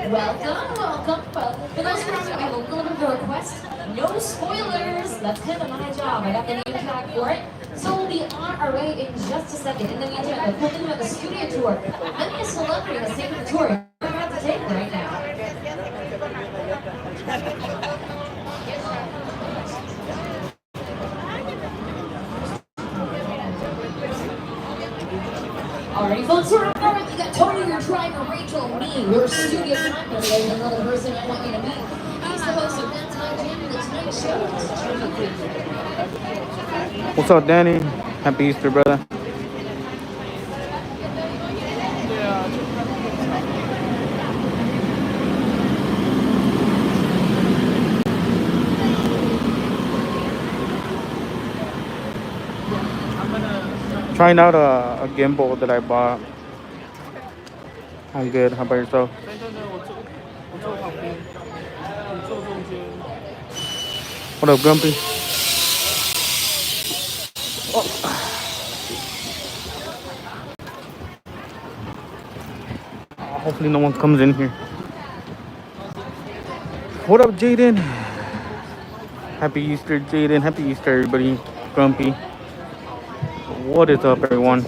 welcome. Well, for those who I have a little bit of a request. No spoilers. That's kind of my job. I got the name tag for it. So we'll be on our way in just a second. In the meantime, we're putting about the studio tour. Many a celebrity has taken the tour. We're about to take right now. Alrighty, folks, we're up. You got Tony, your driver, Rachel, me. We're studio time. There's another person I want you to meet. He's the host of That Time Jam and the Tonight Show. What's up, Danny? Happy Easter, brother. Trying out a gimbal that I bought. I'm good. How about yourself? What up, Grumpy? Oh. Hopefully no one comes in here. What up, Jaden? Happy Easter, Jaden. Happy Easter, everybody. Grumpy. What is up, everyone?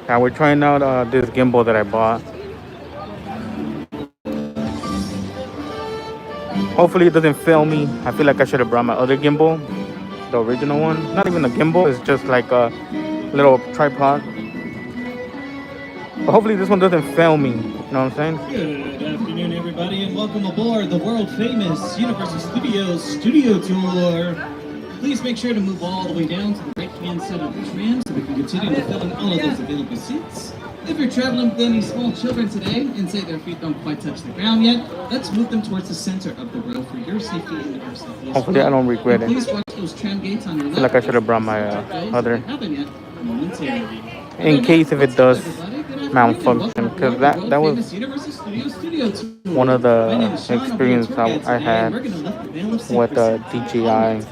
Now we're trying out this gimbal that I bought. Hopefully it doesn't fail me. I feel like I should have brought my other gimbal, the original one. Not even a gimbal, it's just like a little tripod. But hopefully this one doesn't fail me. You know what I'm saying? Good afternoon, everybody, and welcome aboard the world-famous Universal Studios studio tour. Please make sure to move all the way down to the right-hand side of the tram so we can continue to fill in all of those available seats. If you're traveling with any small children today and say their feet don't quite touch the ground yet, let's move them towards the center of the row for your safety and your safety. Hopefully I don't regret it. Please watch those tram gates on your left. I feel like I should have brought my other, in case if it does malfunction, because that was one of the experiences I had with DJI.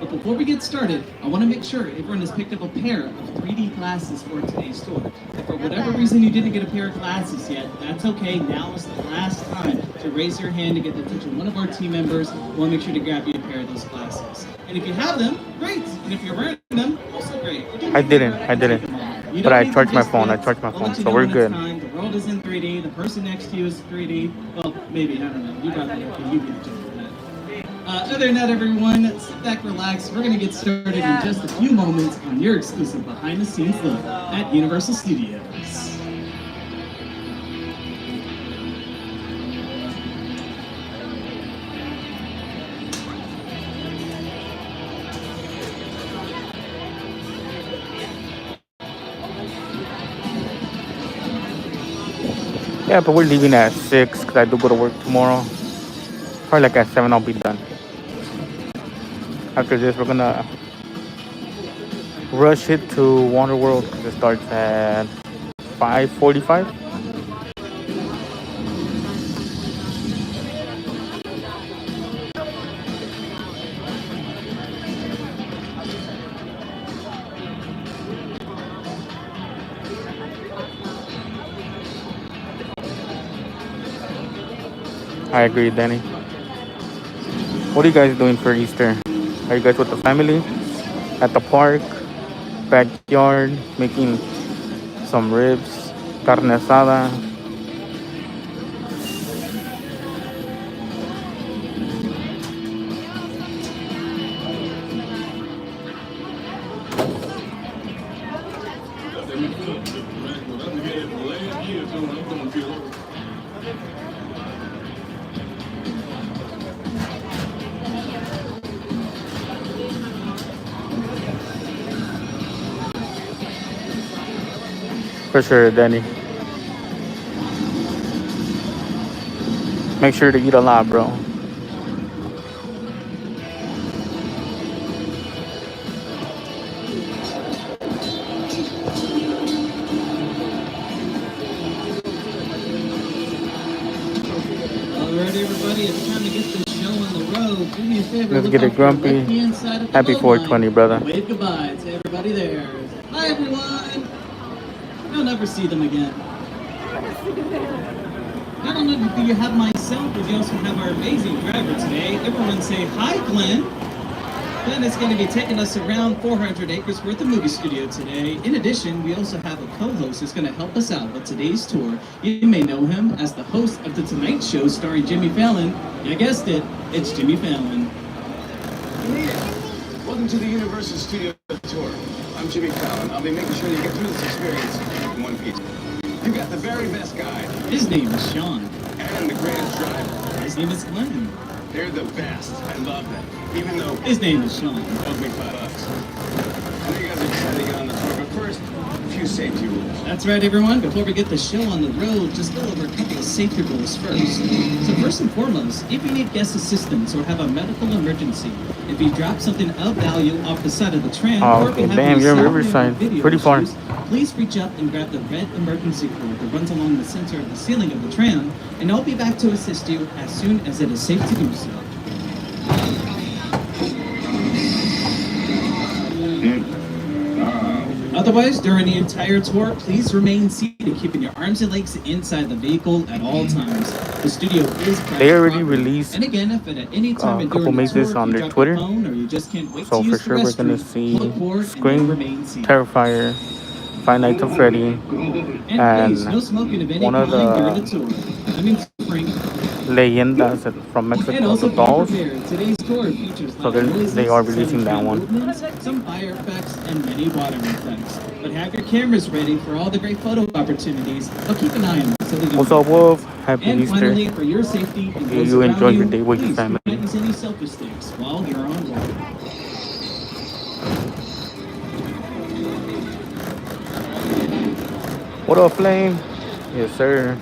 But before we get started, I want to make sure everyone has picked up a pair of 3D glasses for today's tour. If for whatever reason you didn't get a pair of glasses yet, that's okay. Now is the last time to raise your hand to get the attention of one of our team members. We'll make sure to grab you a pair of those glasses. And if you have them, great. And if you're wearing them, also great. I didn't. But I charged my phone. So we're good. The world is in 3D. The person next to you is 3D. Well, maybe. I don't know. You got that. Okay, you get it. Other than that, everyone, sit back, relax. We're going to get started in just a few moments on your exclusive behind-the-scenes look at Universal Studios. Yeah, but we're leaving at 6 because I do go to work tomorrow. Probably like at 7 I'll be done. After this, we're gonna rush it to Wonder World because it starts at 5:45. I agree, Danny. What are you guys doing for Easter? Are you guys with the family? At the park? Backyard? Making some ribs? Carne asada? For sure, Danny. Make sure to eat a lot, bro. Alright, everybody, it's time to get this show on the road. Do me a favor. Let's get it, Grumpy. Happy 420, brother. Wave goodbye to everybody there. Hi, everyone. You'll never see them again. Not only do you have myself, but you also have our amazing driver today. Everyone say hi, Glenn. Glenn is going to be taking us around 400 acres worth of movie studio today. In addition, we also have a co-host who's going to help us out with today's tour. You may know him as the host of The Tonight Show starring Jimmy Fallon. You guessed it, it's Jimmy Fallon. Welcome to the Universal Studios tour. I'm Jimmy Fallon. I'll be making sure you get through this experience in one piece. You got the very best guy. His name is Sean. And the greatest driver. His name is Glenn. They're the best. I love them. Even though his name is Sean. Owes me $5. I know you guys are excited to get on the tour, but first, a few safety rules. That's right, everyone. Before we get the show on the road, just go over a couple of safety rules first. So first and foremost, if you need guest assistance or have a medical emergency, if you drop something of value off the side of the tram, or if you have damn, any you're in sound or Riverside. video Pretty far. issues, please reach up and grab the red emergency cord that runs along the center of the ceiling of the tram, and I'll be back to assist you as soon as it is safe to do so. Otherwise, during the entire tour, please remain seated, keeping your arms and legs inside the vehicle at all times. The studio is private They already property. released And again, if at any time a during couple the mazes tour, on if you their drop Twitter. your phone or you just can't wait So to for use the sure we're gonna restroom, see pull the cord and then Scream, remain seated. Terrifier, Five Nights at Freddy, And please, and no smoking of any one of kind during the the tour. I mean, spring. Leyendas from And Mexico, also the be dolls. prepared. Today's tour features So loud noises, they are releasing that sudden one. movements, some fire effects, and many water effects. But have your cameras ready for all the great photo opportunities. But keep an eye on them so they don't. What's up, Wolf? Happy And Easter. finally, for your safety and those You around enjoy your day with your please family. do not use any selfie sticks while you're on board. What up, Flame? Yes, sir.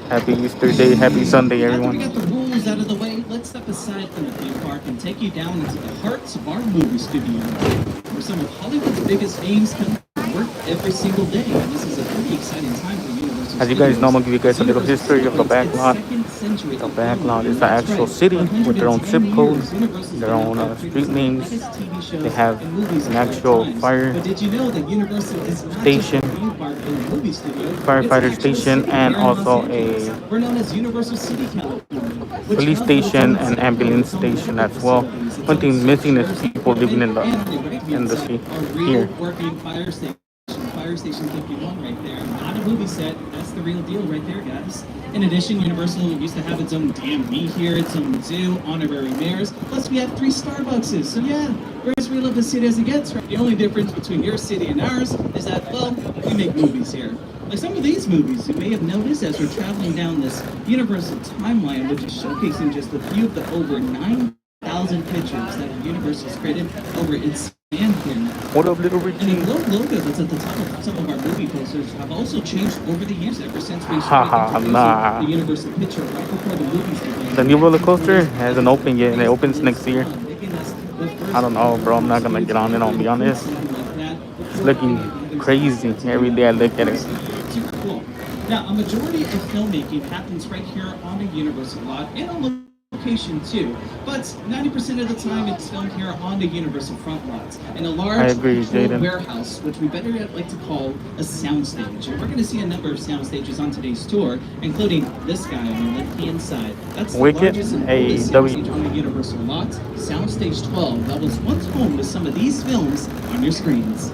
Happy Easter Day. Happy Sunday, After we everyone. got the rules out of the way, let's step aside from the theme park and take you down into the hearts of our movie studio, where some of Hollywood's biggest names come to work every single day. And this is a pretty exciting time for Universal As you guys know, I'm gonna Studios. give you guys a little history of the back lot. The back lot is the actual city with their own zip code, their own street names. They have an actual fire station, firefighter station, and also a police station and ambulance station as well. One thing missing is people living in the city here. Fire Station 51 right there. Not a movie set. That's the real deal right there, guys. In addition, Universal used to have its own DMV here, its own zoo, honorary mayors. Plus, we have 3 Starbuckses. So yeah, we're as real of a city as it gets. Right? The only difference between your city and ours is that, well, we make movies here. Like some of these movies you may have noticed as we're traveling down this Universal timeline, which is showcasing just a few of the over 9,000 pictures that Universal's created over its span here. What up, little And Richie? the little logo that's at the top of some of our movie posters have also changed over the years ever since we Haha, started introducing nah. the Universal picture right before the movies began. The new roller coaster hasn't opened yet, and it opens next year. Making us the first I don't know, bro. I'm not gonna get on it. I'll be honest. like that. It's looking crazy every day I look at it. Super cool. Now, a majority of filmmaking happens right here on the Universal lot and on location too, but 90% of the time it's filmed here on the Universal front lots in a large I agree, controlled Jaden. warehouse, which we better yet like to call a soundstage. And we're going to see a number of sound stages on today's tour, including this guy on the left-hand side. That's the Wicked, largest and oldest AW. soundstage on the Universal lot, Soundstage 12. That was once home to some of these films on your screens.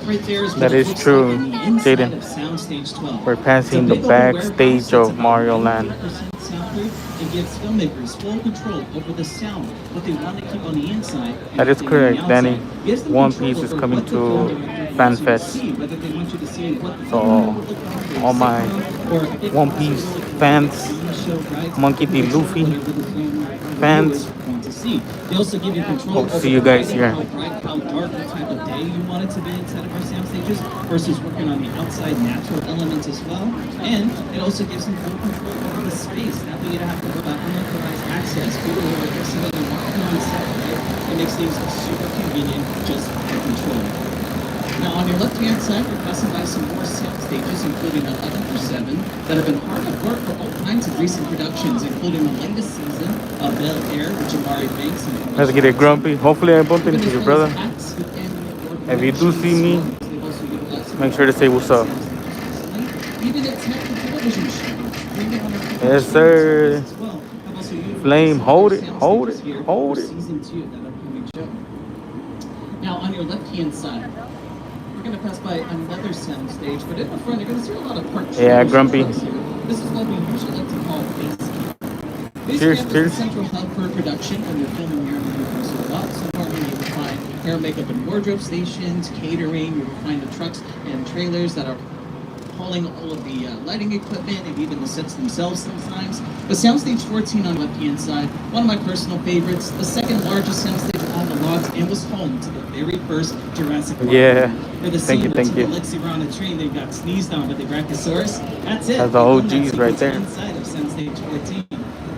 Right there is what That it is looks true, like on the inside Jaden. of Soundstage 12. We're passing the It's a big old backstage warehouse of that's about Mario Land. 100% soundproof. It gives filmmakers full control over the sound, what they want to keep on the inside. and That is what they want on correct, the Danny. outside. Gives them One control Piece is over coming what the film to director Fan wants you to Fest. see, whether they want you to see what the So, film would look like, or all a my sitcom, or a big One crossover Piece like a fans, TV show, right? Monkey D. Control Luffy whatever the film fans. reviewers want to see. They also give you control Hope to over see you guys lighting, here. how bright, how dark, what type of day you want it to be inside of our sound stages versus working on the outside natural elements as well. And it also gives them full control over the space. That way you don't have to go about unauthorized access. People who are listening and walking on set, right? makes things super convenient just for control. Now on your left-hand side, we're passing by some more sound stages, including 11 for 7, that have been hard at work for all kinds of recent productions, including the latest season of Bel Air with Jamari Banks. Let's get it grumpy. Hopefully I bump into you, brother. If you do see me, make sure to say what's up. Yes, sir. Flame, hold it, hold it, hold it. Now on your left-hand side, we're going to pass by another sound stage, but in the front you're going to see a lot of park. Yeah, grumpy. This is what we usually like to call base camp. Base Cheers, camp cheers. is the central hub for production when you're filming here in the Universal lot. So far, you will find hair, makeup, and wardrobe stations, catering. You will find the trucks and trailers that are hauling all of the lighting equipment and even the sets themselves sometimes. But Soundstage 14 on the left-hand side, one of my personal favorites, the second largest soundstage on the lot, and was home to the very first Jurassic Park. Yeah. For the Thank scene you, thank where you. Alexi were on a train, they got sneezed on by the Brachiosaurus. That's it. That's the OGs right there. Inside of Soundstage 14.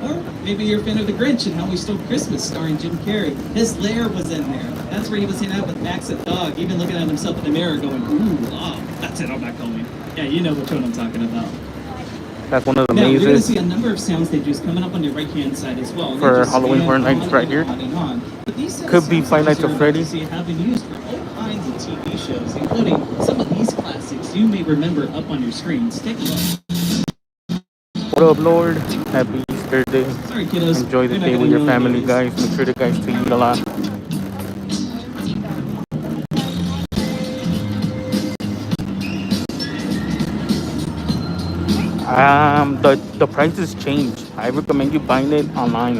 Or maybe you're a fan of The Grinch and How We Stole Christmas, starring Jim Carrey. His lair was in there. That's where he was hanging out with Max the dog, even looking at himself in the mirror going, ooh, ah, that's it, I'm not going. Yeah, you know which one I'm talking about. That's one of the Now, you're going to mazes see a number of sound stages coming up on your right-hand side as well. for They just Halloween span Horror Nights on right and here. on and on. But these set of Could be sound Five Nights stages at you're about to Freddy's. see have been used for all kinds of TV shows, including some of these classics you may remember up on your screens. Take a look. What up, Lord? Happy Easter Day. Sorry, kiddos. Enjoy the You're not day gonna with your know family, what it is. guys. Make sure the guys to eat a lot. The prices change. I recommend you buying it online.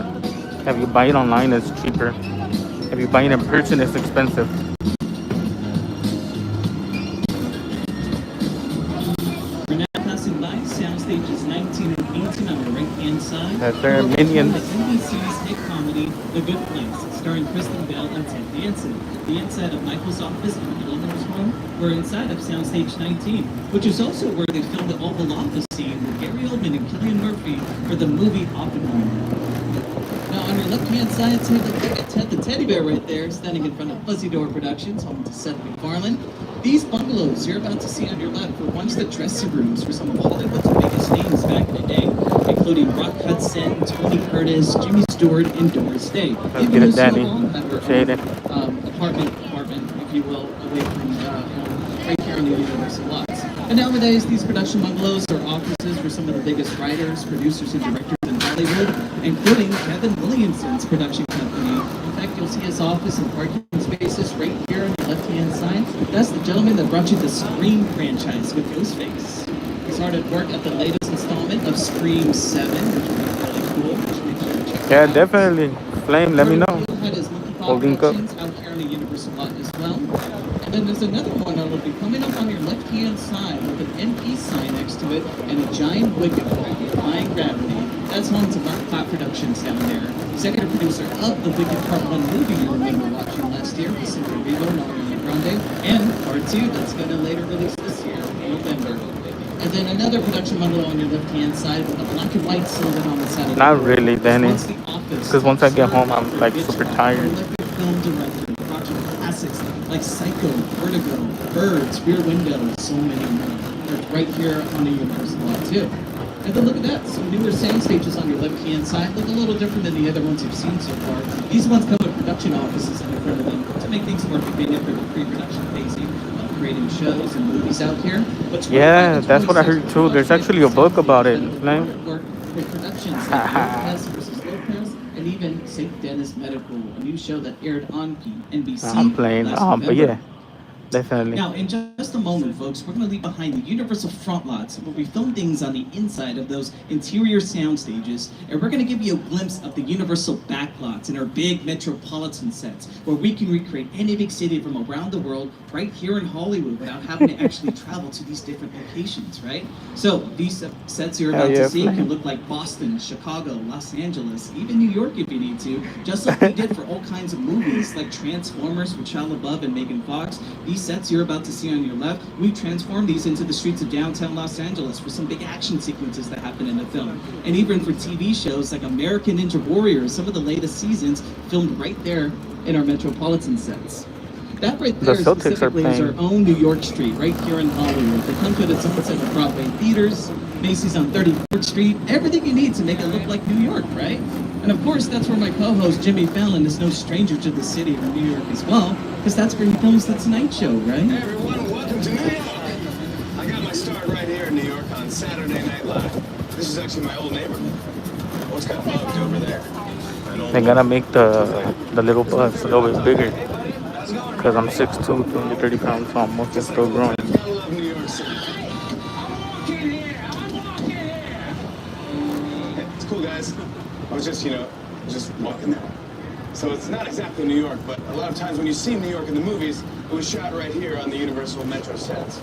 If you buy it online, it's cheaper. If you buy it in person, it's expensive. We're now passing by sound stages 19 and 18 on the right-hand side. That's their We're Minions. on the NBC's hit comedy, The Good Place, starring Kristen Bell and Ted Danson. The inside of Michael's office and Eleanor's home were inside of Soundstage 19, which is also where they filmed the Oval Office scene with Gary Oldman and Cillian Murphy for the movie Oppenheimer. Now on your left-hand side, take a look at Ted the Teddy Bear right there, standing in front of Fuzzy Door Productions, home to Seth MacFarlane. These bungalows you're about to see on your left were once the dressing rooms for some of Hollywood's biggest names back in the day, including Rock Hudson, Tony Curtis, Jimmy Stewart, and Doris Day. Let's get it, Danny. Appreciate it. Apartment, if you will, away from right here on the Universal lots. And nowadays, these production bungalows are offices for some of the biggest writers, producers, and directors in Hollywood, including Kevin Williamson's production company. In fact, you'll see his office and parking spaces right here on the left-hand side. That's the gentleman that brought you the Scream franchise with Ghostface. He's hard at work at the latest installment of Scream 7, which is really cool. Which makes sure to check it Yeah, out. definitely. Flame, let me know. Holding up. Out here on the Universal lot as well. And then there's another one that will be coming up on your left-hand side with an NP sign next to it and a giant wicket defying gravity. That's home to Mark Platt Productions down there. Executive producer of the Wicked Part 1 movie you remember watching last year with Cynthia Erivo and Ariana Grande, and Part 2 that's going to later release this year in November. And then another production bungalow on your left-hand side with a black and white silhouette on the side of the Not door. really, Danny. Once the office, Because once I get home, I'm like super tired. prolific film director, watching classics like Psycho, Vertigo, Birds, Rear Window, so many more. They're right here on the Universal lot too. And then look at that, some newer sound stages on your left-hand side look a little different than the other ones you've seen so far. These ones come with production offices in front of them to make things more convenient for the pre-production phasing of creating shows and movies out here. But Yeah, that's what I heard too. There's actually a book about it. Flame. With productions like Lopez versus Lopez, and even St. Dennis Medical, a new show that aired on NBC. I'm playing. last But November. yeah, definitely. Now, in just a moment, folks, we're going to leave behind the Universal front lots where we film things on the inside of those interior sound stages, and we're going to give you a glimpse of the Universal back lots in our big metropolitan sets, where we can recreate any big city from around the world right here in Hollywood without having to actually travel to these different locations, right? So these sets you're about to see can look like Boston, Chicago, Los Angeles, even New York if you need to, just like we did for all kinds of movies like Transformers with Shia LaBeouf and Megan Fox. These sets you're about to see on your left, we transformed these into the streets of downtown Los Angeles for some big action sequences that happen in the film. And even for TV shows like American Ninja Warrior, some of the latest seasons filmed right there in our metropolitan sets. That right The there Celtics are specifically is our playing. own New York Street, right here in Hollywood. The comes with its own set of Broadway theaters, Macy's on 34th Street, everything you need to make it look like New York, right? And of course, that's where my co-host Jimmy Fallon is no stranger to the city of New York as well, because that's where he films The Tonight Show, right? Hey everyone, welcome to New York. I got my start right here in New York on Saturday Night Live. This is actually my old neighborhood. What's got bugged over there? They gotta make the little bus a little bit bigger. Because I'm 6'2", 230 pounds, so I'm mostly still growing. I love New York City. Hey, it's cool, guys. I was just, just walking there. So it's not exactly New York, but a lot of times when you see New York in the movies, it was shot right here on the Universal Metro sets.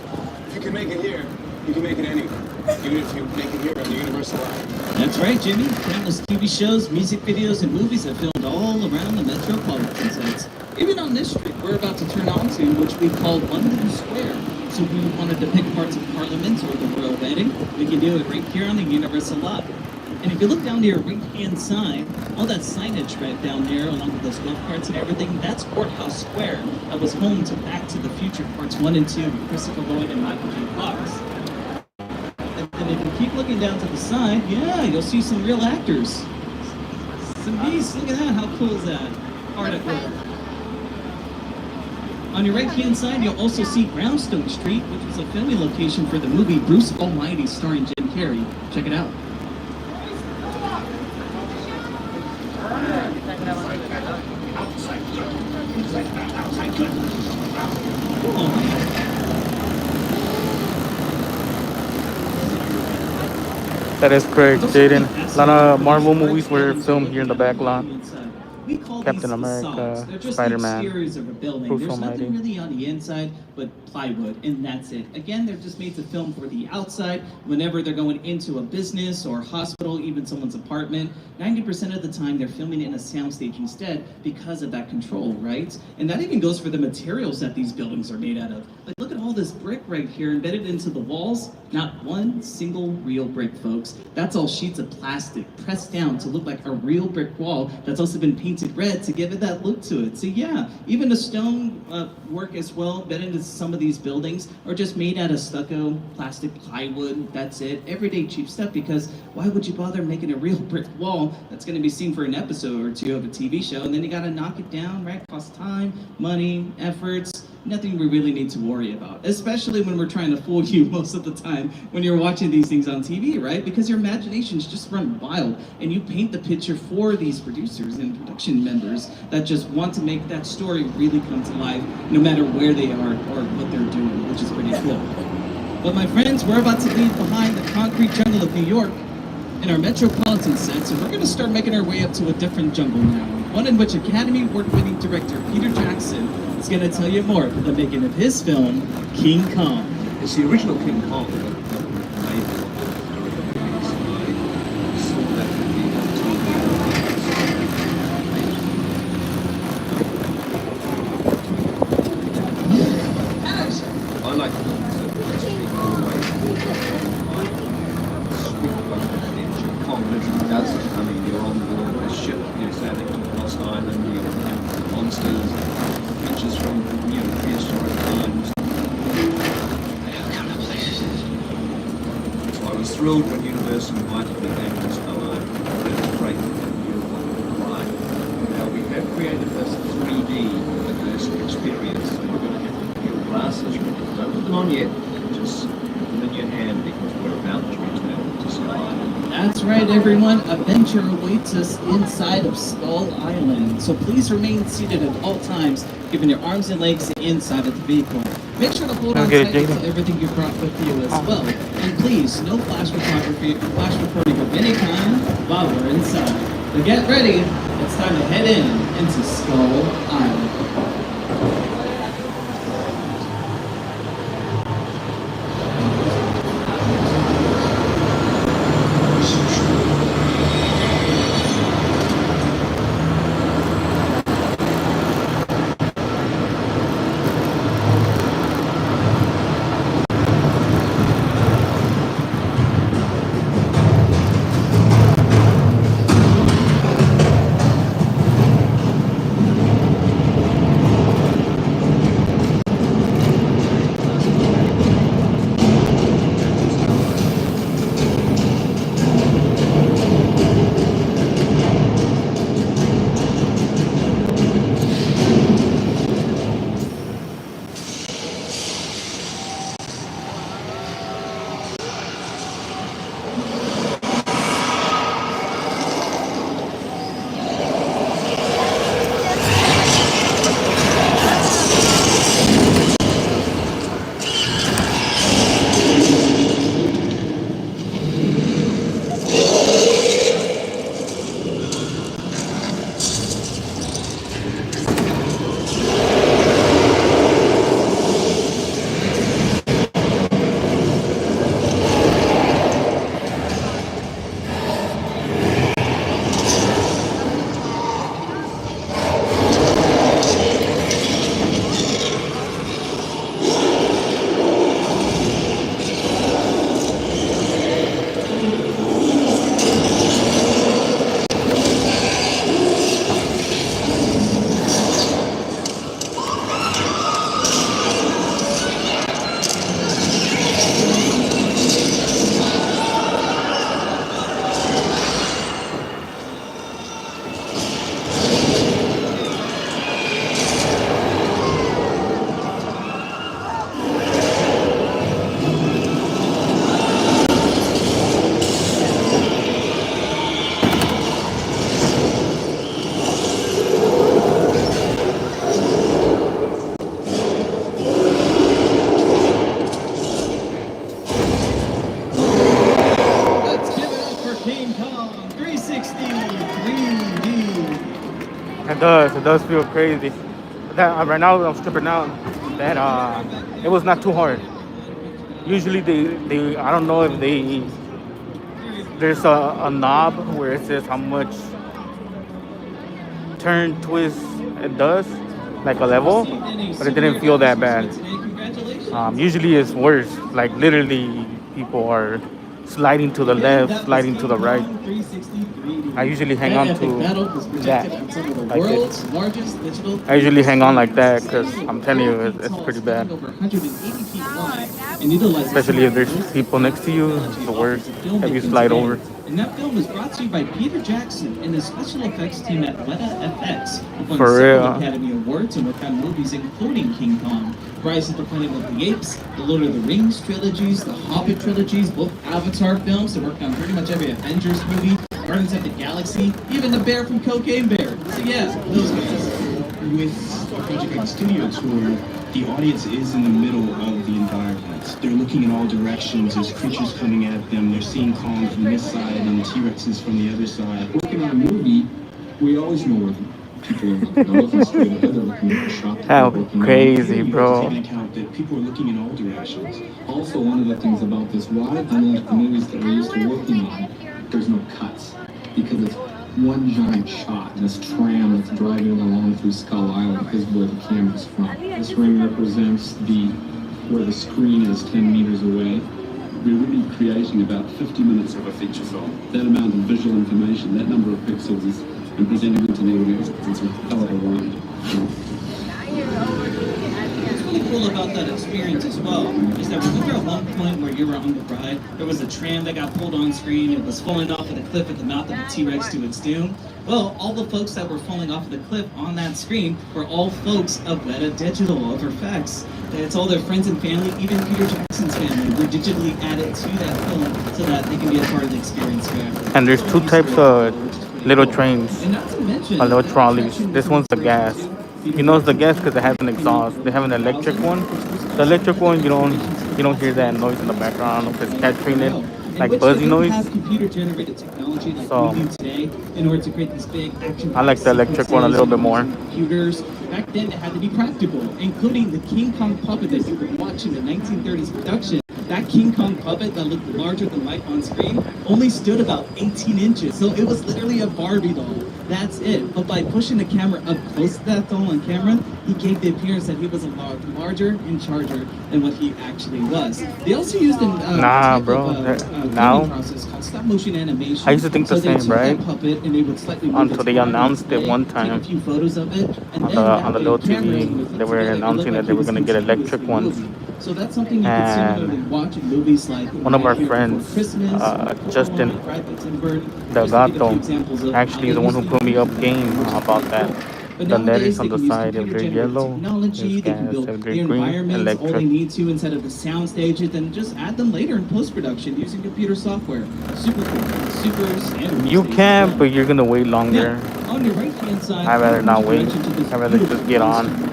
If you can make it here, you can make it anywhere. Even if you make it here on the Universal line. That's right, Jimmy. Countless TV shows, music videos, and movies have filmed all around the metropolitan sets. Even on this street we're about to turn onto, which we call London Square. So if we want to depict parts of Parliament or the royal wedding, we can do it right here on the Universal lot. And if you look down to your right-hand side, all that signage right down there, along with those golf carts and everything, that's Courthouse Square. That was home to Back to the Future Parts 1 and 2 with Christopher Lloyd and Michael J. Fox. And if you keep looking down to the side, yeah, you'll see some real actors. Some beasts, look at that, how cool is that? Hard at work. On your right-hand side, you'll also see Brownstone Street, which was a filming location for the movie Bruce Almighty starring Jim Carrey. Check it out. That is correct, Jaden. A lot of Marvel movies were filmed here in the back lot. We call Captain these America, facades. They're just Spider-Man, the exteriors of a building. Bruce There's Almighty. nothing really on the inside but plywood, and that's it. Again, they're just made to film for the outside whenever they're going into a business or hospital, even someone's apartment. 90% of the time, they're filming it in a soundstage instead because of that control, right? And that even goes for the materials that these buildings are made out of. Like, look at all this brick right here embedded into the walls. Not one single real brick, folks. That's all sheets of plastic pressed down to look like a real brick wall that's also been painted red to give it that look to it. So yeah, even the stone work as well, embedded into some of these buildings are just made out of stucco, plastic, plywood, that's it. Everyday cheap stuff, because why would you bother making a real brick wall that's going to be seen for an episode or two of a TV show, and then you got to knock it down, right? Cost time, money, efforts. Nothing we really need to worry about, especially when we're trying to fool you most of the time when you're watching these things on TV, right? Because your imaginations just run wild and you paint the picture for these producers and production members that just want to make that story really come to life no matter where they are or what they're doing, which is pretty cool. But my friends, we're about to leave behind the concrete jungle of New York in our metropolitan sets, and we're going to start making our way up to a different jungle now, one in which Academy Award-winning director Peter Jackson is going to tell you more about the making of his film, King Kong. It's the original King Kong. I like the Kong literally does it. I mean, you're on board a ship, you're sailing on a lost island, you have monsters, creatures from prehistoric times. So I was thrilled when Universal invited me down to this fellow. It was great. Now we have created this 3D immersive experience. So you're going to have your glasses. Don't put them on yet. Just put them in your hand because we're about to return to Skull Island. That's right, everyone. Adventure awaits us inside of Skull Island. So please remain seated at all times, giving your arms and legs the inside of the vehicle. Make sure to hold on Okay, tight to Jaden. everything you brought with you as well. And please, no flash photography or flash recording of any kind while we're inside. But get ready. It's time to head into Skull Island. does. It does feel crazy. That right now I'm stripping out. That it was not too hard. Usually they I don't know if there's a knob where it says how much turn twist it does, like a level, but it didn't feel that bad. Usually it's worse. Like literally, people are sliding to the left, sliding to the right. I usually hang on to that. Like I usually hang on like that because I'm telling you, it's pretty bad. Especially if there's people next to you, it's the worst. If you slide over. And that film was brought to you by Peter Jackson and the special effects team at Weta FX. Won For several real. Academy Awards and worked on movies including King Kong, Rise of the Planet of the Apes, the Lord of the Rings trilogies, the Hobbit trilogies, both Avatar films. They worked on pretty much every Avengers movie, Guardians of the Galaxy, even the bear from *𝐾𝐨𝐧'𝐭. So yeah, those guys. With the Project X Studio Tour, the audience is in the middle of the environment. They're looking in all directions. There's creatures coming at them. They're seeing Kong from this side and T-Rexes from the other side. Working on a movie, we always know where people are looking straight ahead. They're looking at the shot. How crazy, You bro. have to take into account that people are looking in all directions. Also, one of the things about this ride, unlike the movies that we're used to working on, there's no cuts because it's one giant shot. This tram that's driving along through Skull Island is where the camera's from. This ring represents where the screen is 10 meters away. We're really creating about 50 minutes of a feature film. That amount of visual information, that number of pixels and presenting it to the audience, it's a hell of a ride. What's really cool about that experience as well is that remember at one point where you were on the ride, there was a tram that got pulled on screen. It was falling off of the cliff at the mouth of the T-Rex to its doom. Well, all the folks that were falling off the cliff on that screen were all folks of Weta Digital, of effects. It's all their friends and family, even Peter Jackson's family, were digitally added to that film so that they can be a part of the experience forever. And there's two types of little trains, And not to mention, little trolleys. This one's the gas. You know it's the gas because it has an exhaust. They have an electric one. The electric one, you don't hear that noise in the background. I don't know if it's capturing it, like buzzy noise. Computer-generated technology like So, we do today in order to create these big action. I like the electric one a little bit more. Computers. Back then, it had to be practical, including the King Kong puppet that you could watch in the 1930s production. That King Kong puppet that looked larger than life on screen only stood about 18 inches. So it was literally a Barbie doll. That's it. But by pushing the camera up close to that doll on camera, he gave the appearance that he was a lot larger and charger than what he actually was. They also used an now process called stop motion animation. I used to think the So they same, took right? that puppet and they would slightly move Until its they body announced it display, one take time a few photos of it, and then on the that little way cameras TV. would They were together, it announcing looked that they were like gonna he get was electric in a ones. movie. So that's something you can And similarly watch in movies like one of our Here Before friends, Christmas, Justin Ride the Timber. Just to give a few examples 𝐷𝐿𝐷, of actually how the they one who used put to me do up it. game about that. But The nowadays, letters on they the can use side, if they're computer-generated yellow, technology, it's they can gas. build If their they're green, environments all they electric. need to instead of the sound stages, then just add them later in post-production using computer software. Super cool. Super standard. You can, but you're gonna wait longer. Now, on your right-hand side, I'd rather not wait. direction to this I'd rather just beautiful get on. poster.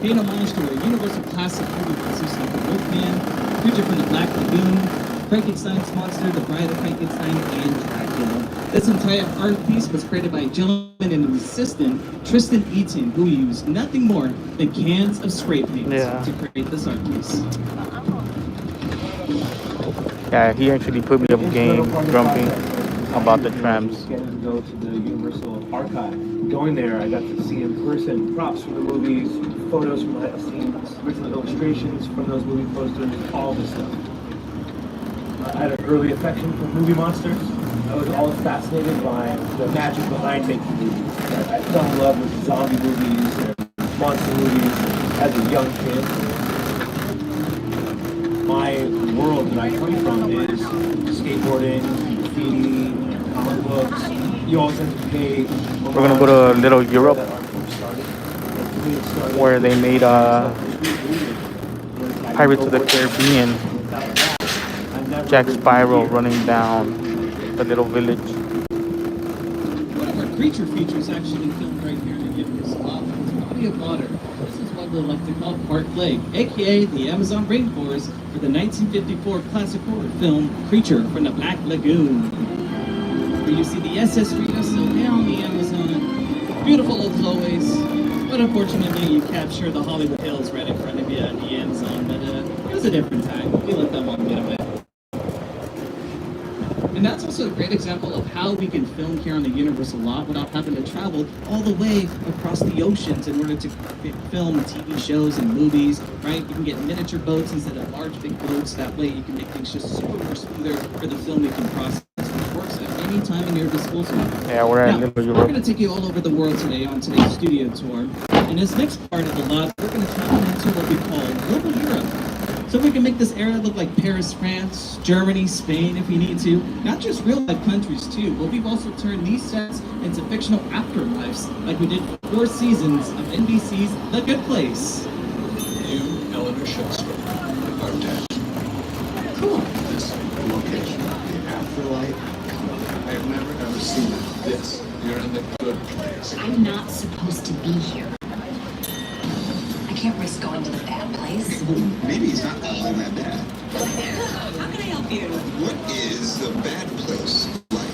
Paying homage to a Universal classic movie consisting of the Wolfman, Creature from the Black Lagoon, Frankenstein's Monster, The Bride of Frankenstein, and Dracula. This entire art piece was created by a gentleman and his assistant, Tristan Eaton, who used nothing more than cans of spray paint to create this art piece. Yeah, he actually put me up game, grumpy about the trams. Getting to go to the Universal Archive. Going there, I got to see in person props from the movies, photos from the scenes, original illustrations from those movie posters, all this stuff. I had an early affection for movie monsters. I was always fascinated by the magic behind making movies. I fell in love with zombie movies and monster movies as a young kid. My world that I come from is skateboarding, graffiti, comic books. You always have to pay. We're gonna go to Little Europe, where they made Pirates of the Caribbean. Jack Sparrow running down the little village. One of our creature features actually filmed right here in the Universal Office, Body of Water. This is what we like to call Park Lake, aka the Amazon rainforest, for the 1954 classic horror film Creature from the Black Lagoon. Where you see the SS Rita still down the Amazon. Beautiful as always. But unfortunately, you capture the Hollywood Hills right in front of you in the end zone. But it was a different time. We let that one get away. And that's also a great example of how we can film here on the Universal lot without having to travel all the way across the oceans in order to film TV shows and movies, right? You can get miniature boats instead of large big boats. That way you can make things just super more smoother for the filmmaking process. It works at any time in your disposal. Yeah, we're at Little We're Europe. going to take you all over the world today on today's studio tour. In this next part of the lot, we're going to travel into what we call Global Europe. So we can make this area look like Paris, France, Germany, Spain if we need to. Not just real life countries too, but we've also turned these sets into fictional afterlives, like we did for 4 seasons of NBC's The Good Place. You, Eleanor Shellstrop, are dead. Cool. This location, the afterlife, I have never ever seen this. You're in the good place. I'm not supposed to be here. I can't risk going to the bad place. Maybe it's not all that bad. How can I help you? What is the bad place like?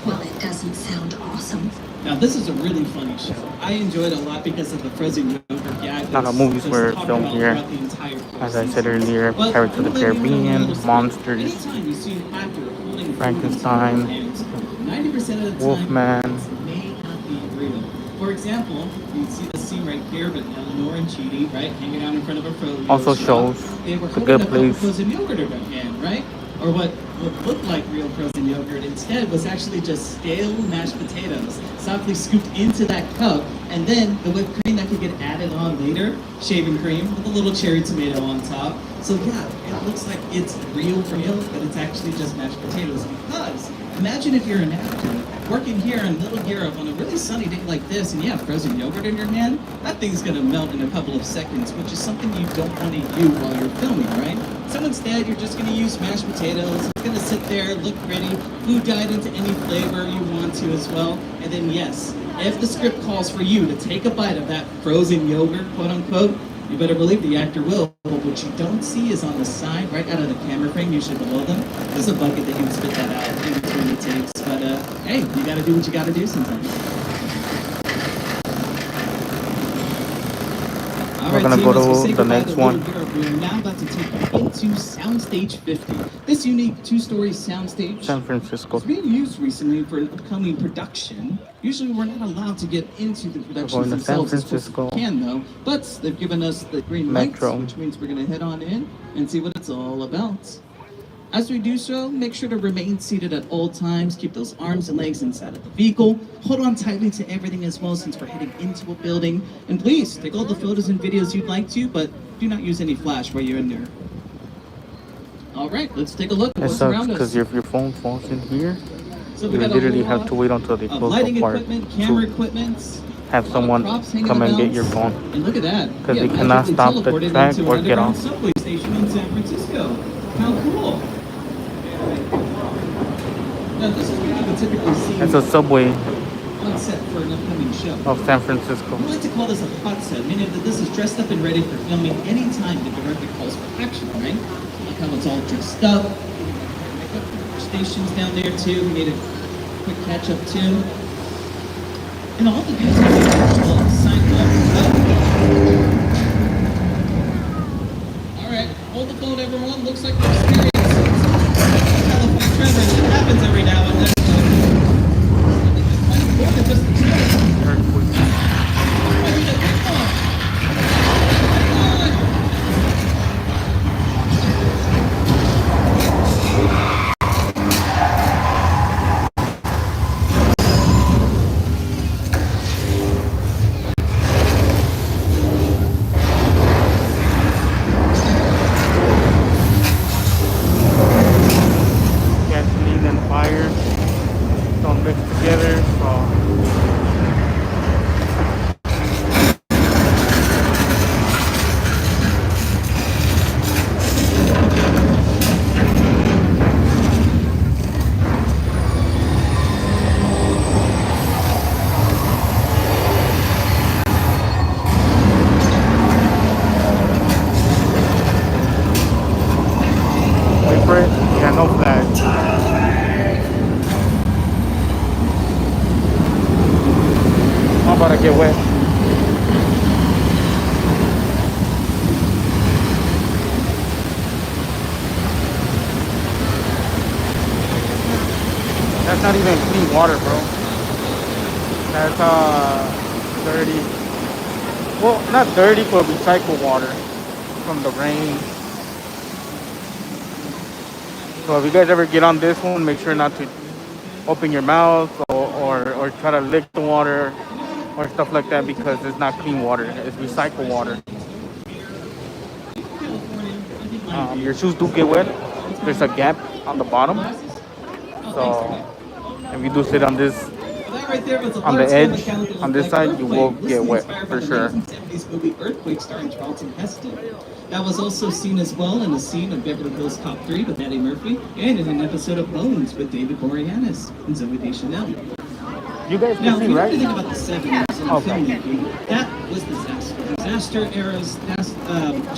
Well, it doesn't sound awesome. Now this is a really funny show. I enjoyed it a lot because of the frozen yogurt gag. Not all movies were filmed here. As I said earlier, Pirates of the Caribbean, Monsters, Anytime you see an actor holding Frankenstein, 90% of the Wolfman. time, it may not be real. For example, you see the scene right here with Eleanor and Chidi, right, hanging out in front of a frozen Also yogurt shows shop. They were The holding Good a cup of Place. frozen yogurt in their hand, right? Or what looked like real frozen yogurt instead was actually just stale mashed potatoes, softly scooped into that cup, and then the whipped cream that could get added on later, shaving cream with a little cherry tomato on top. So yeah, it looks like it's real, but it's actually just mashed potatoes. Because imagine if you're an actor working here in Little Europe on a really sunny day like this, and you have frozen yogurt in your hand. That thing's gonna melt in a couple of seconds, which is something you don't want to do while you're filming, right? So instead, you're just gonna use mashed potatoes. It's gonna sit there, look pretty, food dyed into any flavor you want to as well. And then yes, if the script calls for you to take a bite of that frozen yogurt, quote unquote, you better believe the actor will. But what you don't see is on the side, right out of the camera frame, usually below them, there's a bucket that you can spit that out in between the takes. But hey, you gotta do what you gotta do sometimes. We're gonna go to the next one. We're now about to take you into Soundstage 50. This unique 2-story soundstage San Francisco. is being used recently for an upcoming production. Usually we're not allowed to get into the productions going to San themselves. Of course Francisco. we can though, but they've given us the green Metro. lights, which means we're gonna head on in and see what it's all about. As we do so, make sure to remain seated at all times, keep those arms and legs inside of the vehicle, hold on tightly to everything as well since we're heading into a building, and please take all the photos and videos you'd like to, but do not use any flash while you're in there. Alright, let's take a look at It what's sucks around because us. if your phone falls in here, So you we got a literally whole have to wait until they lot of close lighting the park equipment, camera to equipment, have someone props hanging come and about. get your phone. And look at that. 'Cause Yeah, we cannot magically stop the teleported track into or an get underground off. subway station in San Francisco. How cool. Now this is what you would typically see It's a subway on set for an upcoming show. of San Francisco. We like to call this a hot set, meaning that this is dressed up and ready for filming anytime the director calls for action, right? Like how it's all dressed up. Stations down there too. We made a quick catch up too. And all the dudes are signed up. Alright, hold the phone everyone. Looks like we're experiencing California tremor. It happens every now and then. about to get wet. That's not even clean water, bro. That's dirty. Well, not dirty, but recycled water from the rain. So if you guys ever get on this one, make sure not to open your mouth or try to lick the water or stuff like that, because it's not clean water. It's recycled water. Your shoes do get wet. There's a gap on the bottom. So if you do sit on this, on the edge, on this side, you will get wet for sure. Movie Earthquake starring Charlton Heston. That was also seen as well in a scene of Beverly Hills Cop 3 with Eddie Murphy, and in an episode of Bones with David Boreanaz and Zooey Deschanel. You guys Now, can if see, you right? think about the 70s and filmmaking, that was disaster. Disaster era's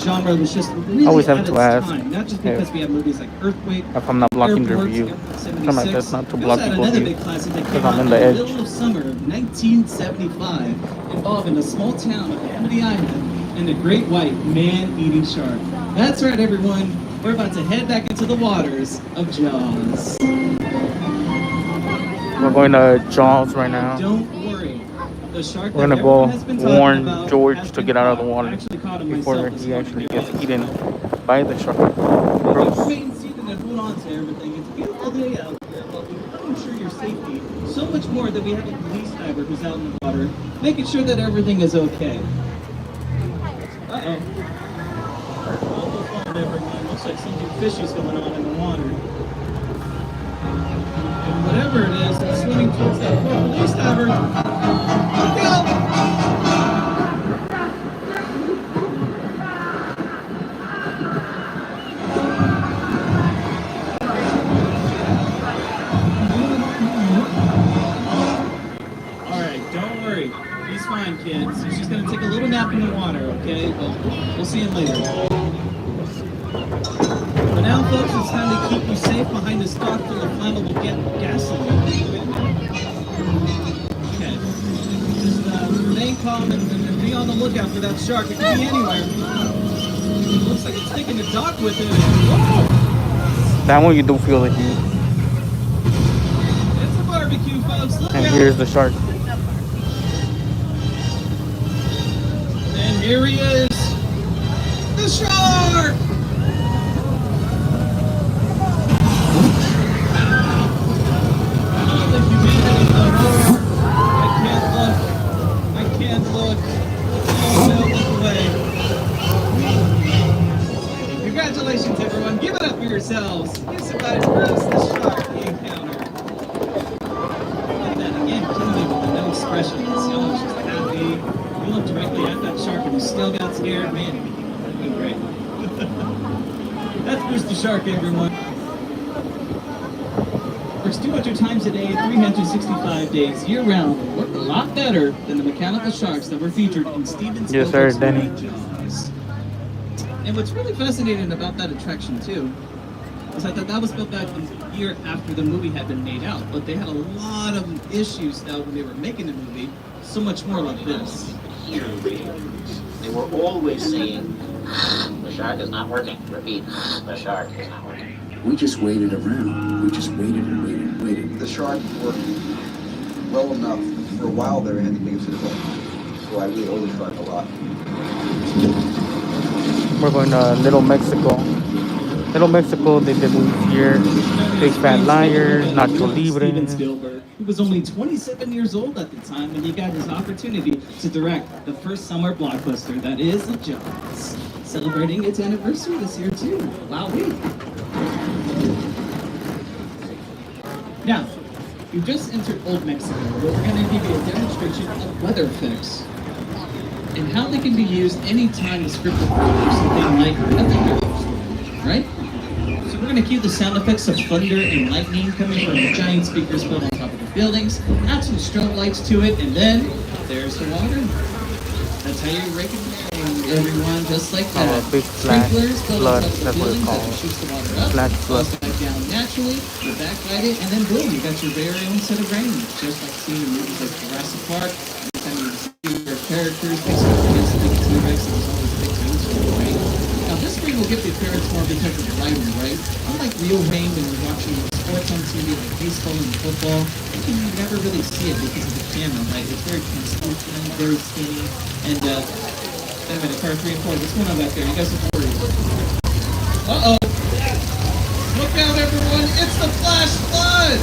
genre was just really I always have at to its ask time. Not just because we have movies like Earthquake, if I'm not blocking the Airport, view. Airport Something like 76. that's not to We block also had people's another view. big classic that Because came I'm out in in the the edge. middle of summer of 1975, involving a small town of Amity Island and a great white man-eating shark. That's right, everyone. We're about to head back into the waters of Jaws. We're going to Jaws right now. Don't worry. The shark We're that gonna go everyone has been talking warn about George has to been get out of the caught. water I actually caught him before myself this he actually morning. gets eaten by the shark. Well, Gross. remain seated and hold on to everything. It's a beautiful day out there, but we want to ensure your safety so much more that we have a police diver who's out in the water, making sure that everything is okay. Uh-oh. Looks like something fishy's going on in the water. And whatever it is, it's swimming towards that poor police diver. Look out! Don't worry. He's fine, kids. He's just going to take a little nap in the water, okay? But we'll see him later. But now, folks, it's time to keep you safe behind this dock full of flammable gasoline. Okay. Just remain calm and be on the lookout for that shark. It could be anywhere. It looks like it's taking the dock with it. Whoa! That one you do feel the heat. It's a barbecue, folks. Look And out. here's the shark. And here he is, the shark! I don't think you made anything. I can't look. Oh no, look away. Congratulations, everyone. Give it up for yourselves. Give somebody else the shark encounter. Look at that again, killing me with no expressions. Oh, it's just happy. You look directly at that shark and you still got scared, man. You're great. That's Bruce the Shark, everyone. Works 200 times a day, 365 days year-round. Work a lot better than the mechanical sharks that were featured in Steven Spielberg's movie Jaws. And what's really fascinating about that attraction, too, is that was built back a year after the movie had been made out. But they had a lot of issues now when they were making the movie, so much more like this. They were always saying, the shark is not working. Repeat, the shark is not working. We just waited around. We just waited and waited and waited. The shark worked well enough. For a while there, I had the biggest success. So I really owe the shark a lot. We're going to Little Mexico. Little Mexico, they did movies here. Big Fat Liar, Nacho Libre. Steven Spielberg, who was only 27 years old at the time when he got his opportunity to direct the first summer blockbuster that is Jaws, celebrating its anniversary this year too. Wowee! Now, you just entered Old Mexico, where we're going to give you a demonstration of weather effects and how they can be used anytime the script requires something like a thunderstorm, right? So we're going to cue the sound effects of thunder and lightning coming from the giant speakers built on top of the buildings, add some strobe lights to it, and then there's the water. That's how you rake it down, everyone, just like that. Oh, a big flash flood, that's what it's called. Shoots the water up, Flash flood. goes back down naturally, you backlight it, and then boom, you got your very own set of rain. Just like seeing in movies like Jurassic Park, anytime you characters. They sort of used to the T-Rex and was always a big mainstream, right? Now this screen will get the appearance more because of the lighting, right? Unlike real rain when you're watching sports on TV like baseball and football, you can never really see it because of the camera, right? It's very translucent, very skinny, and anyway, the car 3 and 4, what's going on back there? You guys are worried. Uh-oh! Look out, everyone! It's the flash flood!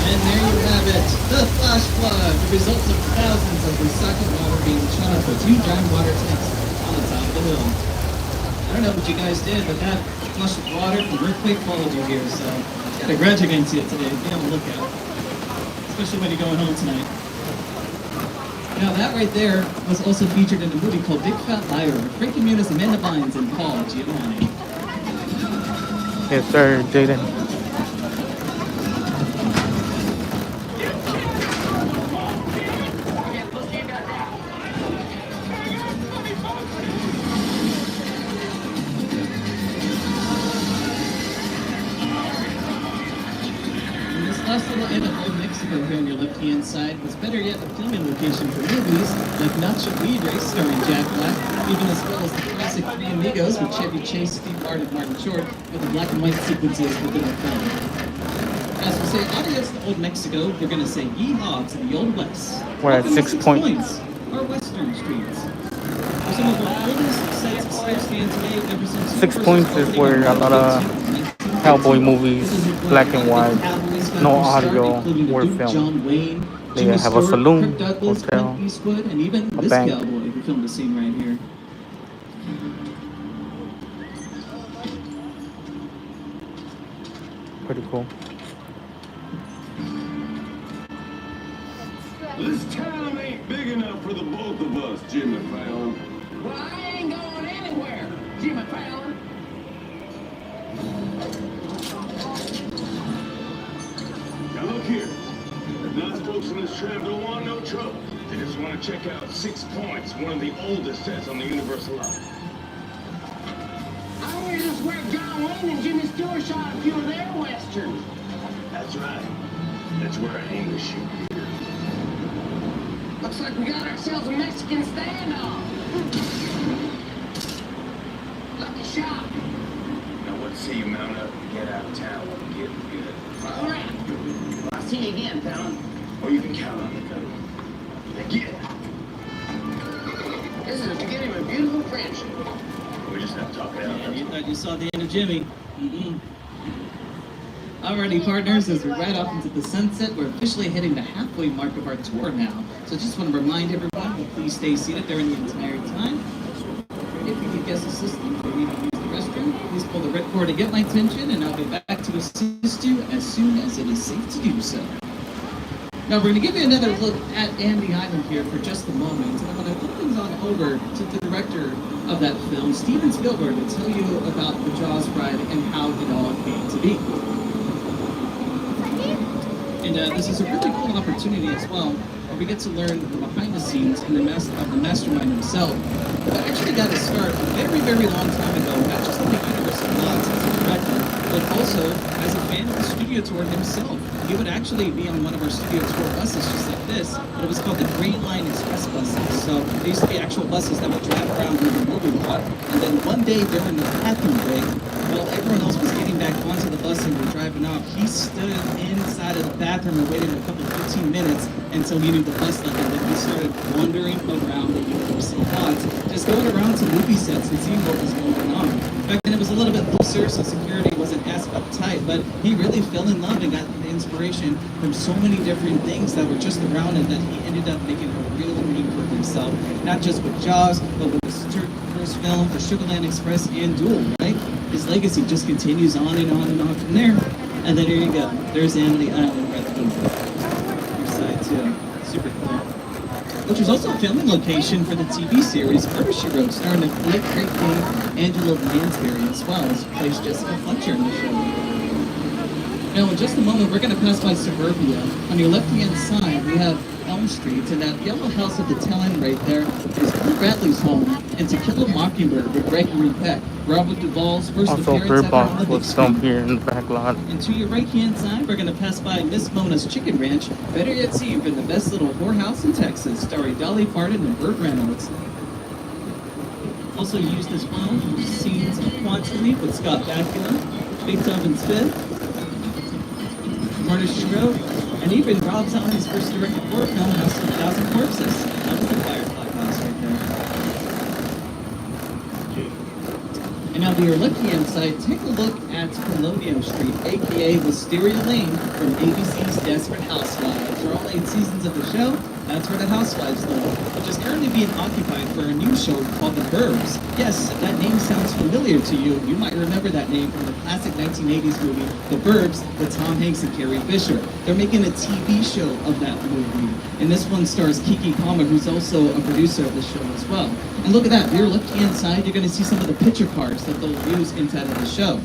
And there you have it, the flash flood, the results of thousands of recycled water being shot up with 2 giant water tanks on the top of the hill. I don't know what you guys did, but that flush of water from earthquake followed you here, so you got a grudge against you today. Be on the lookout, especially when you're going home tonight. Now that right there was also featured in a movie called Big Fat Liar, with Frankie Muniz, Amanda Bynes, and Paul Giamatti. Yes, sir, Jaden. Last little end of Old Mexico here on your left-hand side was better yet a filming location for movies like Nacho Libre starring Jack Black, even as well as the classic Three Amigos with Chevy Chase, Steve Martin, and Martin Short, with the black and white sequences within the film. As we say adios to Old Mexico, we're going to say yeehaw to the Old West. We're at 6 points. Our Western streets. For some of our oldest sets of still stand today, ever since 6 points is where a lot of cowboy movies, black and white, no audio, were filmed. They have a saloon, hotel, and even a this bank. cowboy who filmed the scene right here. Pretty cool. This town ain't big enough for the both of us, Jimmy Fallon. Well, I ain't going anywhere, Jimmy Fallon. Now look here. The nice folks in this tram don't want no trouble. They just want to check out 6 Points, one of the oldest sets on the Universal line. I heard this where John Wayne and Jimmy Stewart shot a few of their westerns. That's right. That's where I aim to shoot here. Looks like we got ourselves a Mexican standoff. Lucky shot. Now let's see you mount up and get out of town when we get good. All right. I'll see you again, Fallon. Or you can count on it, though. Now get it. This is the beginning of a beautiful friendship. We just have to talk it out. And you thought you saw the end of Jimmy. Alrighty, partners, as we ride off into the sunset, we're officially hitting the halfway mark of our tour now. So just want to remind everyone to please stay seated during the entire time. If you need guest assistance or need to use the restroom, please pull the red cord to get my attention, and I'll be back to assist you as soon as it is safe to do so. Now we're going to give you another look at Andy Island here for just a moment, and I'm going to flip things on over to the director of that film, Steven Spielberg, to tell you about the Jaws ride and how it all came to be. And this is a really cool opportunity as well, where we get to learn the behind the scenes and the mastermind himself. That actually got his start a very, very long time ago, not just on the Universal lots as a director, but also as a fan of the studio tour himself. He would actually be on one of our studio tour buses just like this, but it was called the Green Line Express buses. So they used to be actual buses that would drive around through the movie lot. And then one day during the bathroom break, while everyone else was getting back onto the bus and were driving off, he stood inside of the bathroom and waited a couple of 15 minutes until he knew the bus left, and then he started wandering around the Universal lots, just going around to movie sets and seeing what was going on. Back then it was a little bit looser, so security wasn't as uptight, but he really fell in love and got the inspiration from so many different things that were just around him that he ended up making a real name for himself, not just with Jaws, but with his first film for Sugarland Express and Duel, right? His legacy just continues on and on and on from there. And then here you go. There's Andy Island right there. Your side too. Super cool. Which was also a filming location for the TV series Murder, She Wrote, starring the late great Angela Lansbury as well as plays Jessica Fletcher in the show. Now, in just a moment, we're going to pass by Suburbia. On your left-hand side, we have Elm Street, and that yellow house at the tail end right there is Bill Bradley's home, and To Kill a Mockingbird with Gregory Peck, Robert Duvall's first Also, appearance Bird ever Box on the big was screen. filmed here in the back lot. And to your right-hand side, we're going to pass by Miss Mona's Chicken Ranch, better yet seen for the best little whorehouse in Texas, starring Dolly Parton and Burt Reynolds. Also used as well for scenes of Quantum Leap with Scott Bakula, Beethoven's Fifth, Murder, She Wrote, and even Rob Zombie's first directed horror film, House of a Thousand Corpses. That was the Firefly House right there. And now to your left-hand side, take a look at Colonial Street, aka Wisteria Lane from ABC's Desperate Housewives. For all 8 seasons of the show, that's where the housewives live, which is currently being occupied for a new show called The Burbs. Yes, if that name sounds familiar to you, you might remember that name from the classic 1980s movie, The Burbs, with Tom Hanks and Carrie Fisher. They're making a TV show of that movie, and this one stars 𝐾𝐨𝐧'𝐭, who's also a producer of the show as well. And look at that, your left-hand side, you're going to see some of the picture cars that they'll use inside of the show.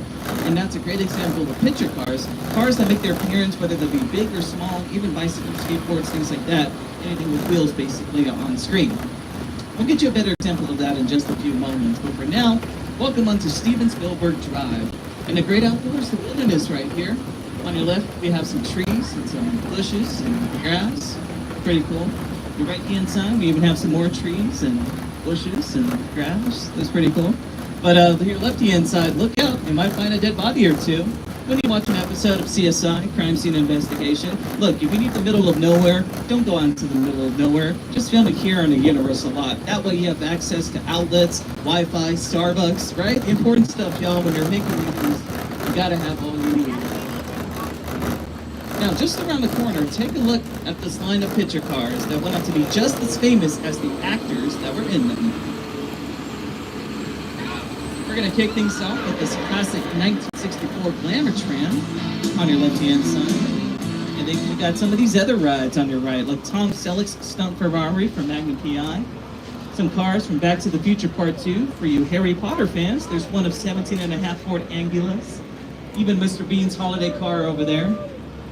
And that's a great example of picture cars, cars that make their appearance, whether they be big or small, even bicycles, skateboards, things like that, anything with wheels basically on screen. We'll get you a better example of that in just a few moments, but for now, welcome onto Steven Spielberg Drive. And the great outdoors, the wilderness right here. On your left, we have some trees and some bushes and grass. Pretty cool. Your right-hand side, we even have some more trees and bushes and grass. That's pretty cool. But your left-hand side, look out, you might find a dead body or two. When you watch an episode of CSI, Crime Scene Investigation, look, if you need the middle of nowhere, don't go out into the middle of nowhere. Just film it here on the Universal lot. That way you have access to outlets, Wi-Fi, Starbucks, right? The important stuff, y'all, when you're making movies, you gotta have all you need. Now, just around the corner, take a look at this line of picture cars that went on to be just as famous as the actors that were in them. We're going to kick things off with this classic 1964 Glamour tram on your left-hand side. And then we got some of these other rides on your right, like Tom Selleck's Stunt Ferrari from Magnum P.I. Some cars from Back to the Future Part 2. For you Harry Potter fans, there's one of 17.5 Ford Angulas. Even Mr. Bean's holiday car over there.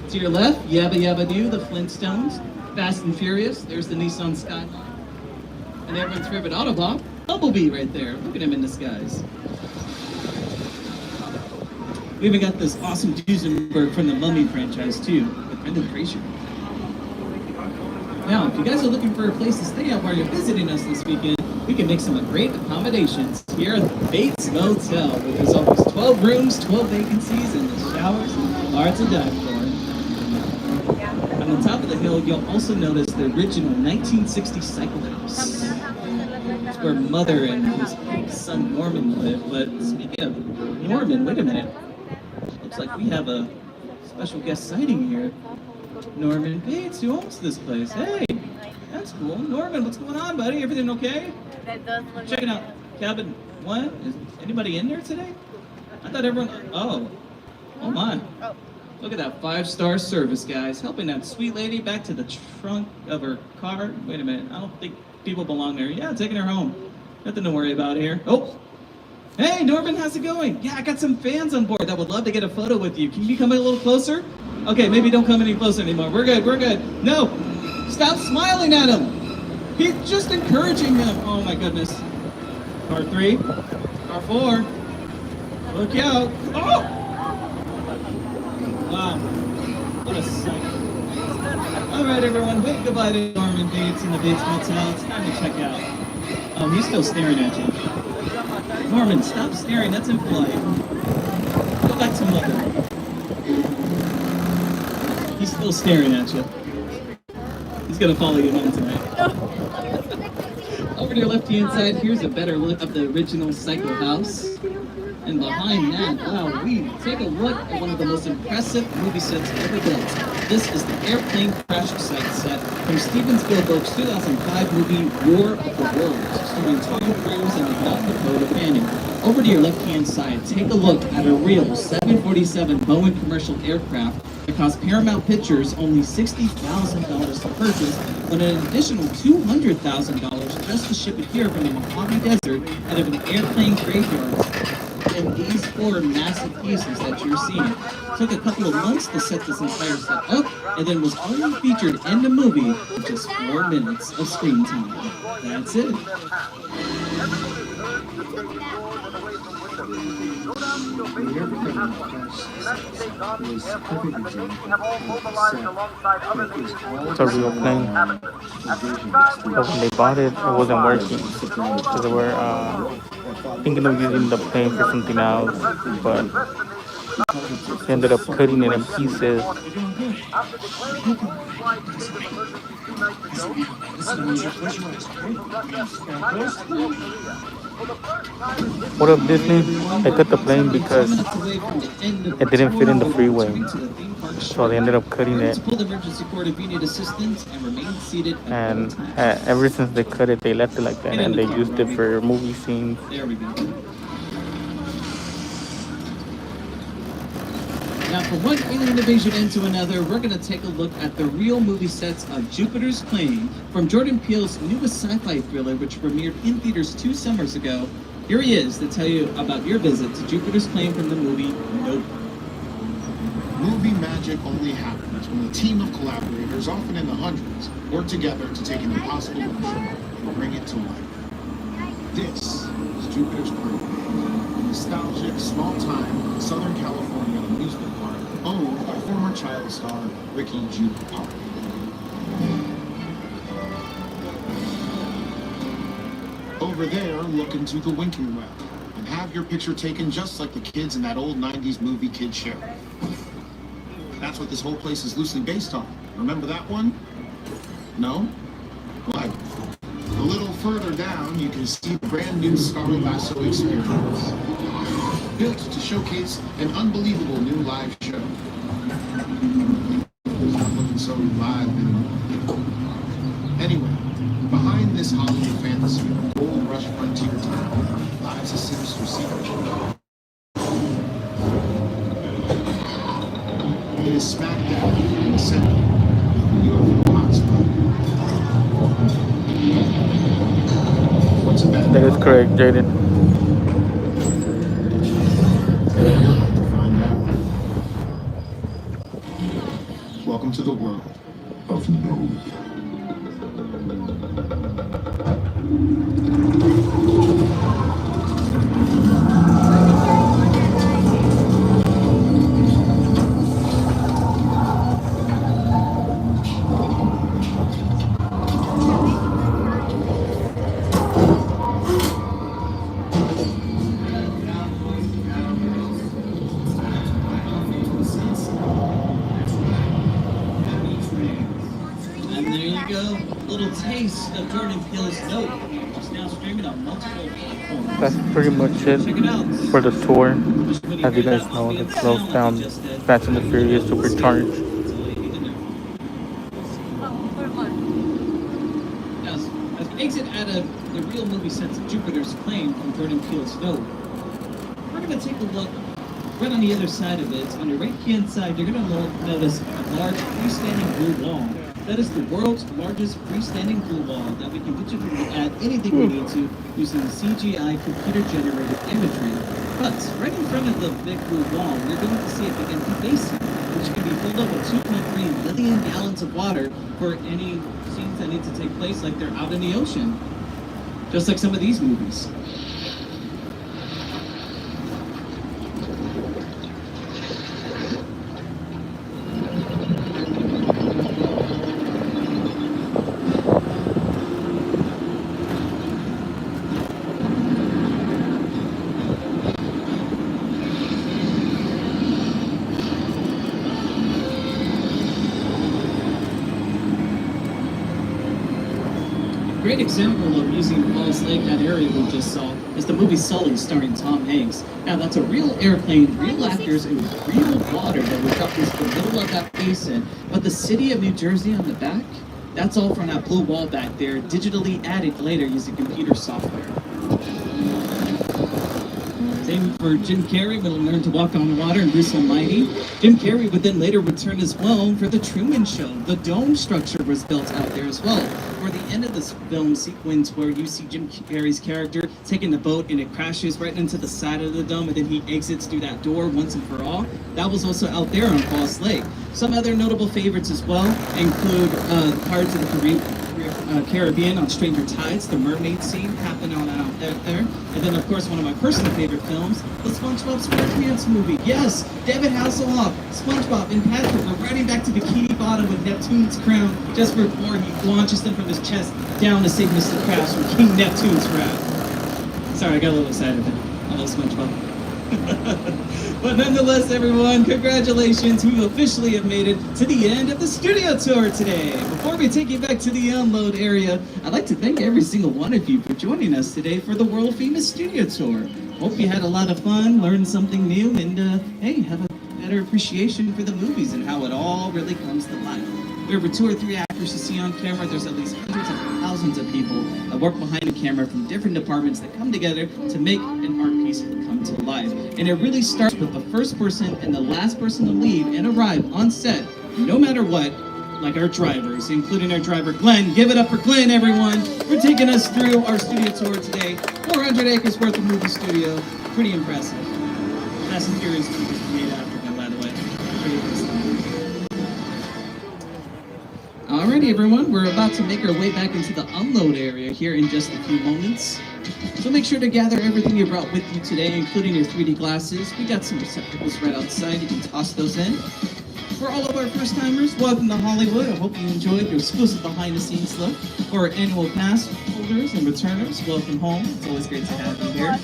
To your left, Yabba Yabba Doo, the Flintstones. Fast and Furious, there's the Nissan Skyline. And everyone's favorite Autobot, Bumblebee right there. Look at him in disguise. We even got this awesome Duesenberg from the Mummy franchise too, with Brendan Fraser. Now, if you guys are looking for a place to stay at while you're visiting us this weekend, we can make some great accommodations here at the Bates Motel, where there's always 12 rooms, 12 vacancies, and the showers are to die for. On the top of the hill, you'll also notice the original 1960 Cycle House. It's where Mother and his son Norman live. But speaking of Norman, wait a minute. Looks like we have a special guest sighting here. Norman Bates, who owns this place. Hey, that's cool. Norman, what's going on, buddy? Everything okay? Check it out. Cabin 1. Is anybody in there today? I thought everyone... Oh my. Look at that 5-star service, guys. Helping that sweet lady back to the trunk of her car. Wait a minute. I don't think people belong there. Yeah, taking her home. Nothing to worry about here. Oh. Hey, Norman, how's it going? Yeah, I got some fans on board that would love to get a photo with you. Can you come a little closer? Okay, maybe don't come any closer anymore. We're good, we're good. No, stop smiling at him. He's just encouraging them. Oh my goodness. Car 3, car 4. Look out. Oh! Wow, what a sight. All right, everyone, wave goodbye to Norman Bates in the Bates Motel. It's time to check out. Oh, he's still staring at you. Norman, stop staring, that's impolite. Go back to Mother. He's still staring at you. He's gonna follow you home tonight. Over to your left-hand side, here's a better look of the original Cycle House. And behind that, wow, we take a look at one of the most impressive movie sets ever built. This is the airplane crash site set from Steven Spielberg's 2005 movie War of the Worlds, starring Tom Cruise and the Dakota Fanning. Over to your left-hand side, take a look at a real 747 Boeing commercial aircraft that cost Paramount Pictures only $60,000 to purchase, but an additional $200,000 just to ship it here from the Mojave Desert out of an airplane graveyard. And these 4 massive pieces that you're seeing took a couple of months to set this entire set up, and then was only featured in the movie with just 4 minutes of screen time. That's it. It's a real plane. But when they bought it, it wasn't working. So they were thinking of using the plane for something else, but they ended up cutting it in pieces. What up, Disney? I cut the plane because it didn't fit in the freeway, so they ended up cutting it. And ever since they cut it, they left it like that, and they used it for movie scenes. There we go. Now, from one alien invasion into another, we're going to take a look at the real movie sets of Jupiter's Claim from Jordan Peele's newest sci-fi thriller, which premiered in theaters 2 summers ago. Here he is to tell you about your visit to Jupiter's Claim from the movie Nope. Movie magic only happens when a team of collaborators, often in the hundreds, work together to take an impossible notion and bring it to life. This is Jupiter's Claim, a nostalgic, small-time Southern California amusement park owned by former child star 𝐥𝐢𝐤𝐞. Over there, look into the winking web and have your picture taken just like the kids in that old 90s movie Kid Show. That's what this whole place is loosely based on. Remember that one? No? Well, a little further down, you can see the brand new 𝐥𝐢𝐤𝐞 experience, built to showcase an unbelievable new live show. It's not looking so live anymore. Anyway, behind this Hollywood fantasy of gold rush frontier town lies a sinister secret. It is smack dab in the center of the UFO hotspot. What's about That is correct, Jaden. Welcome to the world of no. Of Jordan Peele's Nope, which is now streaming on multiple platforms. That's pretty much it for the tour. As you guys know, it closed down Fast and the Furious Supercharged. As we exit out of the real movie sets of Jupiter's Claim from Jordan Peele's Nope, we're going to take a look right on the other side of it. On your right-hand side, you're going to notice a large freestanding blue wall. That is the world's largest freestanding blue wall that we can digitally add anything we need to using CGI computer-generated imagery. But right in front of the big blue wall, we're going to see a big empty basin, which can be filled up with 2.3 million gallons of water for any scenes that need to take place like they're out in the ocean. Just like some of these movies. Great example of using Falls Lake, that area we just saw, is the movie Sully starring Tom Hanks. Now that's a real airplane, real actors, and real water that was up into the middle of that basin. But the city of New Jersey on the back, that's all from that blue wall back there, digitally added later using computer software. Same for Jim Carrey when he learned to walk on water in Bruce Almighty. Jim Carrey would then later return as well for The Truman Show. The dome structure was built out there as well. For the end of this film sequence where you see Jim Carrey's character taking the boat and it crashes right into the side of the dome and then he exits through that door once and for all. That was also out there on Falls Lake. Some other notable favorites as well include Pirates of the Caribbean on Stranger Tides. The mermaid scene happened on out there. And then of course one of my personal favorite films, the SpongeBob SquarePants movie. Yes, David Hasselhoff, SpongeBob and Patrick are riding back to Bikini Bottom with Neptune's crown just before he launches them from his chest down to save Mr. Krabs from King Neptune's wrath. Sorry, I got a little excited there. I love SpongeBob. But nonetheless, everyone, congratulations. We officially have made it to the end of the studio tour today. Before we take you back to the unload area, I'd like to thank every single one of you for joining us today for the world famous studio tour. Hope you had a lot of fun, learned something new, and hey, have a better appreciation for the movies and how it all really comes to life. We have 2 or 3 actors you see on camera. There's at least hundreds of thousands of people that work behind the camera from different departments that come together to make an art piece come to life. And it really starts with the first person and the last person to leave and arrive on set, no matter what, like our drivers, including our driver Glenn. Give it up for Glenn, everyone. We're taking us through our studio tour today. 400 acres worth of movie studio. Pretty impressive. Fast and Furious 2 was made after him, by the way. Pretty impressive. Alrighty, everyone, we're about to make our way back into the unload area here in just a few moments. So make sure to gather everything you brought with you today, including your 3D glasses. We got some receptacles right outside. You can toss those in. For all of our first-timers, welcome to Hollywood. I hope you enjoyed your exclusive behind-the-scenes look. For our annual pass holders and returners, welcome home. It's always great to have you here.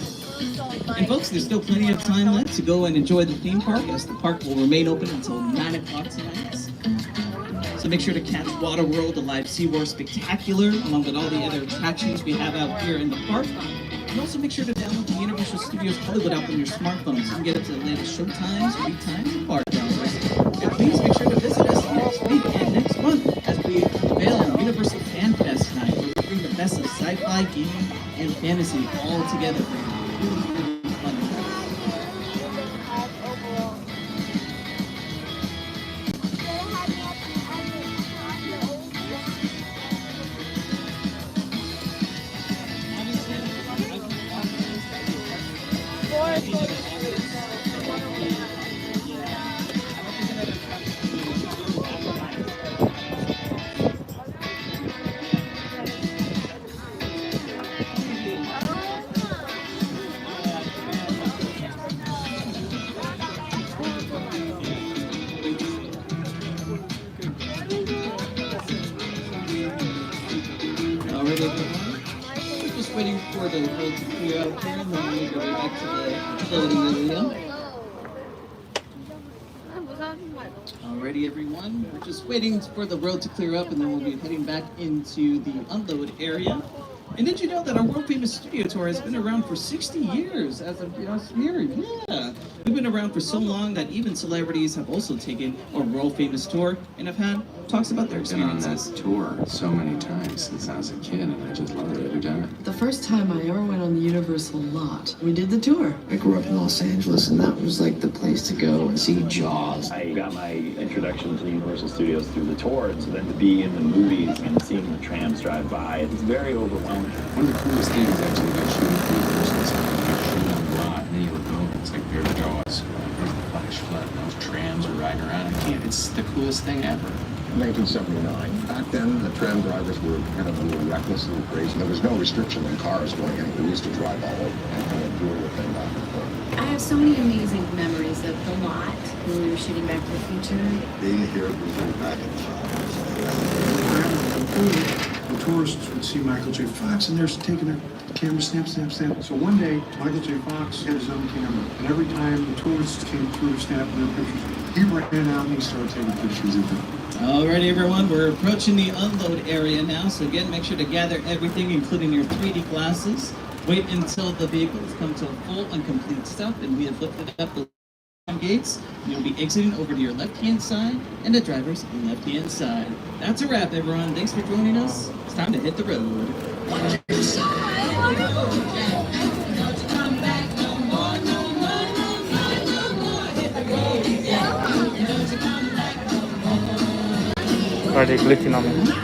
And folks, there's still plenty of time left to go and enjoy the theme park, as the park will remain open until 9 o'clock tonight. So make sure to catch Waterworld, the live SeaWorld Spectacular, along with all the other attractions we have out here in the park. And also make sure to download the Universal Studios Hollywood app on your smartphone so you can get up to the latest showtimes, week times, and park hours. And please make sure to visit us next week and next month as we unveil Universal Fan Fest night, where we bring the best of sci-fi, gaming, and fantasy all together for you. Really fun night. We're just waiting for the road to clear out here, and then we'll go back to the loading area. Alrighty, everyone. We're just waiting for the road to clear up, and then we'll be heading back into the unload area. And did you know that our world famous studio tour has been around for 60 years as of last year? Yeah. We've been around for so long that even celebrities have also taken our world famous tour and have had talks about their experiences. I've been on that tour so many times since I was a kid, and I just love it every time. The first time I ever went on the Universal lot, we did the tour. I grew up in Los Angeles, and that was like the place to go and see Jaws. I got my introduction to Universal Studios through the tour, and so then to be in the movies and seeing the trams drive by, it's very overwhelming. One of the coolest things actually about shooting for Universal is you're shooting on the lot, and then you look over, it's like there's Jaws, there's the flash flood, and those trams are riding around. It's the coolest thing ever. 1979. Back then, the tram drivers were kind of a little reckless, a little crazy. There was no restriction on cars going anywhere. We used to drive all over and kind of do everything back and forth. I have so many amazing memories of the lot when we were shooting Back to the Future. Being here, moving back in time. The tourists would see Michael J. Fox, and they're taking their camera, snap, snap, snap. So one day, Michael J. Fox had his own camera, and every time the tourists came through to snap their pictures, he ran out and he started taking pictures of them. Alrighty, everyone, we're approaching the unload area now, so again, make sure to gather everything, including your 3D glasses. Wait until the vehicles come to a full and complete stop, and we have lifted up the gates. You'll be exiting over to your left-hand side, and the driver's left-hand side. That's a wrap, everyone. Thanks for joining us. It's time to hit the road. Or are they glitching on me?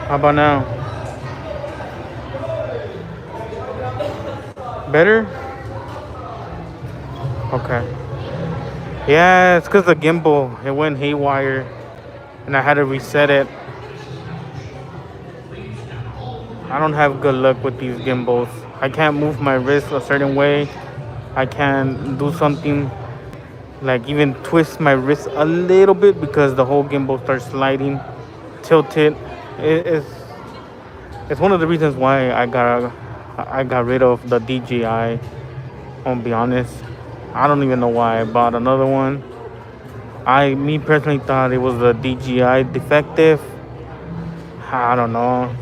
How about now? Better? Okay. Yeah, it's because the gimbal, it went haywire and I had to reset it. I don't have good luck with these gimbals. I can't move my wrist a certain way. I can't do something like even twist my wrist a little bit because the whole gimbal starts sliding, tilted. It's one of the reasons why I got rid of the DJI. I'll be honest. I don't even know why I bought another one. Me personally thought it was the DJI defective. I don't know.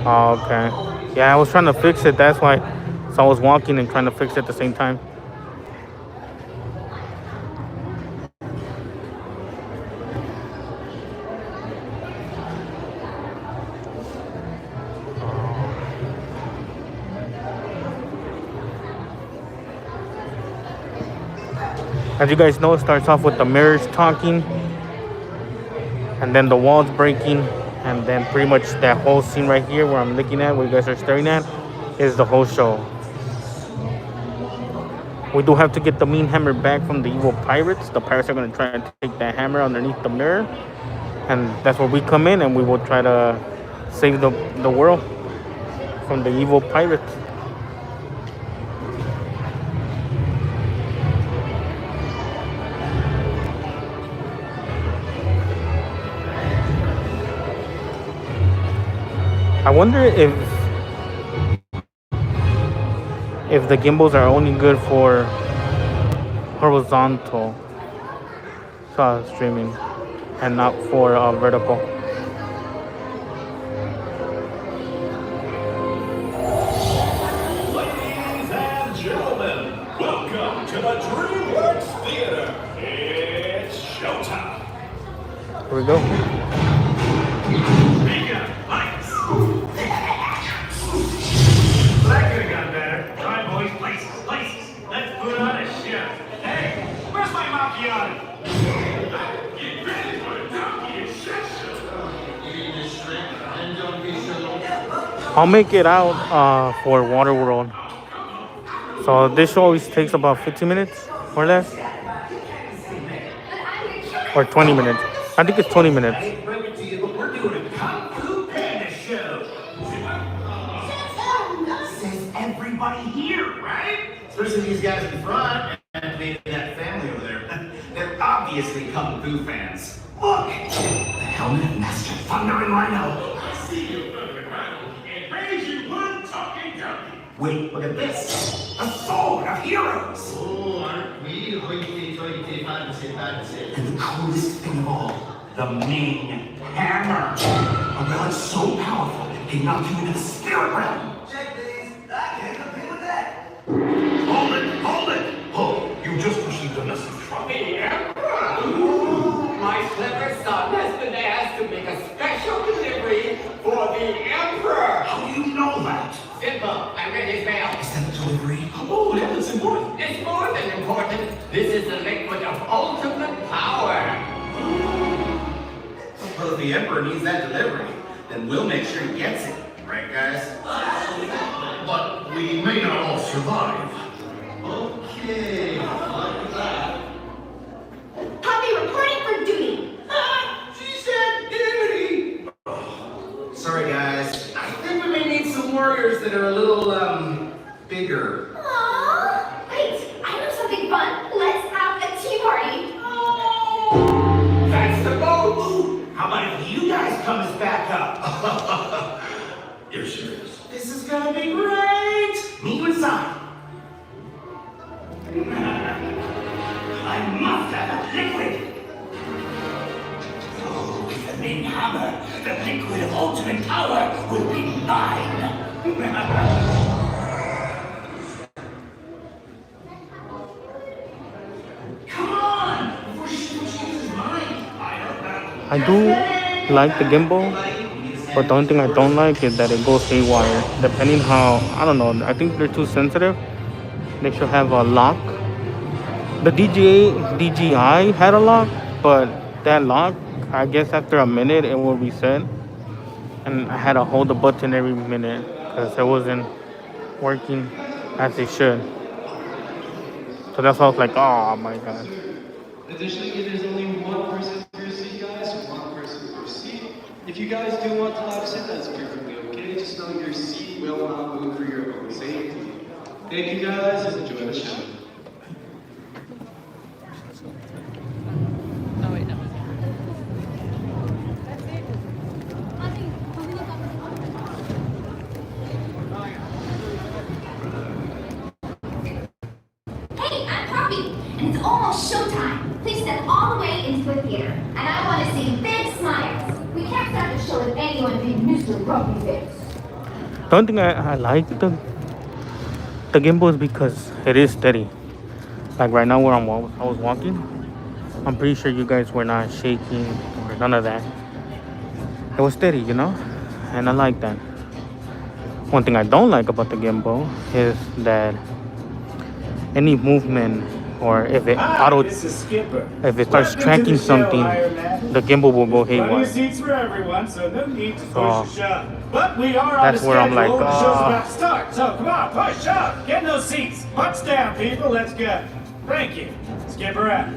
Oh, okay. Yeah, I was trying to fix it. That's why. So I was walking and trying to fix it at the same time. As you guys know, it starts off with the mirrors talking, and then the walls breaking, and then pretty much that whole scene right here where I'm looking at, where you guys are staring at, is the whole show. We do have to get the mean hammer back from the evil pirates. The pirates are going to try to take that hammer underneath the mirror, and that's where we come in, and we will try to save the world from the evil pirates. I wonder if the gimbals are only good for horizontal streaming and not for vertical. Ladies and gentlemen, welcome to the DreamWorks Theater. It's showtime. Here we go. That could have gone better. All right, boys, places. Let's put on a show. Hey, where's my macchiato? Get ready for the donkey and shit show. I'll make it out for Waterworld. So this show always takes about 15 minutes or less. Or 20 minutes. I think it's 20 minutes. We're doing a Kung Fu Panda show. Says everybody here, right? Especially these guys in front and maybe that family over there. They're obviously Kung Fu fans. Look! The helmet of Master Thunder and Rhino. I see you, Thunder and Rhino. And raise you one talking donkey. Wait, look at this. A sword of heroes. Oh, aren't we? And the coolest thing of all, the Ming Hammer. A relic so powerful, it can knock you into the spirit realm. Check these. I can't compete with that. Hold it. Oh, you just received a message from the Emperor. Ooh, my clever son has been asked to make a special delivery for the Emperor. How do you know that? Simple. I read his mail. Is that a delivery? Oh, that's important. It's more than important. This is the liquid of ultimate power. Well, if the Emperor needs that delivery, then we'll make sure he gets it. Right, guys? But we may not all survive. Okay. Copy reporting for duty. She said duty. Sorry, guys. I think we may need some warriors that are a little, bigger. Aww. Wait, I know something fun. Let's have a tea party. That's the boat. How about if you guys come as backup? You're serious? This is gonna be great. Meet you inside. I do like the gimbal, but the only thing I don't like is that it goes haywire. Depending how, I don't know, I think they're too sensitive. They should have a lock. The DJI had a lock, but that lock, I guess after a minute it will reset. And I had to hold the button every minute because it wasn't working as it should. So that's why I was like, oh my god. Additionally, there's only one person per seat, guys. One person per seat. If you guys do want to live sit, that's perfectly okay. Just know your seat will not move for your own safety. Thank you guys, and enjoy the show. Hey, I'm Poppy, and it's almost showtime. Please step all the way into the theater, and I want to see big smiles. We can't start the show with anyone named Mr. Grumpy Face. The only thing I like the gimbal is because it is steady. Like right now where I was walking, I'm pretty sure you guys were not shaking or none of that. It was steady, you know, and I like that. One thing I don't like about the gimbal is that any movement, or if it if it starts tracking something, the gimbal will go Plenty haywire. of seats for everyone, so no need to push So or shove. But we are on that's the where I'm schedule. like, The show's about to start, so come on, push up. Get in those seats. Butts down, people. Let's go. Thank you. Skipper out.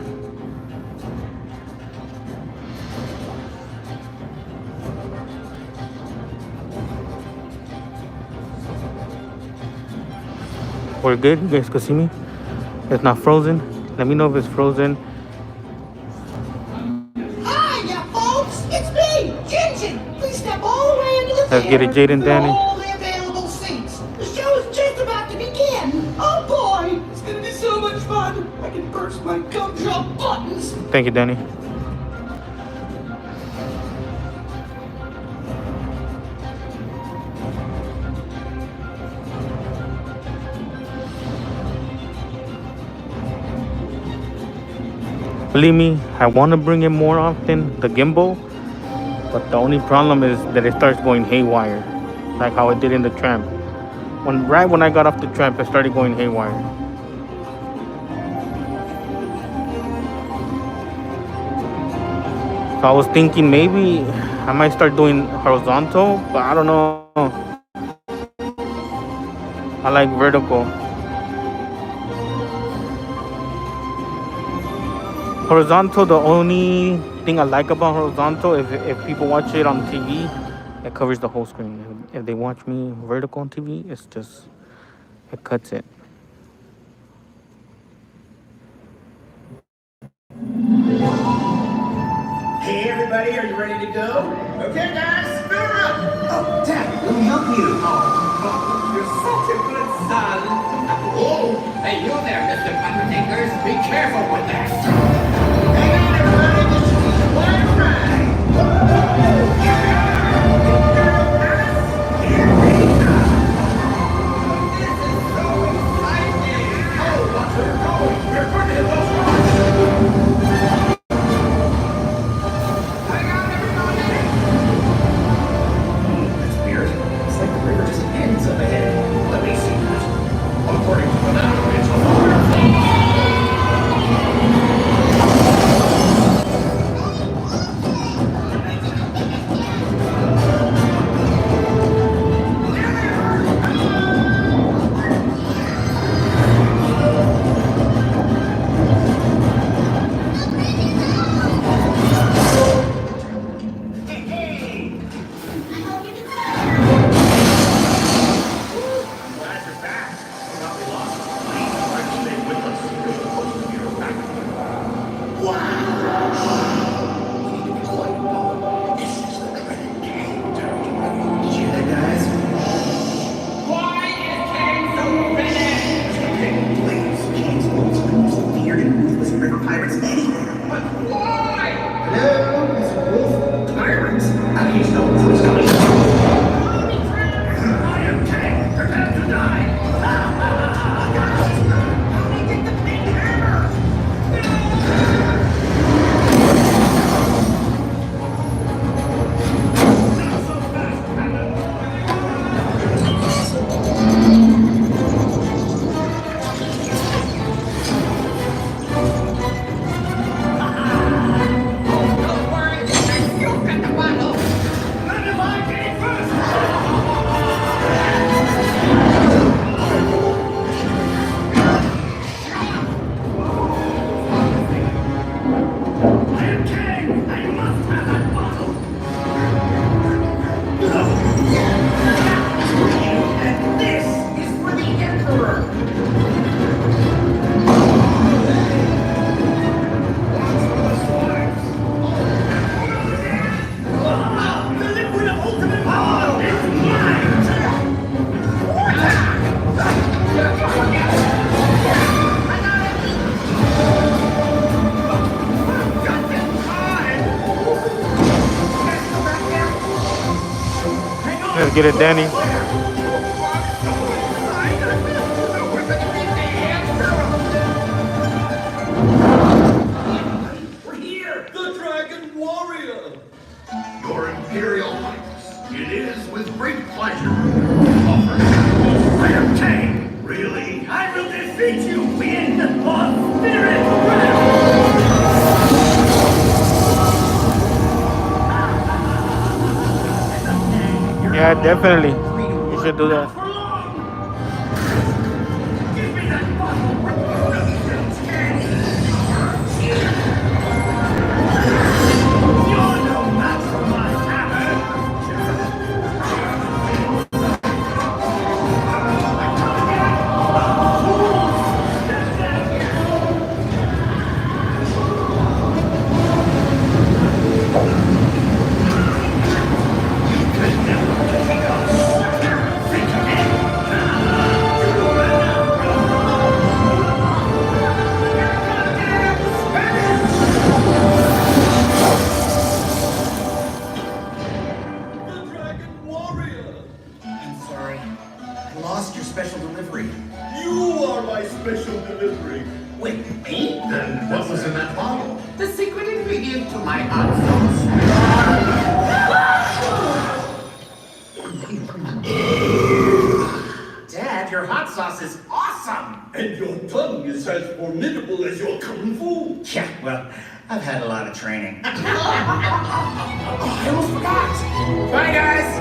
we're good. You guys can see me. It's not frozen. Let me know if it's frozen. Hiya, folks! It's me, Ginger! Please step all the way into the Let's get it, theater Jaden, for Danny. all the available seats. The show is just about to begin. Oh boy, it's gonna be so much fun. I can burst my gumdrop buttons. Thank you, Danny. Believe me, I want to bring it more often, the gimbal, but the only problem is that it starts going haywire, like how it did in the tram. Right when I got off the tram, it started going haywire. So I was thinking maybe I might start doing horizontal, but I don't know. I like vertical. Horizontal, the only thing I like about horizontal is if people watch it on TV, it covers the whole screen. If they watch me vertical on TV, it's just, it cuts it. Hey, everybody, are you ready to go? Okay, guys, fill her up. Oh, Dad, let me help you. Oh, you're such a good son. Oh, hey, you there, Mr. Undertakers. Be careful with that. Get it, Danny. We're here! The Dragon Warrior! Your Imperial Highness, it is with great pleasure. I am Kang! Really? I will defeat you in the spirit realm! Yeah, definitely. You should do that. Give me that bottle! You're no match for my hammer! I'm sorry. I lost your special delivery. You are my special delivery. Wait, me? Then what was in that bottle? The secret ingredient to my hot sauce. Dad, your hot sauce is awesome! And your tongue is as formidable as your kung fu. Yeah, well, I've had a lot of training. Oh, I almost forgot! Bye, guys!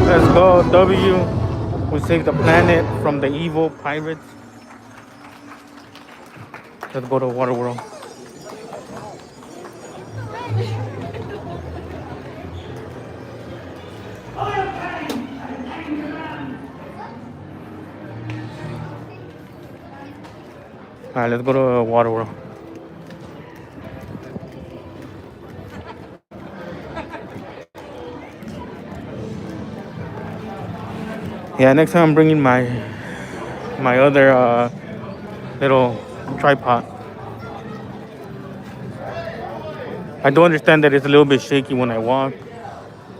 Let's go, W. We save the planet from the evil pirates. Let's go to Waterworld. Alright, let's go to Waterworld. Yeah, next time I'm bringing my other little tripod. I do understand that it's a little bit shaky when I walk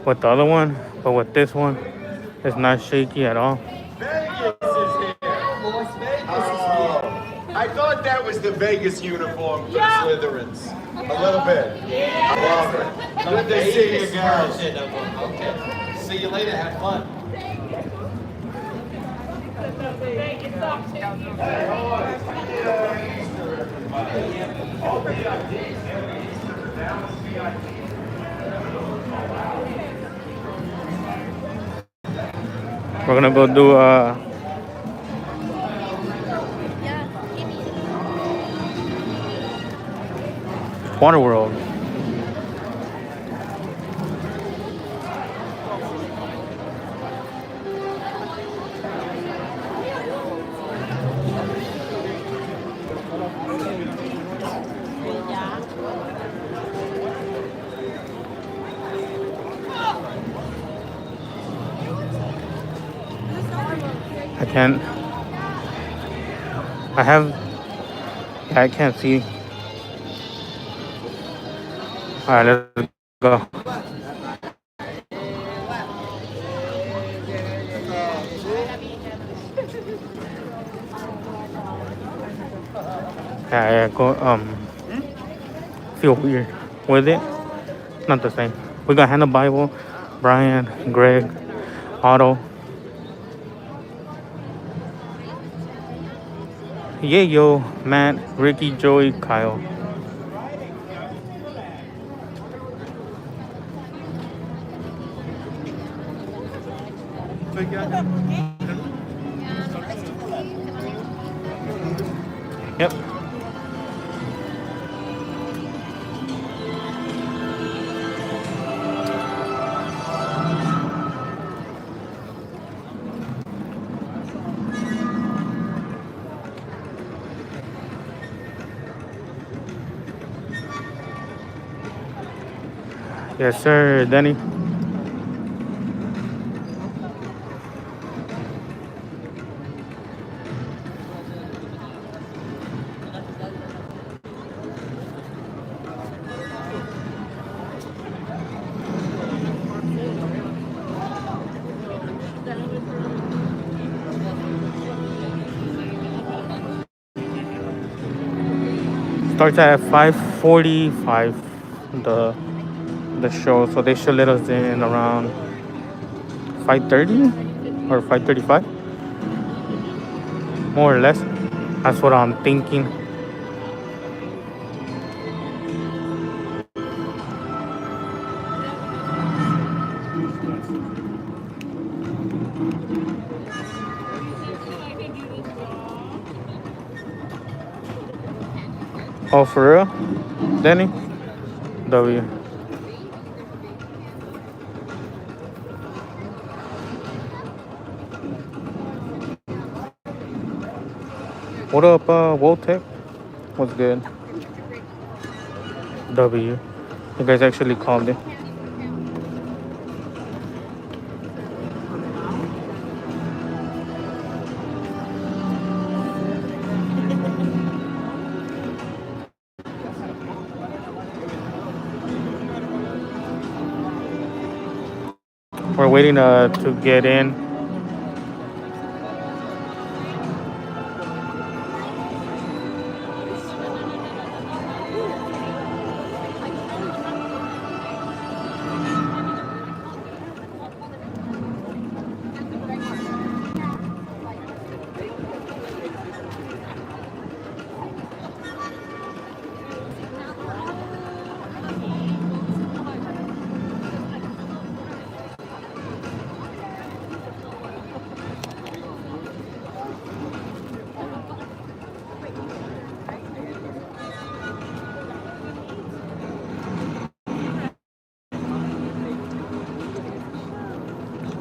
with the other one, but with this one, it's not shaky at all. Vegas is here. Las Vegas is here. I thought that was the Vegas uniform for the Slytherins. A little bit. I love it. Good to see you guys. Okay. See you later. Have fun. We're gonna go do Waterworld. I can't. I can't see. Alright, let's go. Yeah, go, feel weird with it. Not the same. We got Hannah Bible, Brian, Greg, Otto. Yo, Matt, Ricky, Joey, Kyle. Yep. Yes, sir, Danny. starts at 5:45. The show, so they should let us in around 5:30 or 5:35, more or less. That's what I'm thinking. Oh, for real? Danny? W. What up, Woltech? What's good? W. You guys actually called it. We're waiting to get in.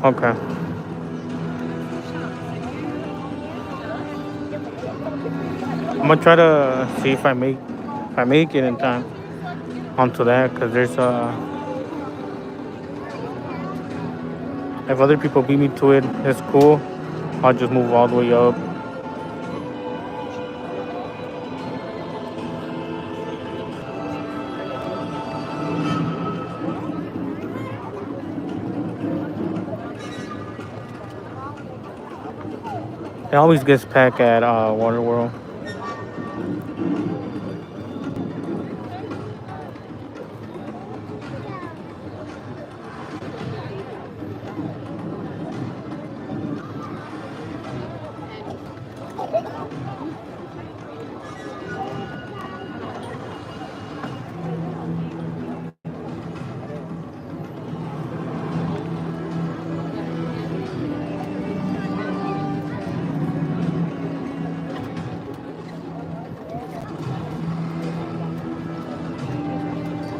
Okay. I'm gonna try to see if I make it in time onto that, because there's if other people beat me to it, it's cool. I'll just move all the way up. It always gets packed at Water World.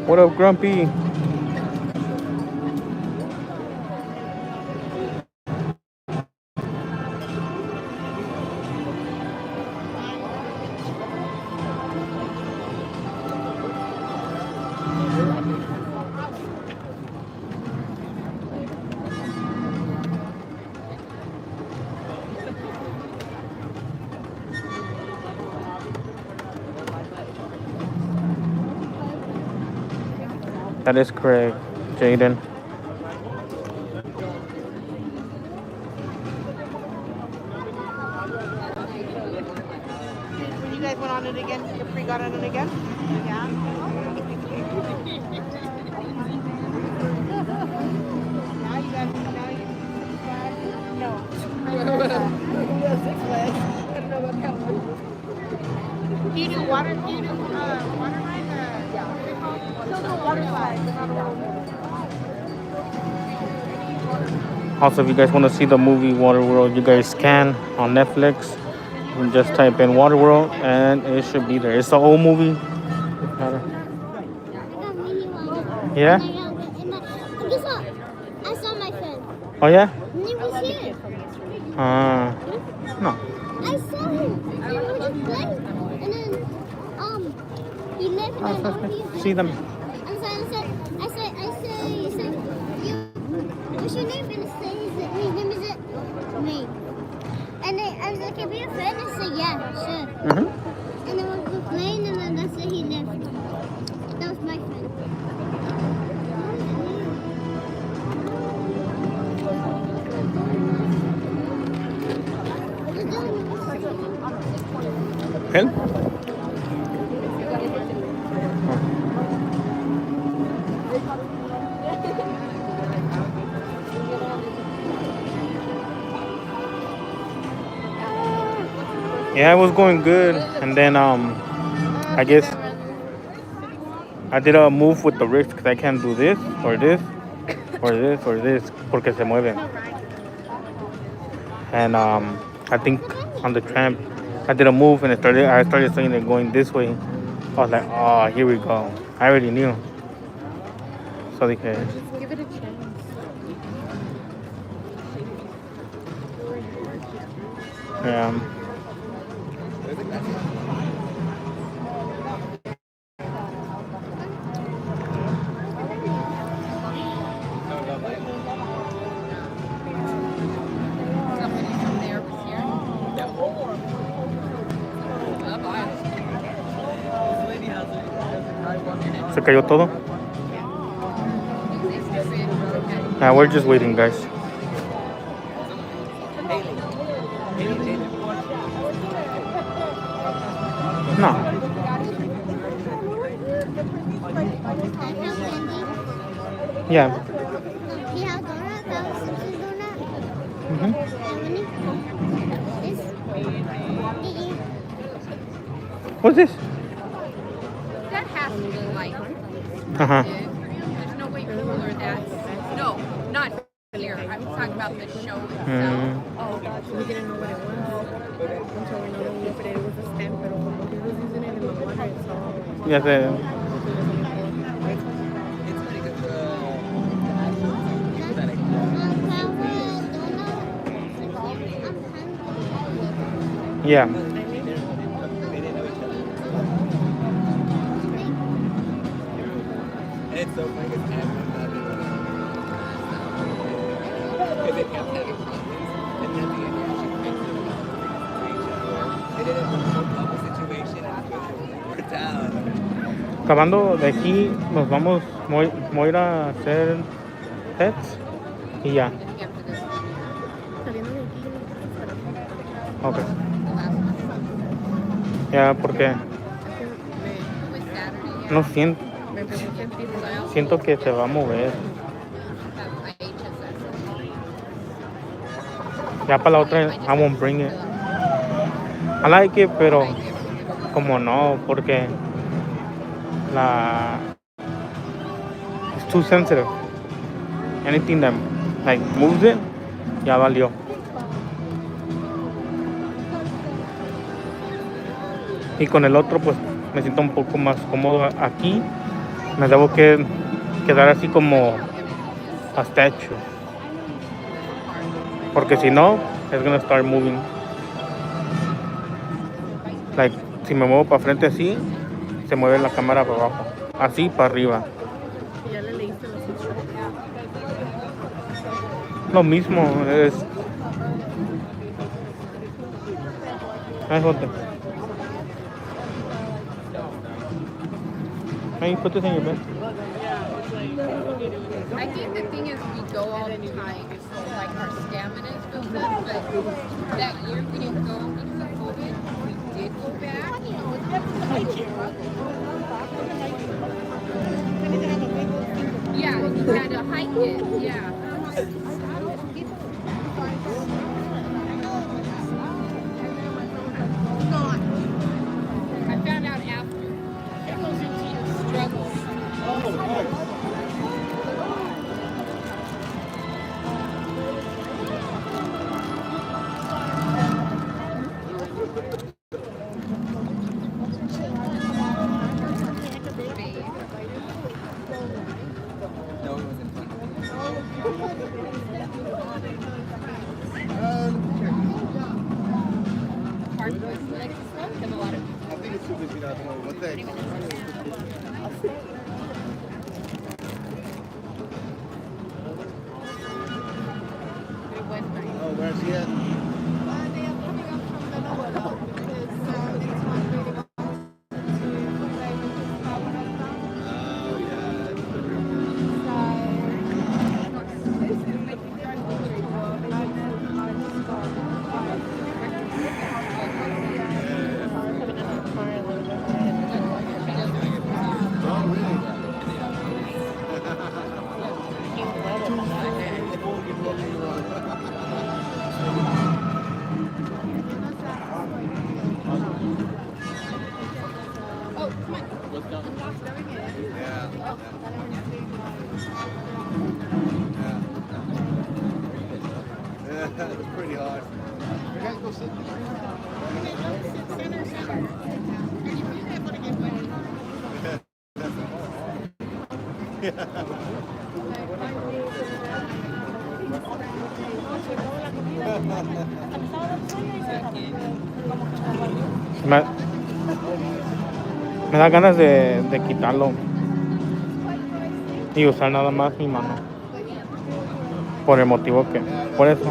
What up, Grumpy? That is correct, Jaden. When you guys went on it again, your free got on it again? Yeah. Now you got no. Six Flags. I don't know about that one. Do you do water? Do you do water ride? Yeah. Still do water slide, but not a roller. Also, if you guys want to see the movie Waterworld, you guys can on Netflix. You can just type in Waterworld and it should be there. It's the old movie. Yeah? Guess what? I saw my friend. Oh, yeah? He was here. No. I saw him. He was just playing. And then, he left and then See them. I said, what's your name? And his name is me. And then I was like, can we be a friend? I said, yeah, sure. And then we were playing, and then that's when he left. That was my friend. Hell? Yeah, it was going good, and then I guess I did a move with the wrist because I can't do this or this or this or this porque se mueven. And I think on the tramp I did a move and I started seeing it going this way. I was like, oh, here we go. I already knew. So dije, Just give it a chance. yeah. Se cayó todo. Nah, we're just waiting, guys. No. Yeah. What's this? That has to be like. Uh-huh. There's no way cooler that's. No, not clear. I'm talking about the show itself. Oh, we didn't know what it was until we know if it was a stamp, pero como he was using it in the water, it's all. Ya sé. Yeah. It's so funny because it kept having problems, and at the end, she fixed it. They did it with a couple situation, and we're down. Acabando de aquí, nos vamos. Voy a ir a hacer pets y ya. Ok. Ya, porque no siento que se va a mover. Ya para la otra, I won't bring it. I like it, pero como no, porque it's too sensitive. Anything that like moves it, ya valió. Y con el otro pues me siento un poco más cómodo aquí. Me debo que quedar así como a statue. Porque si no, it's gonna start moving. Like, si me muevo para frente así, se mueve la cámara para abajo. Así para arriba. Lo mismo, es... Ay, joder. How you put this in your bed? I think the thing is we go all the time, so like our stamina is built up, but that year we didn't go because of COVID. We did go back. Yeah, you had to hike it, yeah. I found out after. It goes into your struggles. Oh, where's he at? really hard. You guys go sit. Me, me da ganas de quitarlo y usar nada más mi mano. Por el motivo que... Por eso.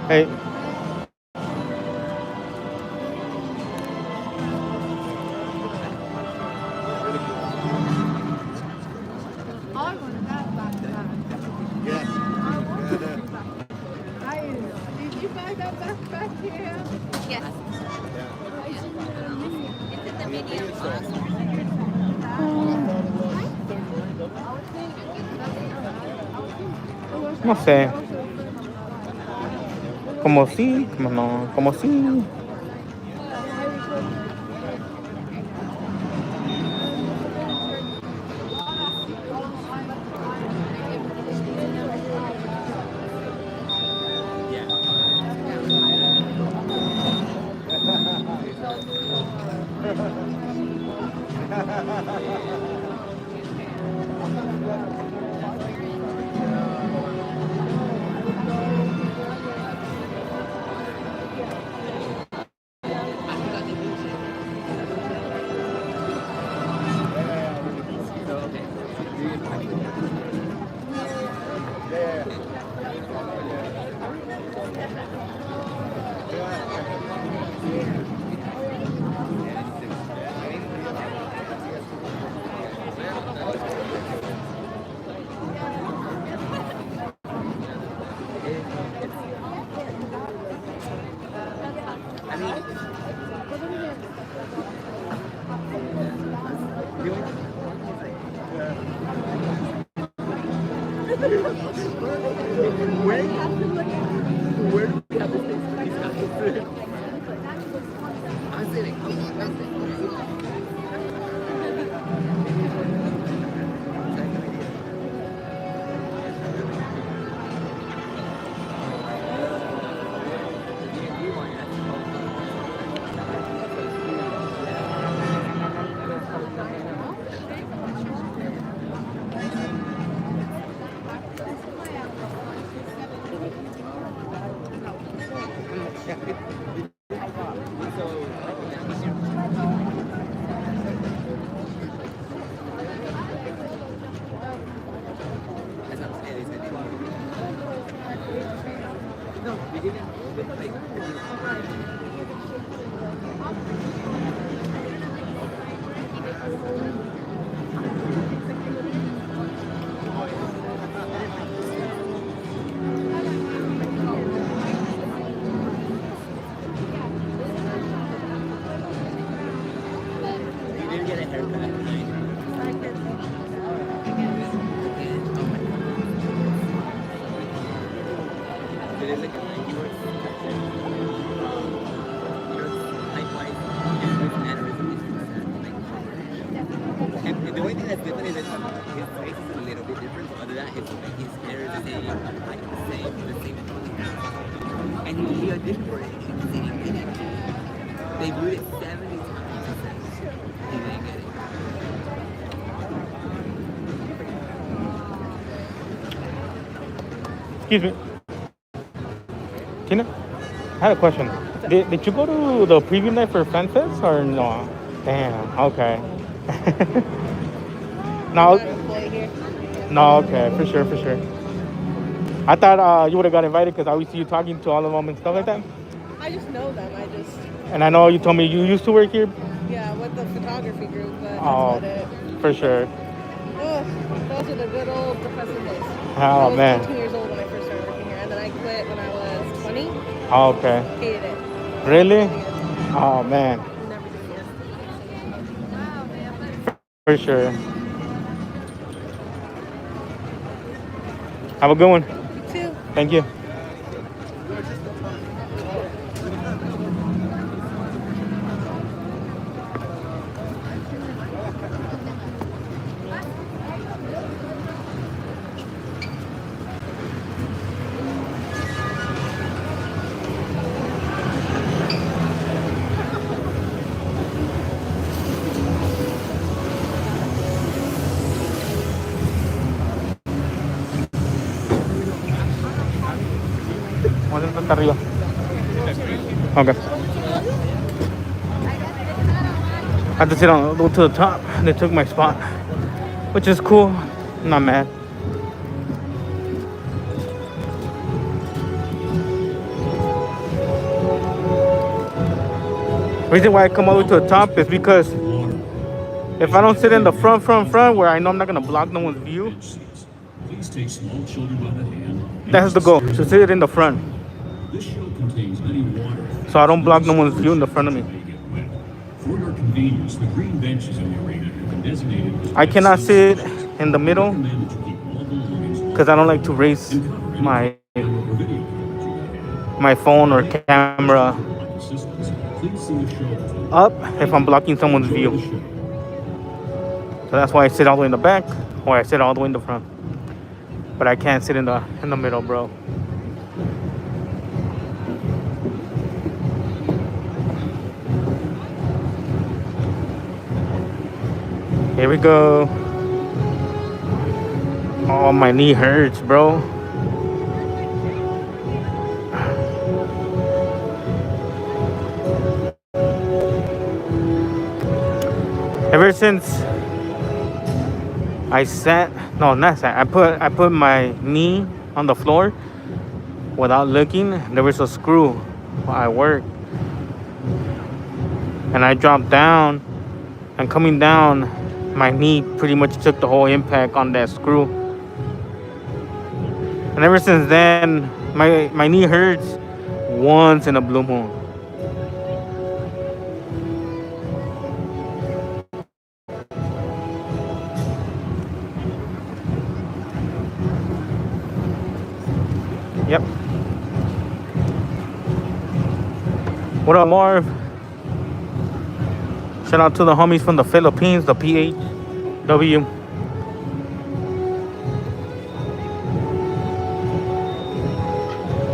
Hey. Did you buy that backpack here? Yes. It's in the medium size. No sé. Como sí, como no. Como sí. Where do we have this thing for these guys? I'm sitting. The only thing that's different is that his face is a little bit different. So other than that, his hair is the same, like the same. And he auditioned for it. He didn't get it. They viewed it 70 times. He didn't get it. Excuse me. Tina, I had a question. Did you go to the preview night for Fanfest or no? Damn, okay. No, okay, for sure. I thought you would have got invited because I always see you talking to all of them and stuff like that. I just know them. And I know you told me you used to work here. Yeah, with the photography group, but that's Oh, about it. for sure. Oh, those are the good old professor days. Oh, I was man. 18 years old when I first started working here, and then I quit when I was 20. Oh, okay. Hated it. Really? Oh, man. For sure. Have a good one. You too. Thank you. hasta arriba. Okay. I had to sit on, go to the top. They took my spot, which is cool. I'm not mad. Reason why I come all the way to the top is because if I don't sit in the front where I know I'm not gonna block no one's view, Please take small children by the hand. that's the goal, to sit in the front. This show contains many water. So I don't block no one's view in the front of me. For your convenience, the green benches in the arena have been designated as I cannot sit in the middle because I don't like to raise my phone or camera up if I'm blocking someone's view. So that's why I sit all the way in the back or I sit all the way in the front. But I can't sit in the middle, bro. Here we go. Oh, my knee hurts, bro. Ever since I put my knee on the floor without looking. There was a screw while I worked, and I dropped down, and coming down, my knee pretty much took the whole impact on that screw. And ever since then, my knee hurts once in a blue moon. Yep. What up, Marv? Shout out to the homies from the Philippines, the PHW.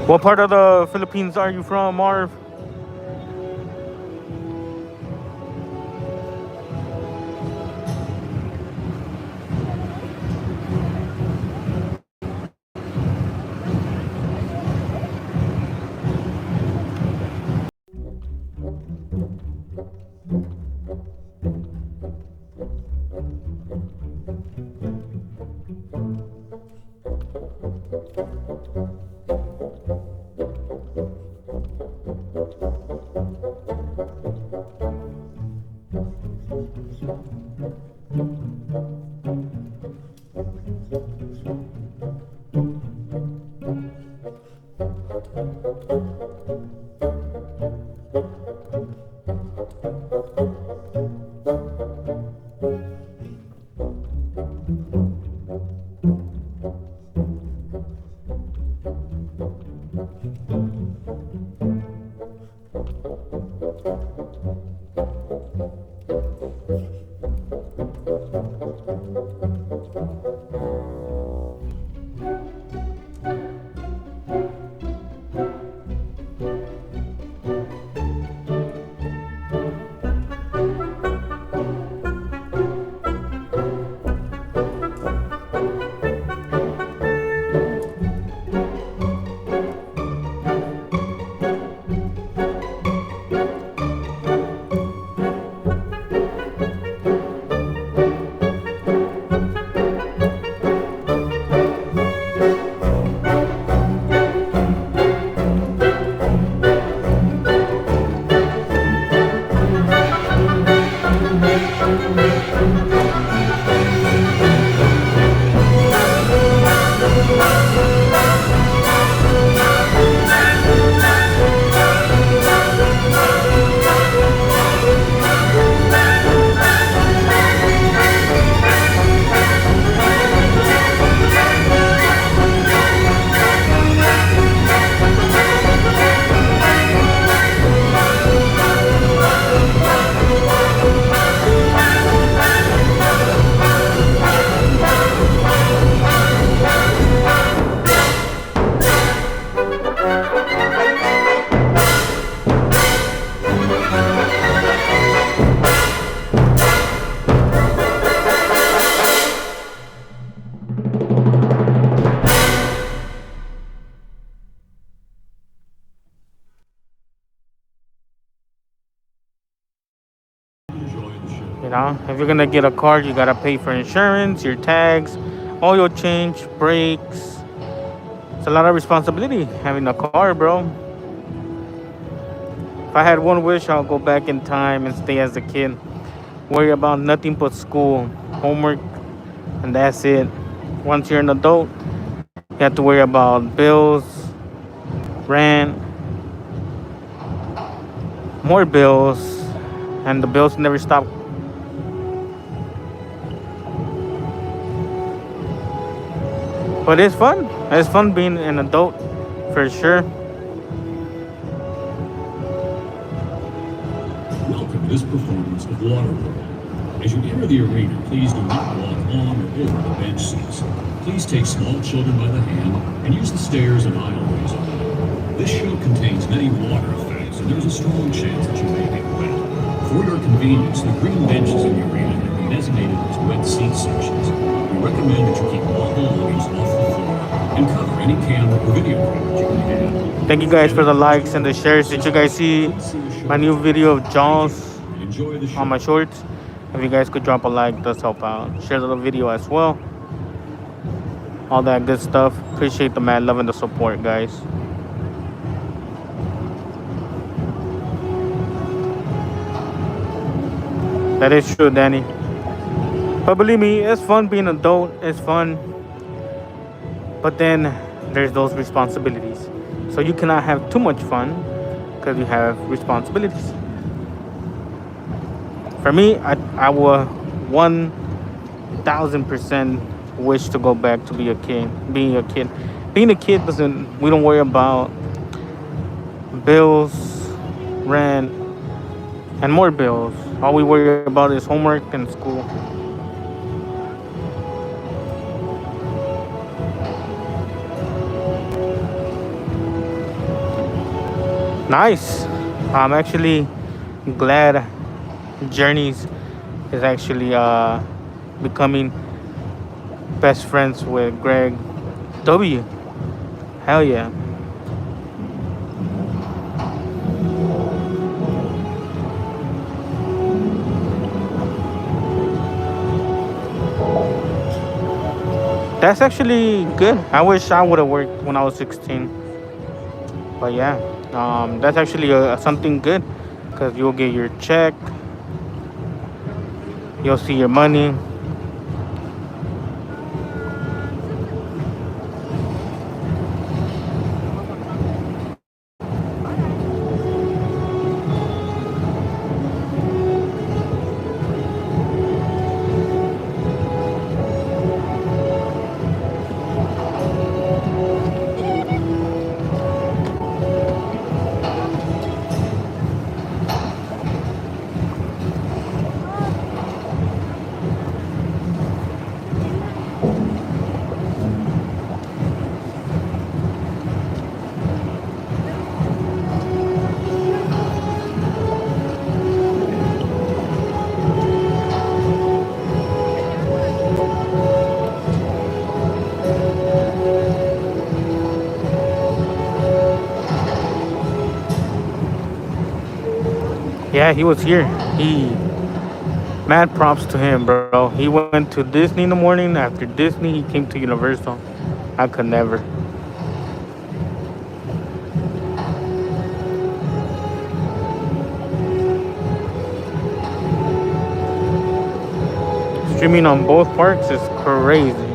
What part of the Philippines are you from, Marv? You know, if you're gonna get a car, you gotta pay for insurance, your tags, oil change, brakes. It's a lot of responsibility having a car, bro. If I had one wish, I'll go back in time and stay as a kid. Worry about nothing but school, homework, and that's it. Once you're an adult, you have to worry about bills, rent, more bills, and the bills never stop. But it's fun. It's fun being an adult, for sure. Welcome to this performance of Waterworld. As you enter the arena, please do not walk on or over the bench seats. Please take small children by the hand and use the stairs and aisleways. This show contains many water effects, and there's a strong chance that you may get wet. For your convenience, the green benches in the arena have been designated as wet seat sections. We recommend that you keep all belongings off the floor and cover any camera or video equipment you may have. Thank you guys for the likes and the shares. Did you guys see my new video of Jaws on my shorts? If you guys could drop a like, it does help out. Share the video as well. All that good stuff. Appreciate the mad love and the support, guys. That is true, Danny. But believe me, it's fun being an adult. It's fun. But then there's those responsibilities. So you cannot have too much fun because you have responsibilities. For me, I will 1000% wish to go back to be a kid. Being a kid doesn't. We don't worry about bills, rent, and more bills. All we worry about is homework and school. Nice. I'm actually glad Journeys is actually becoming best friends with Greg W. Hell yeah. That's actually good. I wish I would have worked when I was 16. But yeah, that's actually something good because you'll get your check. You'll see your money. Yeah, he was here. Mad props to him, bro. He went to Disney in the morning. After Disney, he came to Universal. I could never. Streaming on both parks is crazy.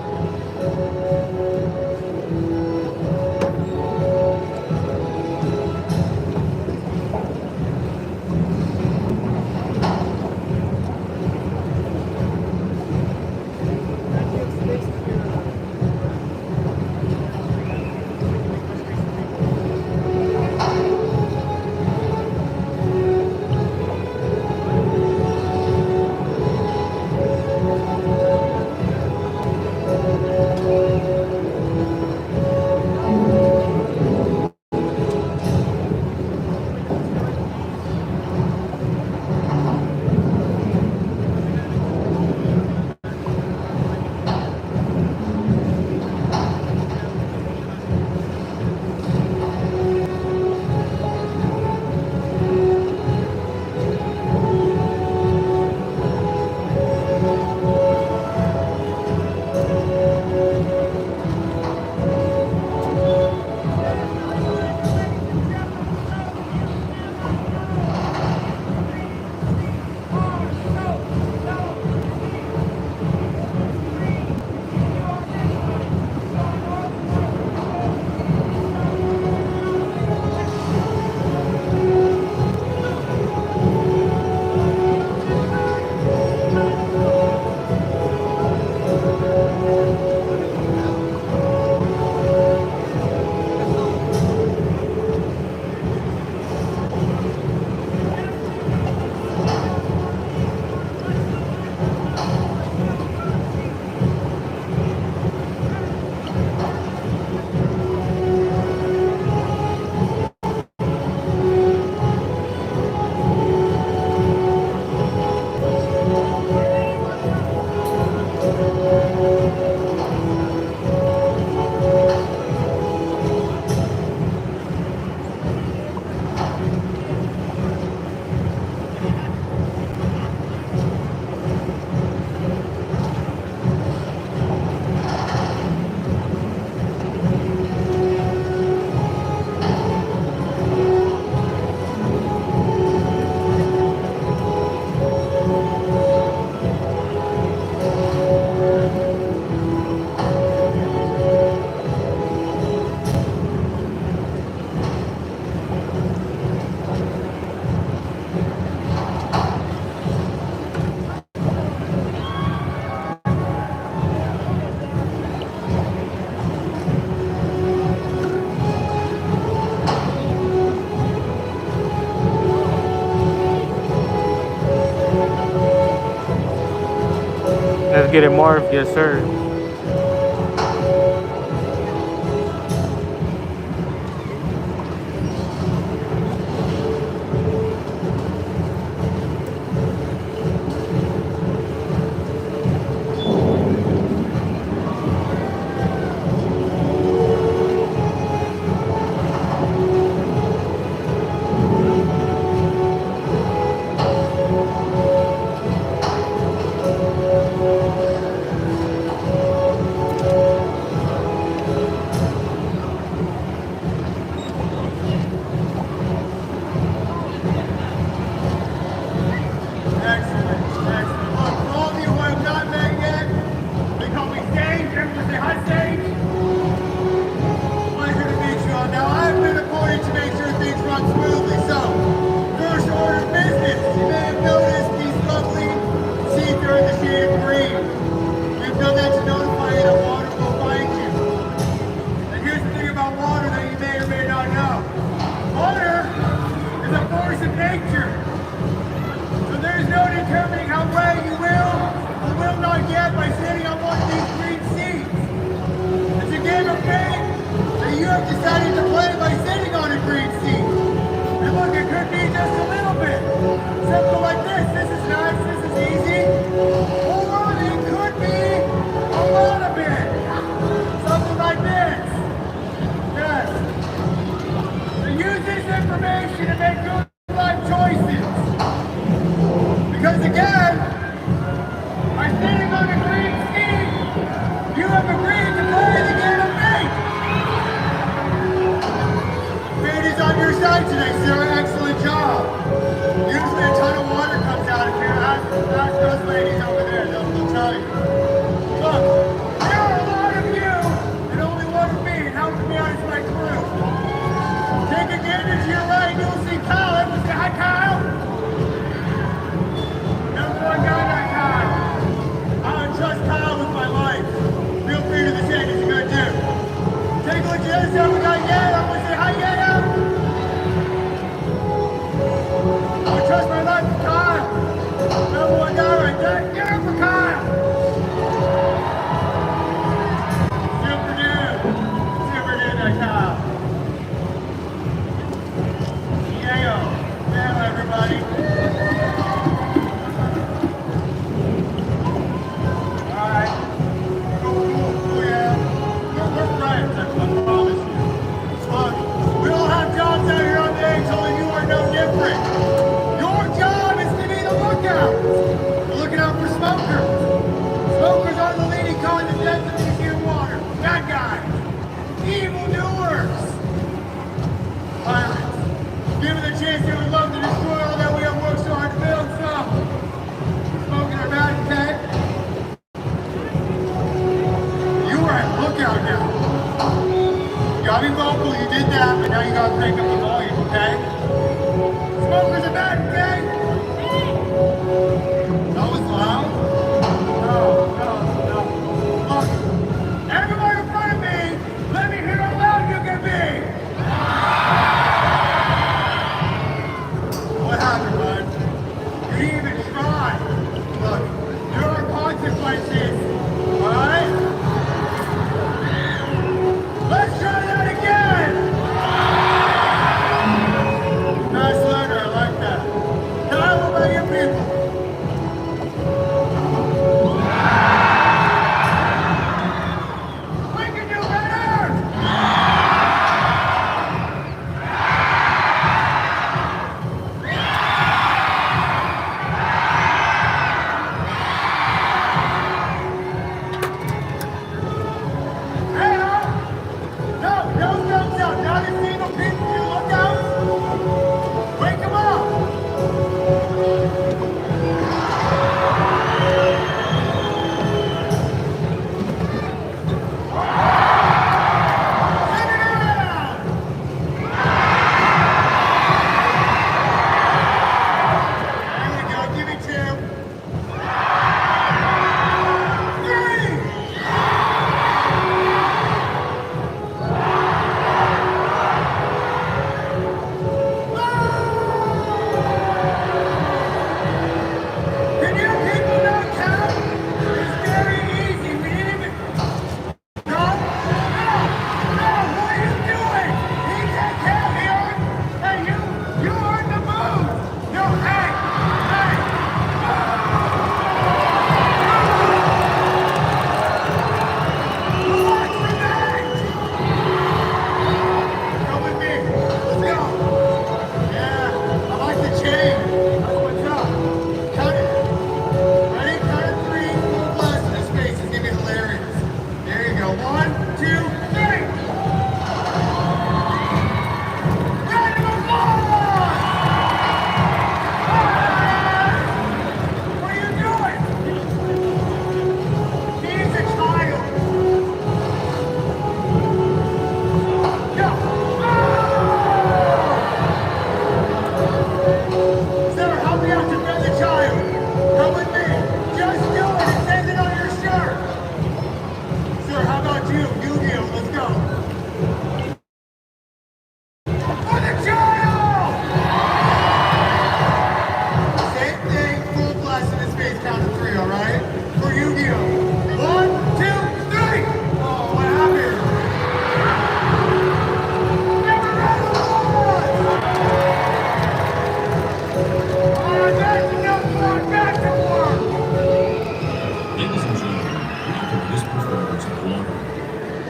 Let's get it morphed, yes sir.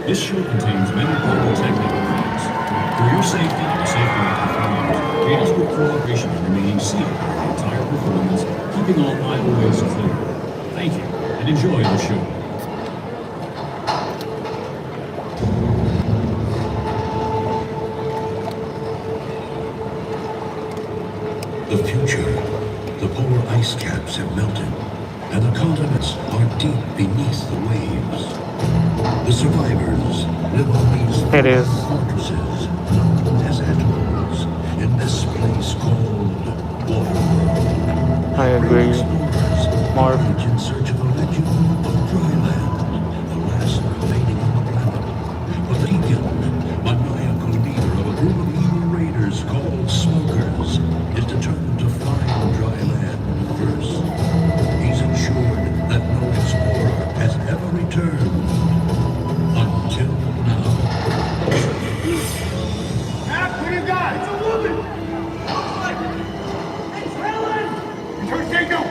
This show contains many pyrotechnic effects. For your safety and the safety of your friends, we ask for cooperation in remaining seated for the entire performance, keeping all aisleways clear. Thank you, and enjoy the show. The future. The polar ice caps have melted, and the continents are deep beneath the waves. The survivors live on these fortresses known as atolls in this place called Waterworld. I agree. More. In search of a legend of dry land, the last remaining on the planet. But the Deacon, maniacal leader of a group of evil raiders called Smokers, is determined to find dry land first. He's ensured that no explorer has ever returned until now. Matt, what do you got? It's a woman! It's Helen! Return signal!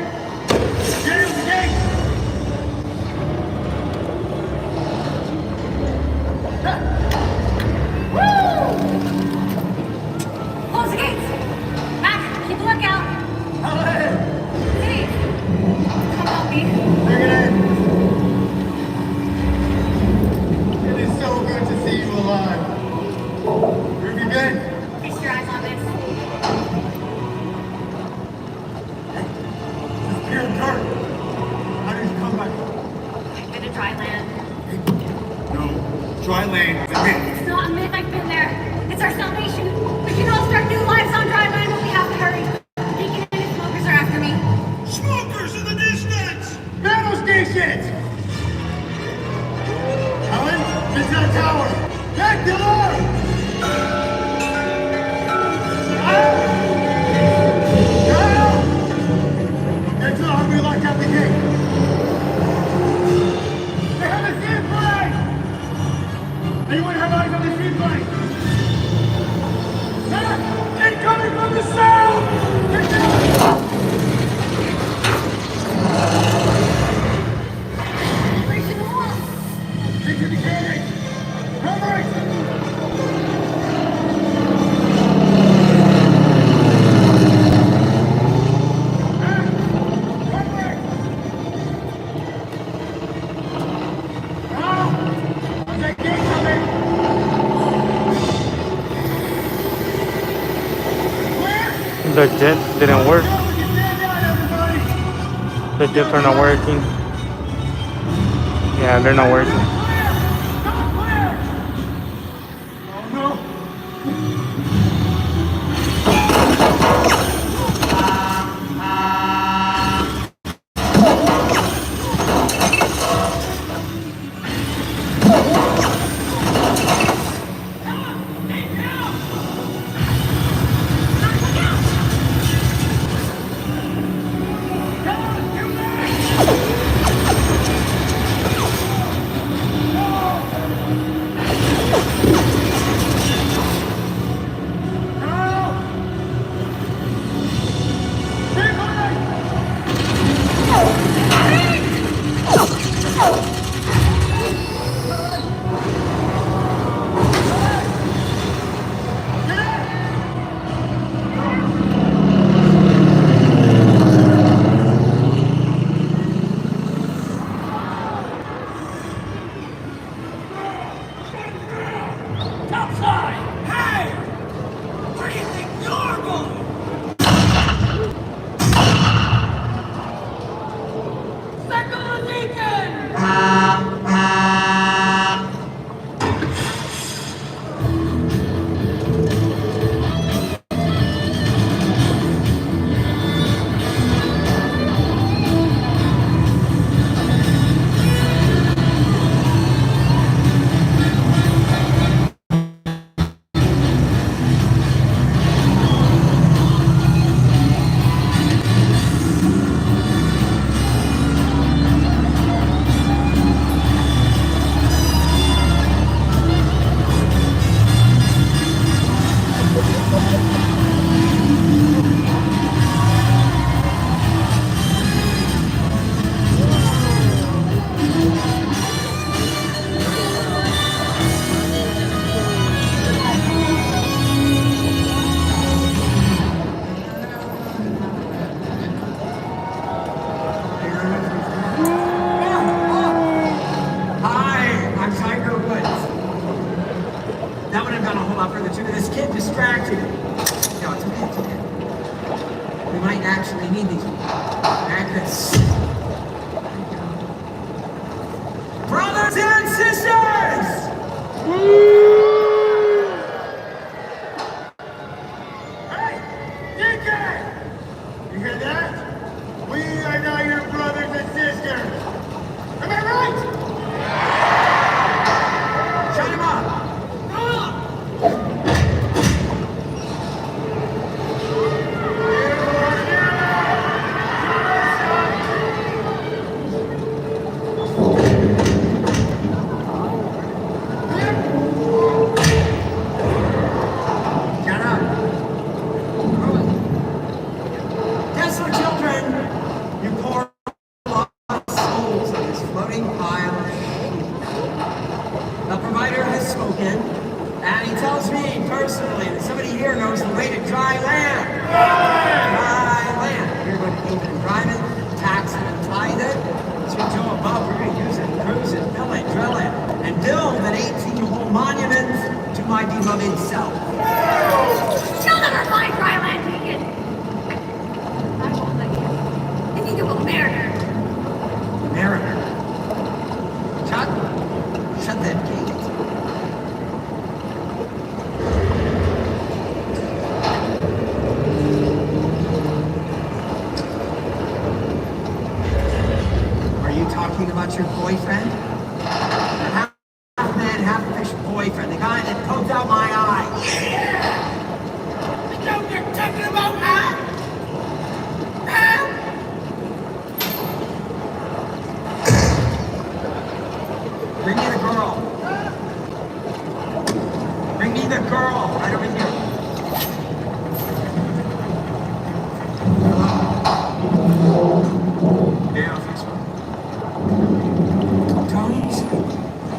Get in the gate! Close the gates! Mac, keep a lookout! Helen! Please! Come help me. Bring it in! It is so good to see you alive. Where have you been? Feast your eyes on this. Disappeared Kurt. How did you come back? I've been to dry land. No. Dry land is a myth. It's not a myth, I've been there. It's our salvation. We can all start new lives on dry land, but we have to hurry. Deacon and his smokers are after me. Smokers in the distance! Battle stations! Helen, get to the tower! Get below! Get to the hungry lock out the gate! They have a seaplane! Anyone have eyes on the seaplane? Incoming from the south! Get down! Breaching the wall. Into the cannon! Cover it! The jets didn't work. The jets are not working. Yeah, they're not working. Yes. Brothers and sisters! Hey, DK! You hear that? We are now your brothers and sisters. Am I right? Shut him up! Shut up! Desolate children, you poor lost souls on this floating pile of shit. The provider has spoken, and he tells me personally that somebody here knows the way to dry land. Dry land. We're going to keep it and drive it, tax it and tithe it. As we go above, we're going to use it, cruise it, fill it, drill it, and build an 18-hole monument to my beloved self. You'll never find dry land, Deacon. I won't let you. You need to go mariner. Mariner. Chuck, shut that gate. Are you talking about your boyfriend? Your half-man, half-fish boyfriend, the guy that poked out my eye. Yeah! You know what you're talking about, huh? Bring me the girl. Bring me the girl. Right over here. Yeah, this one. Don't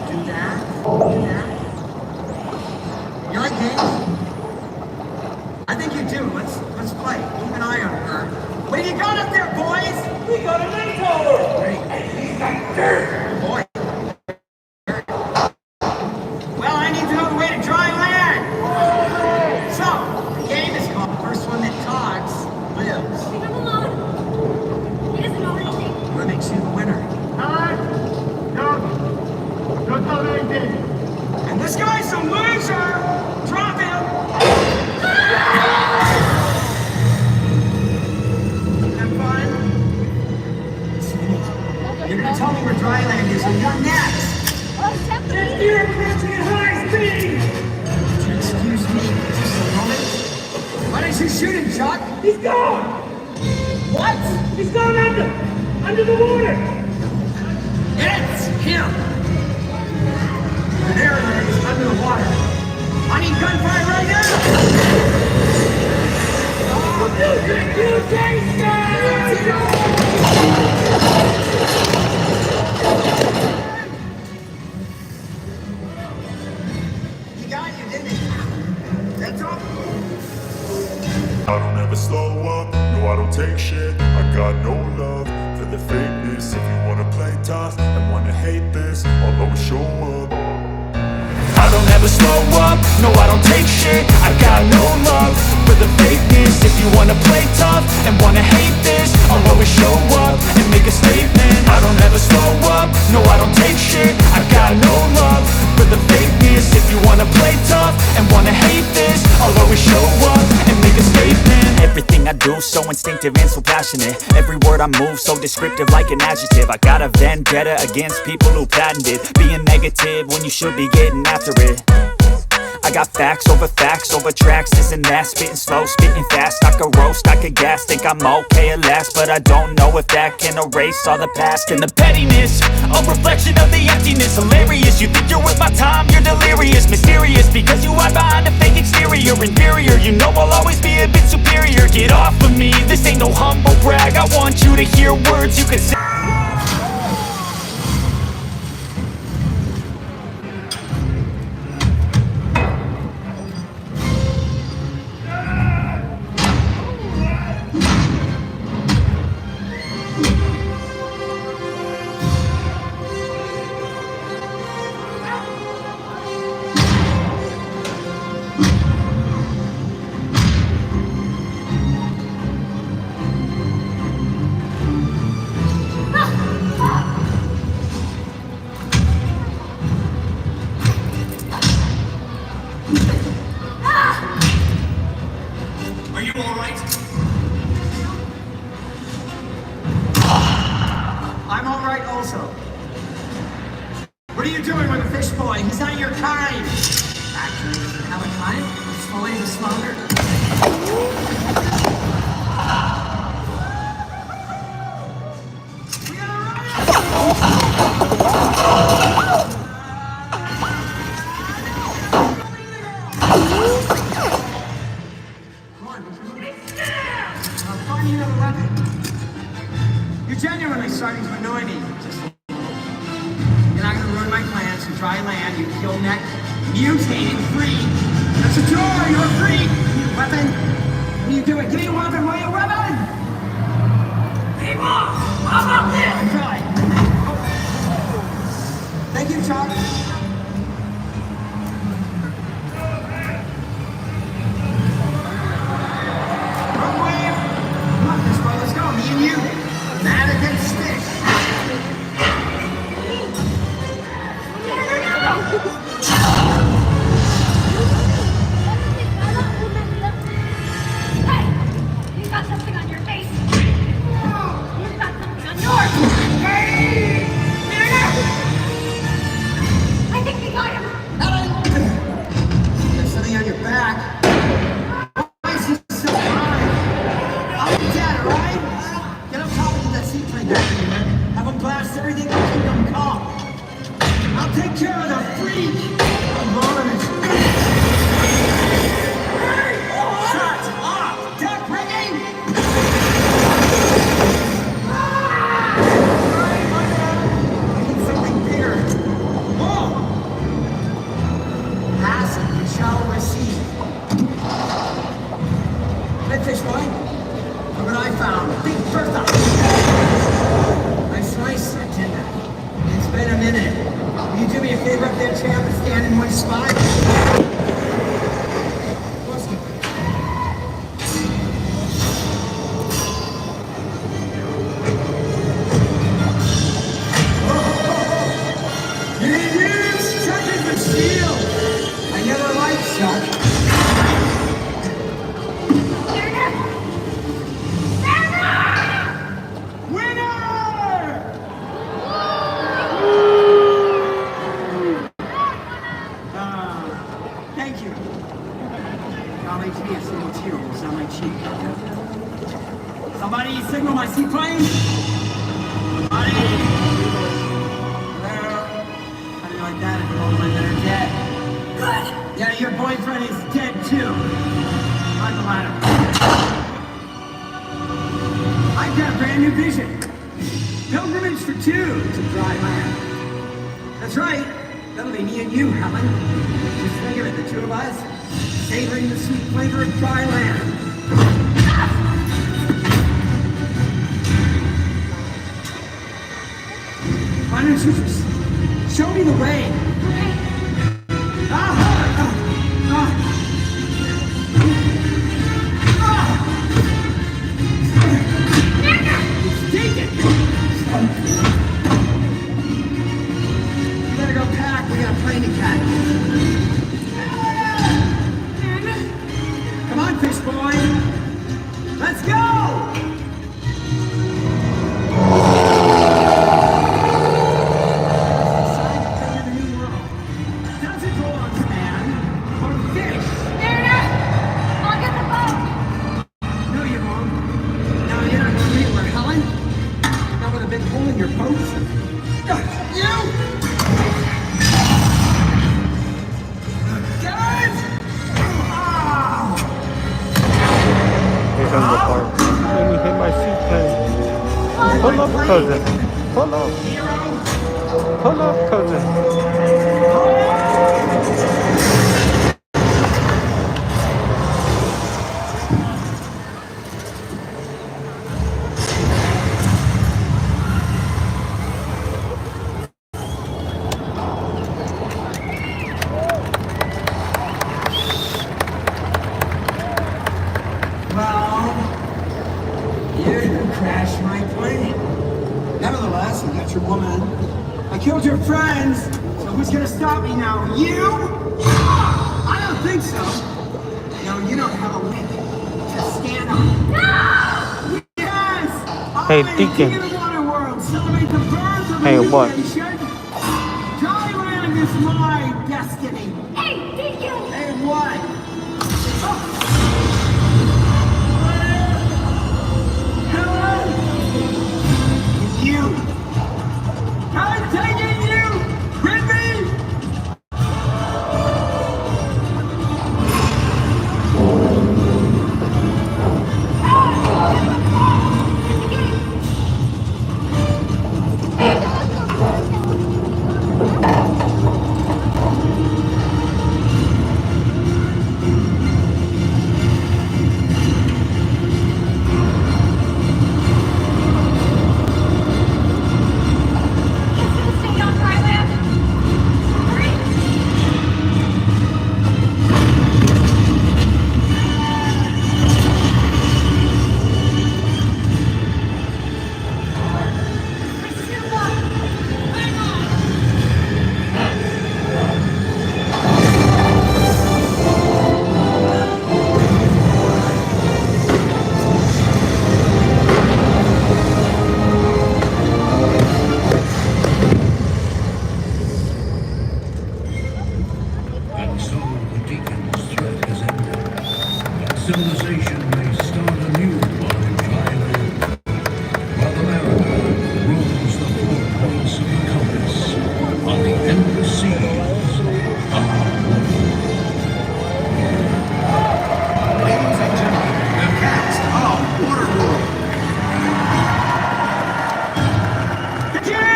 do that. Do that. You like games? I think you do. Let's play. Keep an eye on her. What have you got up there, boys? We got a makeover. Great. He's got dirt. Boy. Well, I need to know the way to dry land. So, the game is called The First One That Talks Lives. Leave him alone. He doesn't know anything. What makes you the winner? Don't tell me anything. And this guy's a loser. Drop him. Have fun. You're gonna tell me where dry land is when you're next. You're approaching at high speed! Excuse me just a moment. Why don't you shoot him, Chuck? He's gone! What? He's gone under the water! It's him! There he is, under the water. I need gunfire right now! He got you, didn't he? That's all. I don't ever slow up, no I don't take shit. I got no love for the fakeness. If you wanna play tough and wanna hate this, I'll always show up. I don't ever slow up, no I don't take shit. I got no love for the fakeness. If you wanna play tough and wanna hate this, I'll always show up and make a statement. I don't ever slow up, no I don't take shit. I got no love for the fakeness. If you wanna play tough and wanna hate this, I'll always show up and make a statement. Everything I do so instinctive and so passionate. Every word I move so descriptive like an adjective. I got a vendetta against people who patented being negative when you should be getting after it. I got facts over tracks, this and that. Spitting slow, spitting fast. I could roast, I could gas. Think I'm okay at last, but I don't know if that can erase all the past. And the pettiness, a reflection of the emptiness. Hilarious, you think you're worth my time, you're delirious. Mysterious, because you hide behind a fake exterior. Inferior, you know I'll always be a bit superior. Get off of me, this ain't no humble brag. I want you to hear words you can say. I'm all right also. What are you doing with a fish boy? He's not your kind. Actually, he doesn't have a kind. He's fully the smuggler. You're genuinely starting to annoy me. You're not gonna ruin my plans to dry land, you kill neck, mutated freak. That's a door, you're a freak! Weapon! What are you doing? Give me a weapon, will you? Weapon! Hey, Mom! How about this? Try. Thank you, Chuck. Wrong wave! Come on, this boy, let's go, me and you. Man against fish. Hey! You got something on your face! You've got something on yours! Hey! Mariner! I think we got him! There's something on your back. Why is he so high? I'll be dead, alright? Get up top of that seaplane back in there. Have him blast everything in Kingdom Come. I'll take care of the freak! Shut up! Deck ringing! I need something bigger. Whoa! Ask and you shall receive. Hey, fish boy. Look what I found. Big Bertha. Nice slice, Tinda. It's been a minute. Will you do me a favor up there, champ, and stand in one spot? Chuck is the shield. I never liked Chuck. Thank you. 𝐾𝐨𝐬 is on my cheek. Somebody signal my seaplane? Somebody? Hello? How do you like that if all my men are dead? Good. Yeah, your boyfriend is dead too. Climb the ladder. I've got a brand new vision. Pilgrimage for two to dry land. That's right. That'll be me and you, Helen. Just think of it, the two of us, savoring the sweet flavor of dry land. Why don't you just show me the way? Take it! You better go pack, we got a plane to catch. Come on, fish boy. Let's go! Does it go on sand or fish? I'll get the boat! No, you won't. No, you're not going anywhere, Helen. Not with a big hole in your boat. You! Guys! Here comes the park. Let me hit my seaplane. Pull up, cousin. Pull up. Pull up, cousin. Well, you crashed my plane. Nevertheless, I got your woman. I killed your friends, so who's gonna stop me now? You? I don't think so. No, you don't have a leg to stand on. No! Yes! Hey, I'm Deacon. King of the Water World, celebrate the birth of Hey, a new what? nation. Thailand is my destiny. Hey, did you? Hey, what? Hello? You. I'm taking you with me. And so the deacon's threat has ended. Civilization may start anew on Thailand. While America rules the 4 points of the compass on the endless seas of our world. Ladies and gentlemen, the cast of Waterworld. Thank you!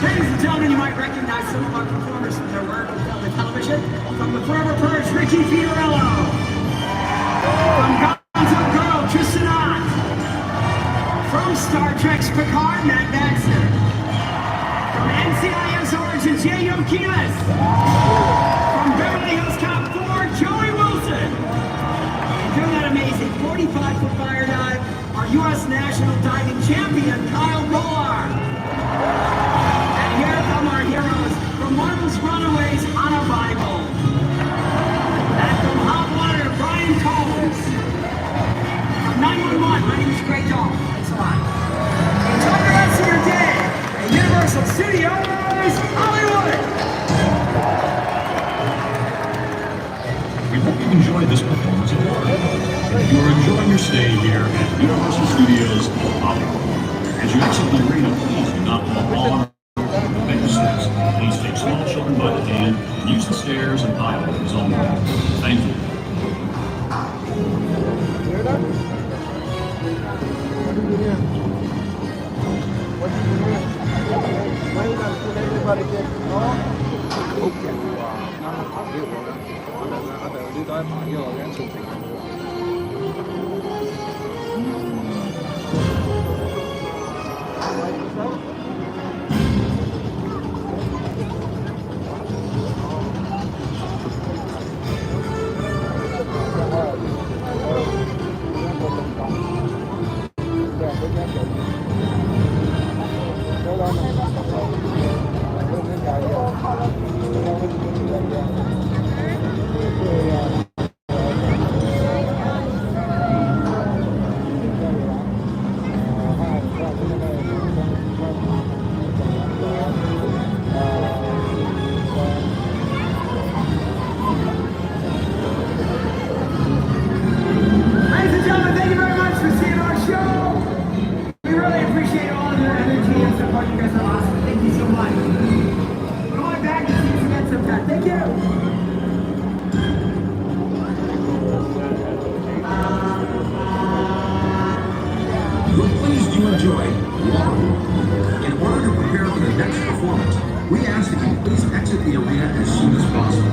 Ladies and gentlemen, you might recognize some of our performers from their work on film and television. From The Forever Purge, Ricky Fiorello. From Gonzo Girl, Tristan Ott. From Star Trek's Picard, Matt Baxter. From NCIS Origins, 𝐤𝐤𝐞. From Beverly Hills Cop 4, Joey Wilson. And doing that amazing 45-foot fire dive, our U.S. national diving champion, Kyle Bolar. And here come our heroes from Marvel's Runaways on a Bible. And from Hot Water, Brian Collins. From 911, my name is Greg Dahl. Thanks a lot. Enjoy the rest of your day at Universal Studios Hollywood. We hope you enjoyed this performance of Waterworld. And if you are enjoying your stay here at Universal Studios Hollywood, as you exit the arena, please do not walk on or over the bench steps. Please take small children by the hand and use the stairs and aisleways only. Thank you. Ladies and gentlemen, thank you very much for seeing our show. We really appreciate all of your energy and support. You guys are awesome. Thank you so much. We're going back to see you again sometime. Thank you. We're pleased you enjoyed Waterworld. In order to prepare for the next performance, we ask that you please exit the arena as soon as possible.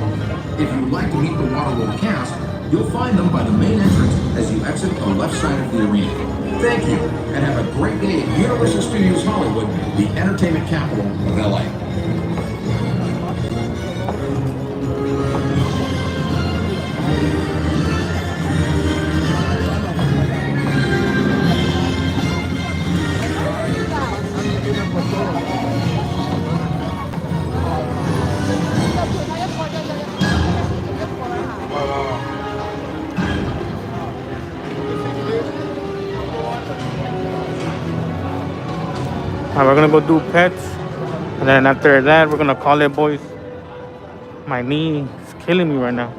If you would like to meet the Waterworld cast, you'll find them by the main entrance as you exit the left side of the arena. Thank you, and have a great day at Universal Studios Hollywood, the entertainment capital of LA. And we're gonna go do pets. And then after that, we're gonna call it, boys. My knee is killing me right now.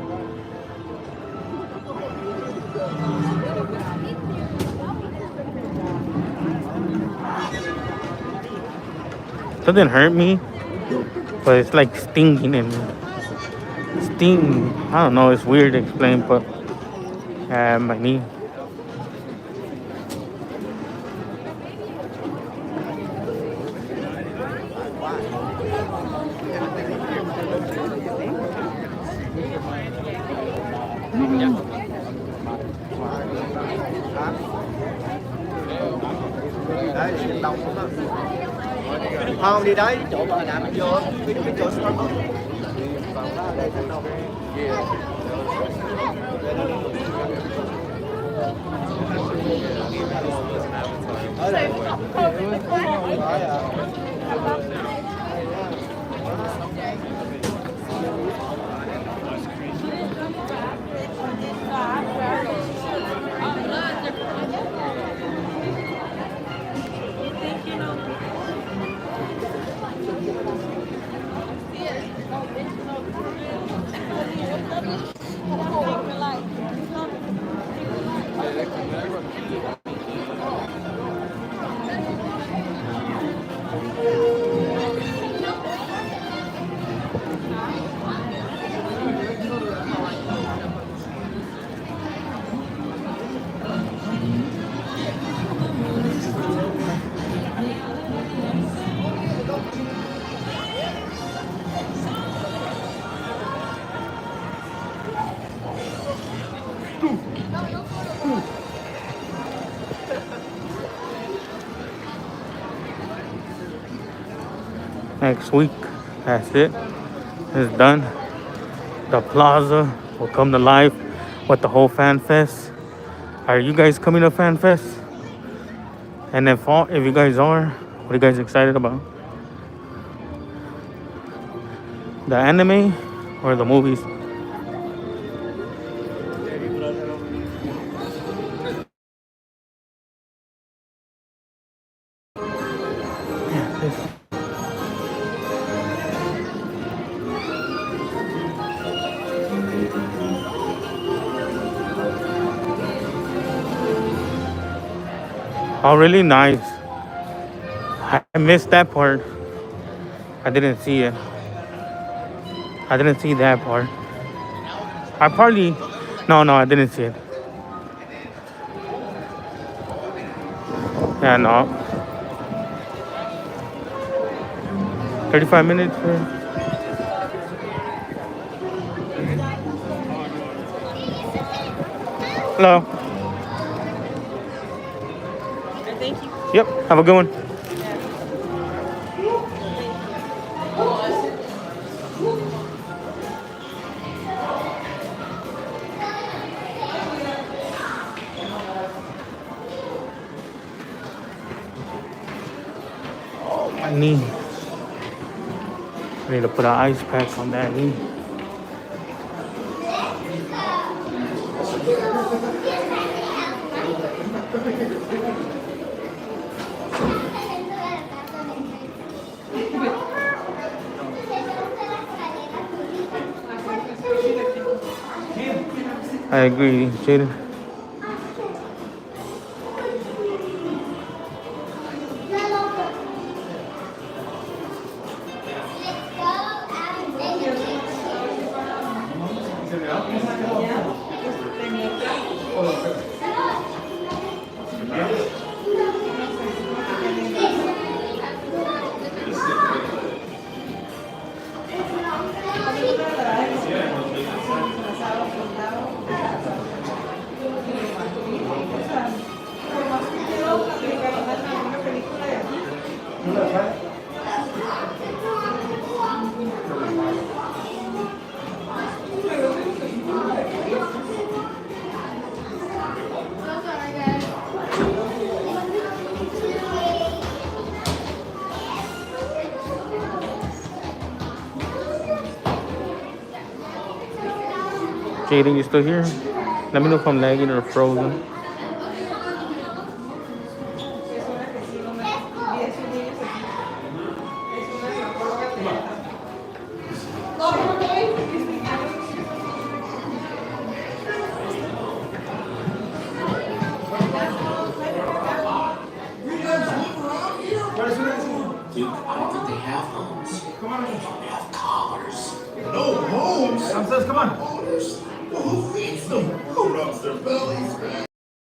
Doesn't hurt me, but it's like stinging in me. Sting. I don't know. It's weird to explain, but my knee. Không đi đấy, chỗ mà hồi nãy mình vô cái chỗ Starbucks. Next week, that's it. It's done. The plaza will come to life with the whole fan fest. Are you guys coming to fan fest? And if you guys are, what are you guys excited about? The anime or the movies? Oh, really nice. I missed that part. I didn't see it. I didn't see that part. No, I didn't see it. Yeah, no. 35 minutes. Hello. Thank you. Yep, have a good one. Oh, my knee. I need to put an ice pack on that knee. I agree, Jaden. Jaden, you still here? Let me know if I'm lagging or frozen. Duke, I don't think they have homes. They don't have collars. No homes? Says, come on. Owners? Well, who feeds them? Who rubs their bellies?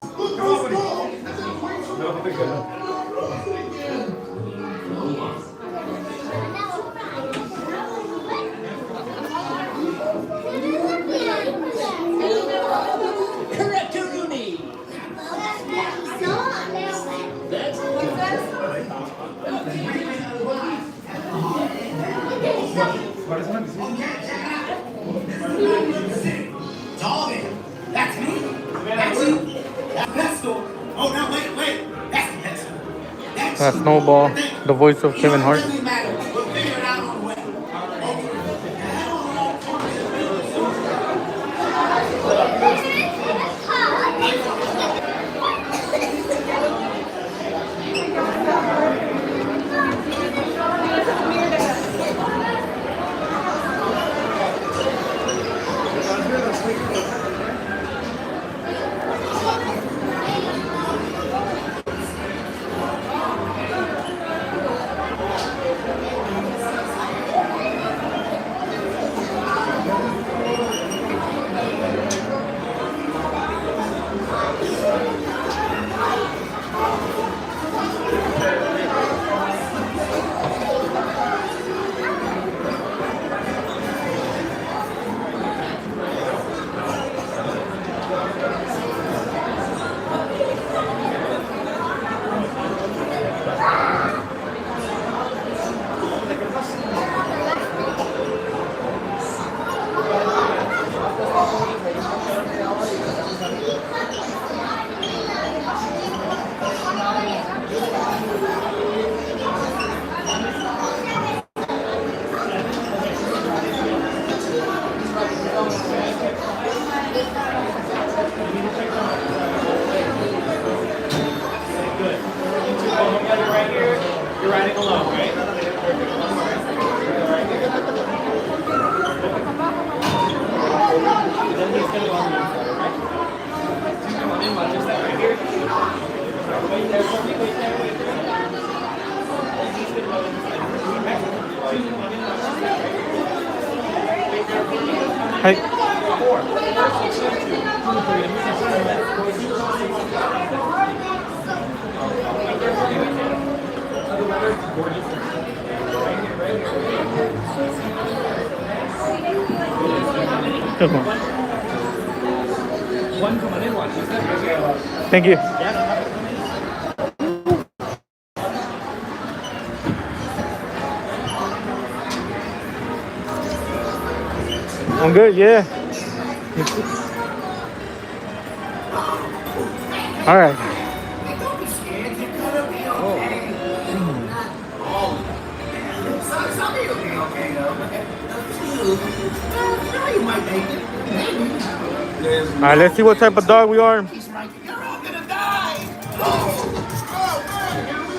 Look, let's go. No, they're good. Correct, Rooney. That's Doggy, that's me. That's you. That's Pestle. Oh, no, wait. That's the Pestle. That's Snowball, the voice of Kevin Hart. We'll figure it out on the way. You're riding alone, right? Then he's going to go on the inside, right? Come on in, watch this side right here. Wait there for me, wait there. And he's going to go inside. Come on in, watch this side right here. Wait there for me. Hey. 这个 One, come on in, watch this side. Thank you. I'm good, yeah. All right. Don't be scared. You're gonna be okay. Some of you'll be okay, though. You might make it. Maybe. All right, let's see what type of dog we are. He's right. You're all gonna die. Oh, man. Here we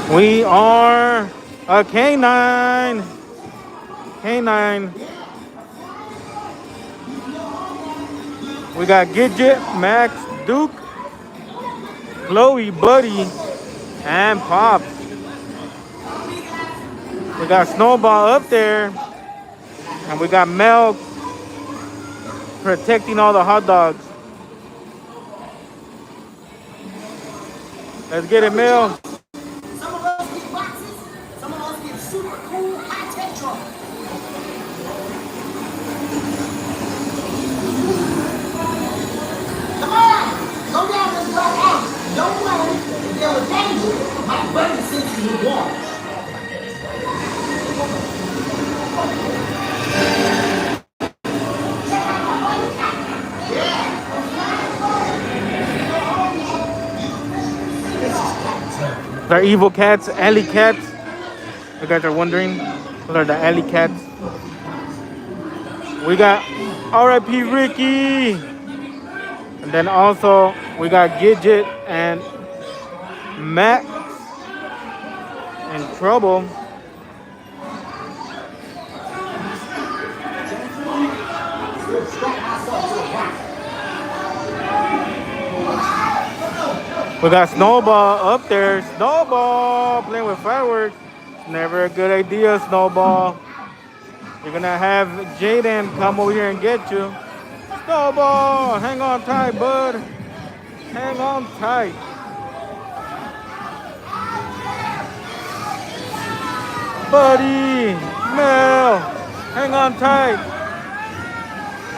go. We are a canine. Canine. We got Gidget, Max, Duke, Chloe, Buddy, and Pops. We got Snowball up there. And we got Mel protecting all the hot dogs. Let's get it, Mel. Some of us get boxes. Some of us get super cool high-tech trucks. Come on! Go down this black house. Don't run. If there was danger, my buddy sent you to water. They're evil cats, alley cats. You guys are wondering, those are the alley cats. We got R.I.P. Ricky. And then also we got Gidget and Max in trouble. We got Snowball up there. Snowball playing with fireworks. Never a good idea, Snowball. You're gonna have Jaden come over here and get you. Snowball, hang on tight, bud. Hang on tight. Buddy, Mel, hang on tight.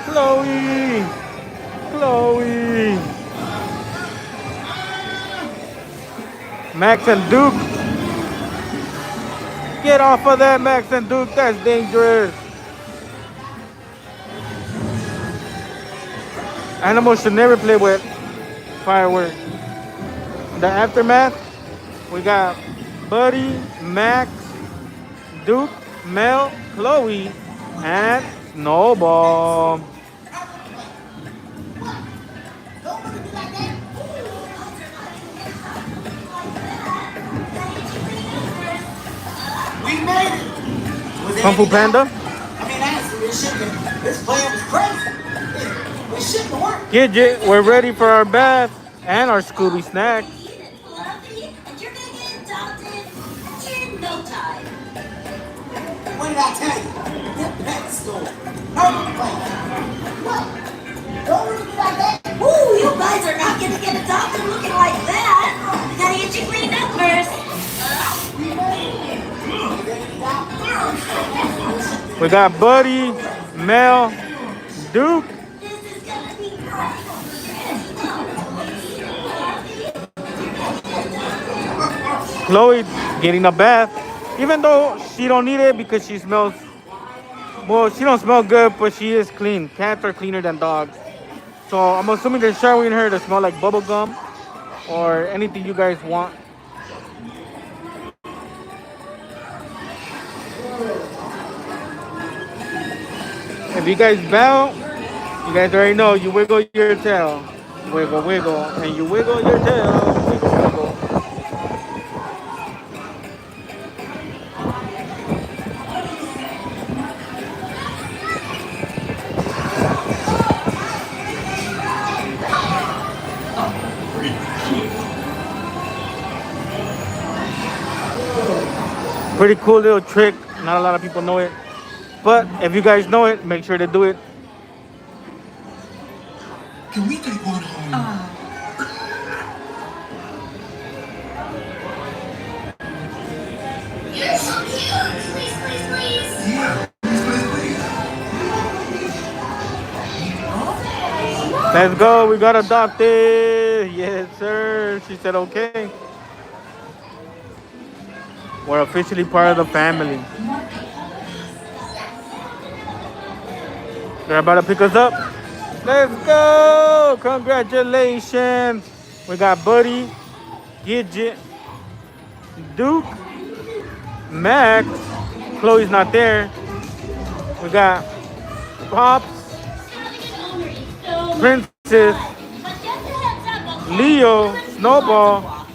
Chloe, Chloe. Max and Duke. Get off of that, Max and Duke. That's dangerous. Animals should never play with fireworks. The aftermath, we got Buddy, Max, Duke, Mel, Chloe, and Snowball. We made it! Kung Fu Panda. I mean, honestly, this plan was crazy. We shouldn't work. Gidget, we're ready for our bath and our Scooby snacks. What did I tell you? The pet store. What? Don't look like that. Ooh, you guys are not gonna get adopted looking like that. You gotta get you cleaned up first. We got Buddy, Mel, Duke. Chloe getting a bath, even though she don't need it because she smells, well, she don't smell good, but she is clean. Cats are cleaner than dogs. So I'm assuming they're showering her to smell like bubble gum or anything you guys want. If you guys bow, you guys already know, you wiggle your tail. Wiggle, wiggle, and you wiggle your tail. Wiggle, wiggle. Pretty cool little trick. Not a lot of people know it. But if you guys know it, make sure to do it. Can we take one home? You're so cute. Please, please, please. Yeah. Let's go. We got adopted. Yes, sir. She said okay. We're officially part of the family. They're about to pick us up. Let's go. Congratulations. We got Buddy, Gidget, Duke, Max. Chloe's not there. We got Pops, Princess, Leo, Snowball,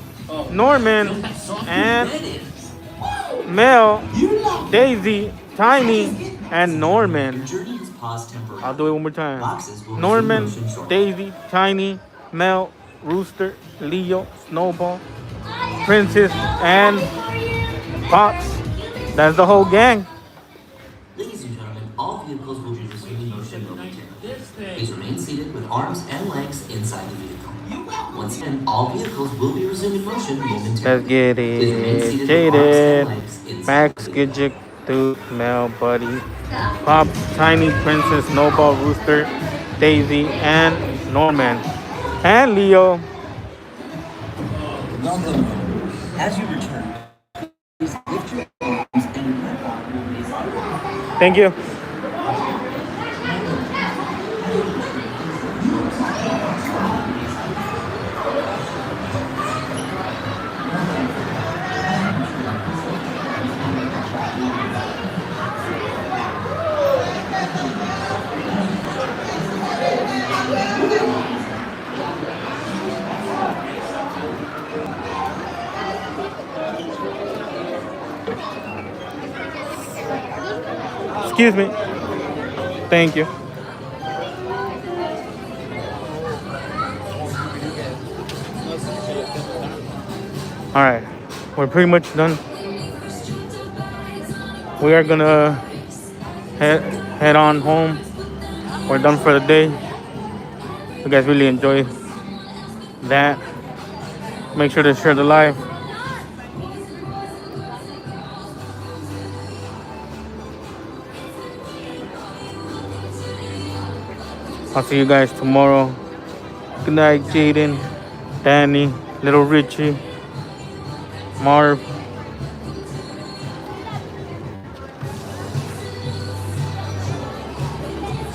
Norman, and Mel, Daisy, Tiny, and Norman. I'll do it one more time. Norman, Daisy, Tiny, Mel, Rooster, Leo, Snowball, Princess, and Pops. That's the whole gang. Ladies and gentlemen, all vehicles will be resuming motion momentarily. Please remain seated with arms and legs inside the vehicle. Once again, all vehicles will be resuming motion momentarily. Let's get it. Jaded, Max, Gidget, Duke, Mel, Buddy, Pop, Tiny, Princess, Snowball, Rooster, Daisy, and Norman. And Leo. Welcome. As you return, please lift your arms and remember. Thank you. Excuse me. Thank you. All right, we're pretty much done. We are gonna head on home. We're done for the day. You guys really enjoy that. Make sure to share the live. I'll see you guys tomorrow. Good night, Jaden, Danny, Little Richie, Marv.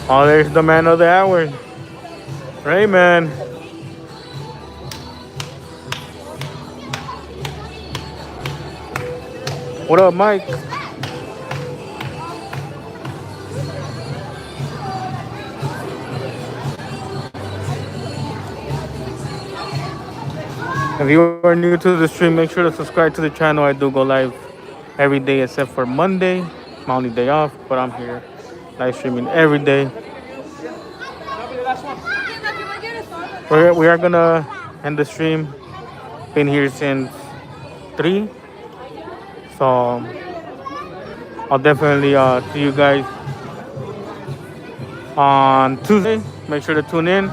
Oh, there's the man of the hour, Rayman. What up, Mike? If you are new to the stream, make sure to subscribe to the channel. I do go live every day except for Monday, my only day off, but I'm here live streaming every day. We are gonna end the stream. Been here since 3, so I'll definitely see you guys on Tuesday. Make sure to tune in.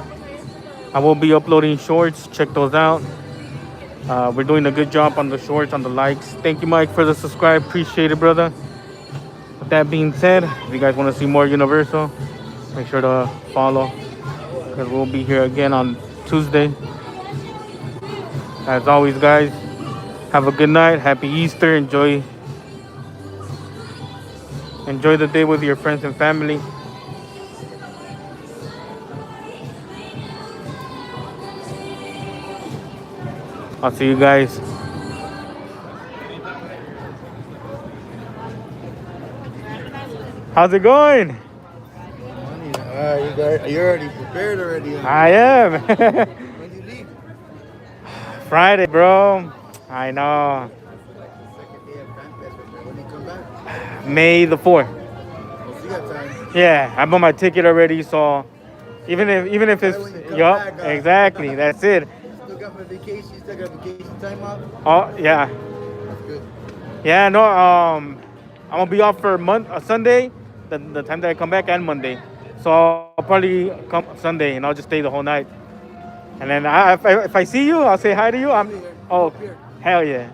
I will be uploading shorts. Check those out. We're doing a good job on the shorts, on the likes. Thank you, Mike, for the subscribe. Appreciate it, brother. With that being said, if you guys want to see more Universal, make sure to follow, because we'll be here again on Tuesday. As always, guys, have a good night. Happy Easter. Enjoy the day with your friends and family. I'll see you guys. How's it going? You're already prepared already. I am. When do you leave? Friday, bro. I know. When do you come back? May the 4th. Oh, so you got time. Yeah, I bought my ticket already, so even if it's yup, exactly, that's it. Still got my vacation. Still got vacation time off. Oh yeah. That's good. Yeah, no. I'm gonna be off for Sunday, the time that I come back, and Monday. So I'll probably come Sunday, and I'll just stay the whole night. And then if I see you, I'll say hi to you. Oh, hell yeah.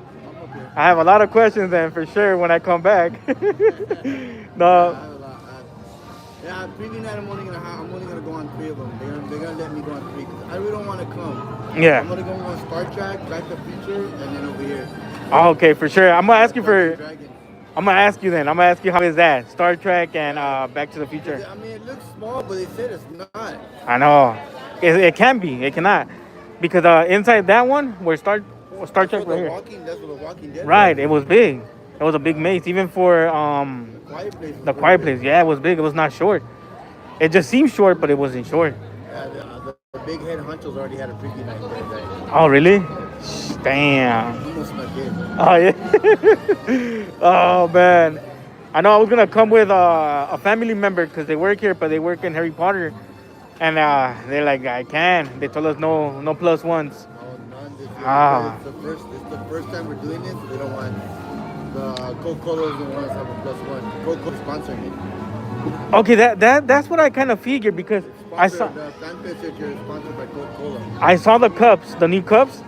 I have a lot of questions then for sure when I come back. No. Yeah, preview night. I'm only gonna go on 3 of them. They're gonna let me go on 3 because I really don't want to come. Yeah. I'm gonna go on Star Trek, Back to the Future, and then over here. Oh, okay, for sure. I'm gonna ask you then. I'm gonna ask you how is that Star Trek and Back to the Future. I mean, it looks small, but they said it's not. I know. It can be. It cannot. Because inside that one, where Star Trek right here. That's what the Walking Dead. Right. It was big. It was a big maze, even for the Quiet Place. Yeah, it was big. It was not short. It just seemed short, but it wasn't short. The big head honchos already had a preview night there. Oh, really? Damn. He almost snuck in. Oh, yeah. Oh, man. I know I was going to come with a family member because they work here, but they work in Harry Potter. And they're like, I can't. They told us no plus ones. Oh, none. It's the first time we're doing this. They don't want the Coca-Cola doesn't want us to have a +1. Coca-Cola sponsoring it. Okay, that's what I kind of figured because I saw the fan picture is sponsored by Coca-Cola. I saw the cups, the new cups.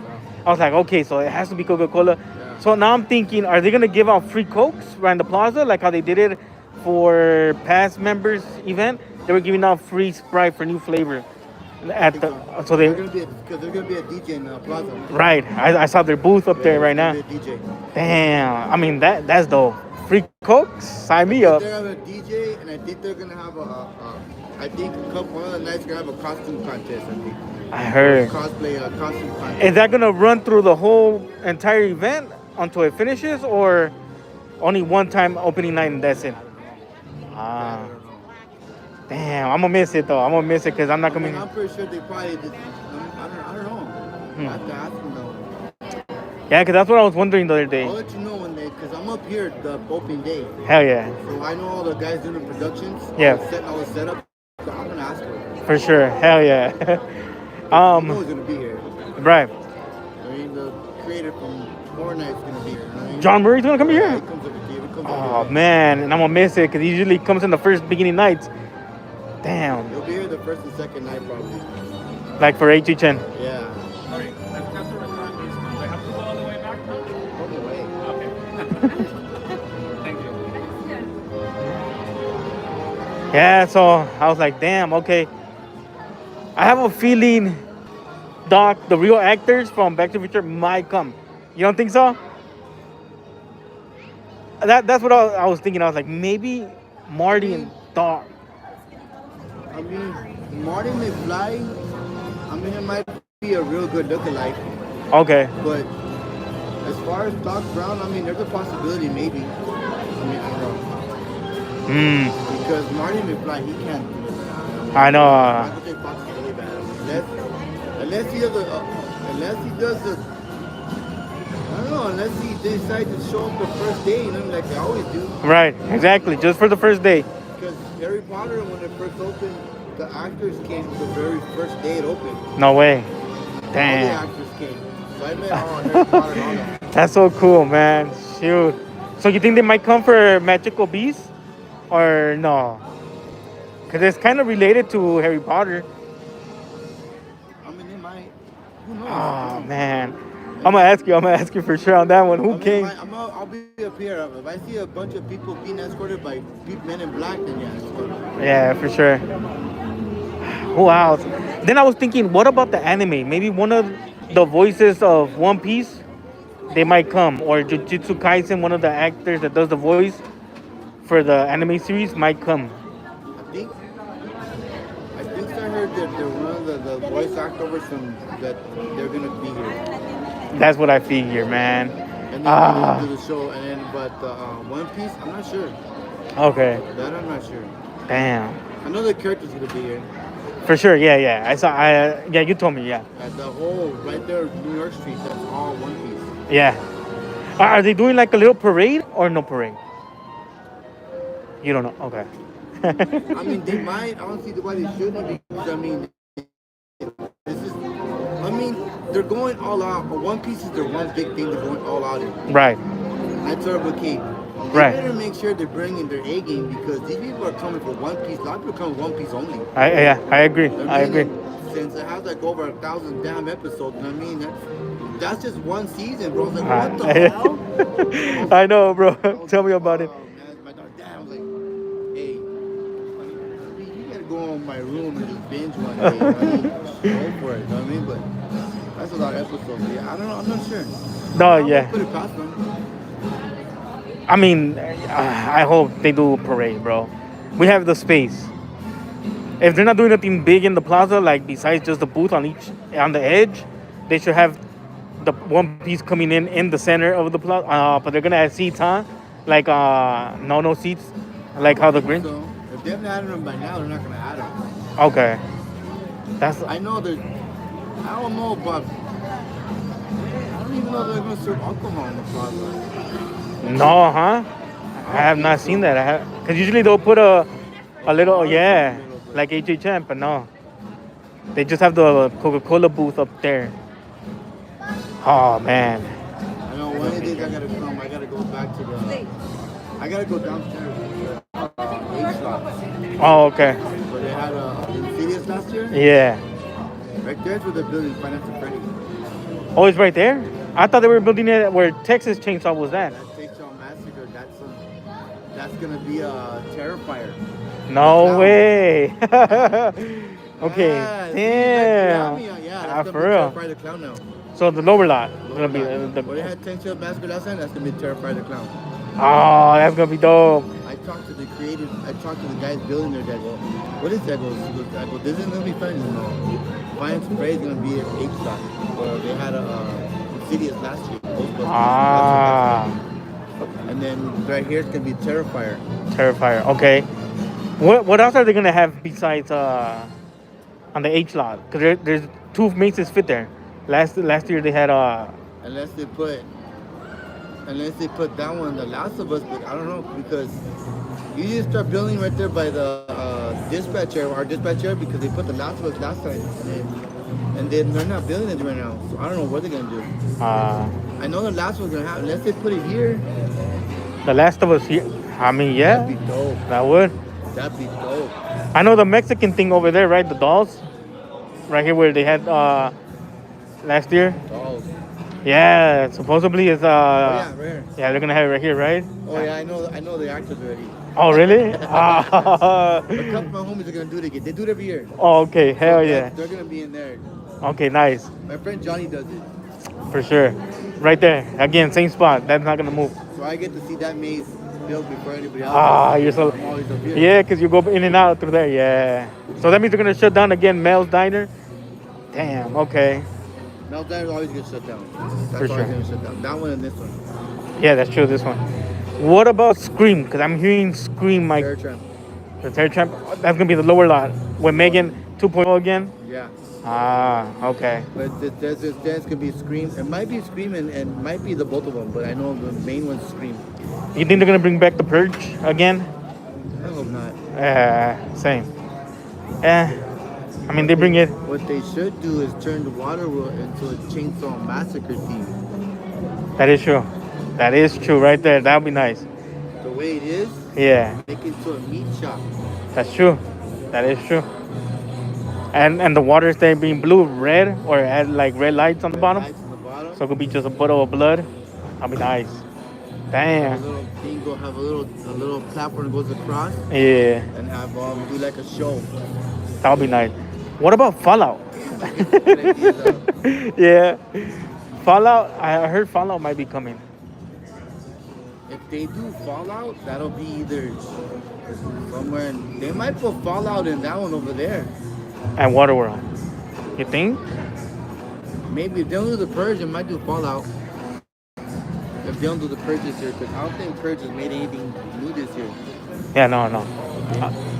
I was like, okay, so it has to be Coca-Cola. Yeah. So now I'm thinking, are they gonna give out free Cokes around the plaza like how they did it for past members event? They were giving out free Sprite for new flavor. At the so they because there's gonna be a DJ in the plaza. Right, I saw their booth up there right now. DJ. Damn, I mean that's dope. Free Cokes, sign me up. They're having a DJ, and I think they're gonna have one of the nights gonna have a costume contest. I think. I heard. Costume contest. Is that gonna run through the whole entire event until it finishes, or only one time opening night and that's it? Damn, I'm gonna miss it though. I'm gonna miss it because I'm not gonna. I'm pretty sure they probably did. I don't know. I have to ask them though. Yeah, because that's what I was wondering the other day. I'll let you know one day because I'm up here the opening day. Hell yeah. So I know all the guys doing the productions. Yeah. Setting all the setup. So I'm gonna ask her. For sure. Hell yeah. You know who's gonna be here. Right. I mean the creator from Horror Night's gonna be here. Right? John Murray's gonna come Yeah, here? he comes every day. He comes Oh every day. man, and I'm gonna miss it because he usually comes in the first beginning nights. Damn. He'll be here the first and second night probably. Like for HHN. Yeah. Sorry, I forgot to return these. Do I have to go all the way back now? All the way. Okay. Thank you. Yeah, so I was like, damn, okay. I have a feeling, Doc, the real actors from Back to the Future might come. You don't think so? That's what I was thinking. I was like, maybe Marty and Doc. I mean, Marty McFly, I mean, it might be a real good lookalike. Okay. But as far as Doc Brown, I mean, there's a possibility maybe. I mean, I don't know. Because Marty McFly, he can't do it. I know. Michael J. Fox is really bad. Unless he does the, I don't know, unless he decides to show up the first day, you know, like they always do. Right, exactly. Just for the first day. Because Harry Potter, when it first opened, the actors came the very first day it opened. No way. All Damn. the actors came. So I met Harry Potter and all that. That's so cool, man. Shoot. So you think they might come for Magical Beasts? Or no? Because it's kind of related to Harry Potter. I mean, they might. Who knows? Oh, man. I'm going to ask you for sure on that one. Who came? I'll be up here. If I see a bunch of people being escorted by men in black, then yeah, it's good. Yeah, for sure. Who else? Then I was thinking, what about the anime? Maybe one of the voices of One Piece, they might come. Or Jujutsu Kaisen, one of the actors that does the voice for the anime series might come. I think I heard that they're one of the voice actors from that they're gonna be here. That's what I figure, man. And then do the show, and then One Piece, I'm not sure. Okay. That I'm not sure. Damn. I know the character's gonna be here. For sure, yeah. Yeah, you told me, yeah. The whole right there, New York Street, that's all One Piece. Yeah. Are they doing like a little parade or no parade? You don't know. Okay. I mean, they might. I don't see why they shouldn't. Because I mean, they're going all out. One Piece is their one big thing. They're going all out in. Right. That's Turbo King. They better make sure they're bringing their A game because these people are coming for One Piece. A lot of people come One Piece only. I agree. I agree. Since it has like over 1,000 damn episodes, and I mean that's just one season, bro. I was like, what the hell? I know, bro. Tell me about it. My daughter, damn, I was like, hey, you gotta go on my room and just binge one day. I mean, go for it, you know what I mean? But that's a lot of episodes. Yeah, I don't know. I'm not sure. No, yeah. Put it past them. I mean, I hope they do a parade, bro. We have the space. If they're not doing anything big in the plaza, like besides just the booth on the edge, they should have the One Piece coming in the center of the plaza. But they're gonna add seats, huh? Like no seats, like how the Grinch. So, if they haven't added them by now, they're not gonna add them. Okay. I know I don't know, but I don't even know they're gonna serve alcohol in the plaza. No, huh? I have not seen that. Because usually they'll put a little, like HHN, but no. They just have the Coca-Cola booth up there. Oh, man. I know one of these days I gotta come. I gotta go back to I gotta go downstairs to the H-Slot. Oh, okay. Where they had Insidious last year? Yeah. Right there's where they're building Finance and Freddy's. Oh, it's right there? I thought they were building it where Texas Chainsaw was at. That Chainsaw Massacre, that's gonna be a Terrifier. No way. Okay. Yeah, Damn. that's For real. Terrifier the Clown now. So the lower lot is gonna be Where they had Chainsaw Massacre last time, that's gonna be Terrifier the Clown. Oh, that's gonna be dope. I talked to the guys building their dead. What is that? This is gonna be fun. No. Finance and Freddy's gonna be at H-Slot. They had a Insidious last year. And then right here it's gonna be Terrifier. Terrifier. Okay. What else are they gonna have besides on the H lot? Because there's two maces fit there. Last year they had Unless they put that one, The Last of Us, but I don't know because you just start building right there by the our dispatch area because they put The Last of Us last time. And And they're not building it right now, so I don't know what they're gonna do. I know the last one's gonna happen. Unless they put it here. The Last of Us here. I mean, yeah. That'd be dope. That would. That'd be dope. I know the Mexican thing over there, right? The dolls. Right here where they had last year. Dolls. Yeah, supposedly it's yeah, right here. Yeah, they're gonna have it right here, right? Oh yeah, I know the actors already. Oh really? A couple of my homies are gonna do it again. They do it every year. Oh okay, hell So yeah. They're gonna be in there. Okay, nice. My friend Johnny does it. For sure. Right there. Again, same spot. That's not gonna move. So I get to see that maze built before anybody else. You're so I'm always up here. yeah, because you go in and out through there. Yeah. So that means they're gonna shut down again Mel's Diner. Damn. Okay. Mel's Diner always gets shut down. That's For always sure. gonna shut down. That one and this one. Yeah, that's true. This one. What about Scream? Because I'm hearing Scream like Terror Tramp. the Terror Tramp. That's gonna be the lower lot with Megan 2.0 again. Yeah. Okay. But there's gonna be Scream. It might be Scream and might be the both of them. But I know the main one's Scream. You think they're gonna bring back the Purge again? I hope not. Same. I mean they bring it. What they should do is turn the water world into a Chainsaw Massacre theme. That is true. That is true right there. That would be nice. The way it is. Yeah. Make it into a meat shop. That's true. That is true. And the water stay being blue, red, or add like red lights on the bottom. Lights on the bottom. So it could be just a puddle of blood. That'd be nice. A Damn. little thing go have a little platform that goes across. Yeah. And have do like a show. That would be nice. What about Fallout? Yeah. Fallout, I heard Fallout might be coming. If they do Fallout, that'll be either somewhere. They might put Fallout in that one over there. And Waterworld. You think? Maybe if they don't do the Purge, they might do Fallout. If they don't do the Purge this year, because I don't think Purge has made anything new this year. Yeah, no.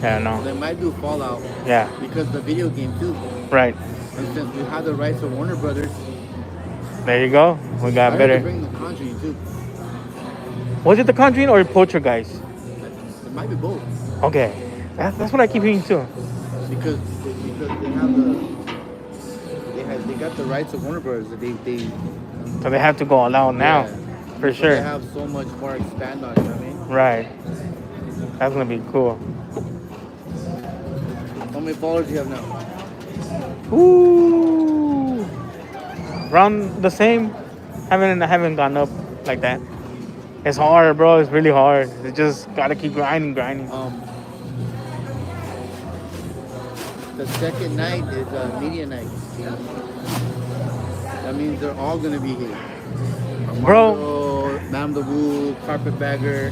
Yeah, no. They might do Fallout. Yeah. Because the video game too. Right. And since we have the rights of Warner Brothers, There you go. We got I better. to bring the Conjuring too. Was it the Conjuring or Poltergeist? It might be both. Okay. That's what I keep hearing too. Because they got the rights of Warner Brothers. So they have to go all out now. Yeah. For So sure. They have so much more to expand on, you know what I mean? Right. That's gonna be cool. How many followers do you have now? Ooh. Around the same. Haven't gone up like that. It's hard, bro. It's really hard. You just gotta keep grinding. The second night is media night. That means they're all gonna be here. Bro. Madame the Woo, Carpetbagger,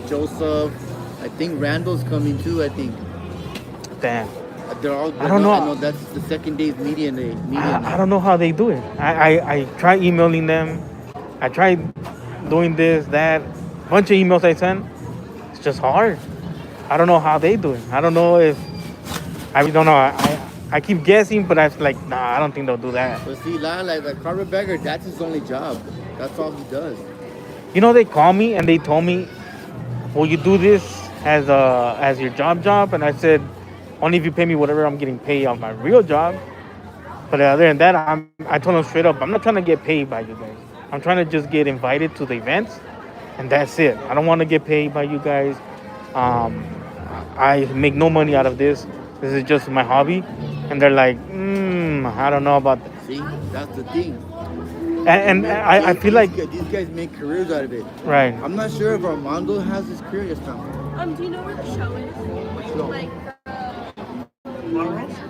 Joseph. I think Randall's coming too. I think. Damn. They're all. I don't know. I know that's the second day's media day. I don't know how they do it. I try emailing them. I tried doing this, that. Bunch of emails I sent. It's just hard. I don't know how they do it. I don't know if. I don't know. I keep guessing, but I was like, nah, I don't think they'll do that. But see, like Carpetbagger, that's his only job. That's all he does. You know, they called me and they told me, will you do this as your job? And I said, only if you pay me whatever I'm getting paid on my real job. But other than that, I told them straight up, I'm not trying to get paid by you guys. I'm trying to just get invited to the events, and that's it. I don't want to get paid by you guys. I make no money out of this. This is just my hobby. And they're like, I don't know about that. See, that's the thing. And I feel like these guys make careers out of it. Right. I'm not sure if Armando has his career this time. Do you know where the show is? Show. Like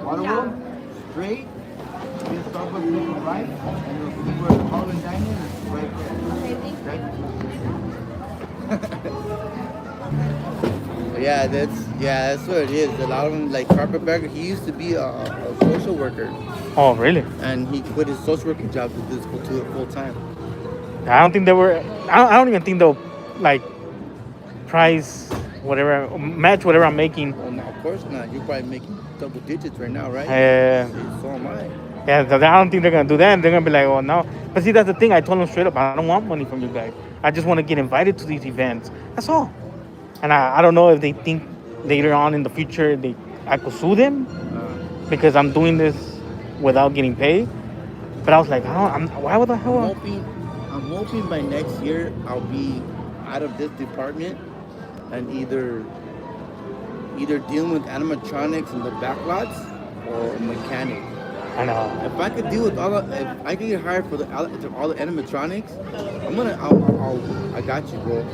Waterworld? Straight. You start with the right, and you'll see where the Holland Diner is right there. That's what it is. A lot of them, like Carpetbagger, he used to be a social worker. Oh, really? And he quit his social working job to do this full time. I don't think they were. I don't even think they'll like price match whatever I'm making. Well, no, of course not. You're probably making double digits right now, right? So am I. Yeah, so I don't think they're gonna do that. They're gonna be like, oh no. But see, that's the thing. I told them straight up, I don't want money from you guys. I just want to get invited to these events. That's all. And I don't know if they think later on in the future I could sue them because I'm doing this without getting paid. But I was like, why would the hell? I'm hoping by next year I'll be out of this department and either dealing with animatronics in the backlots or mechanic. I know. If I could deal with if I could get hired for all the animatronics, I got you, bro.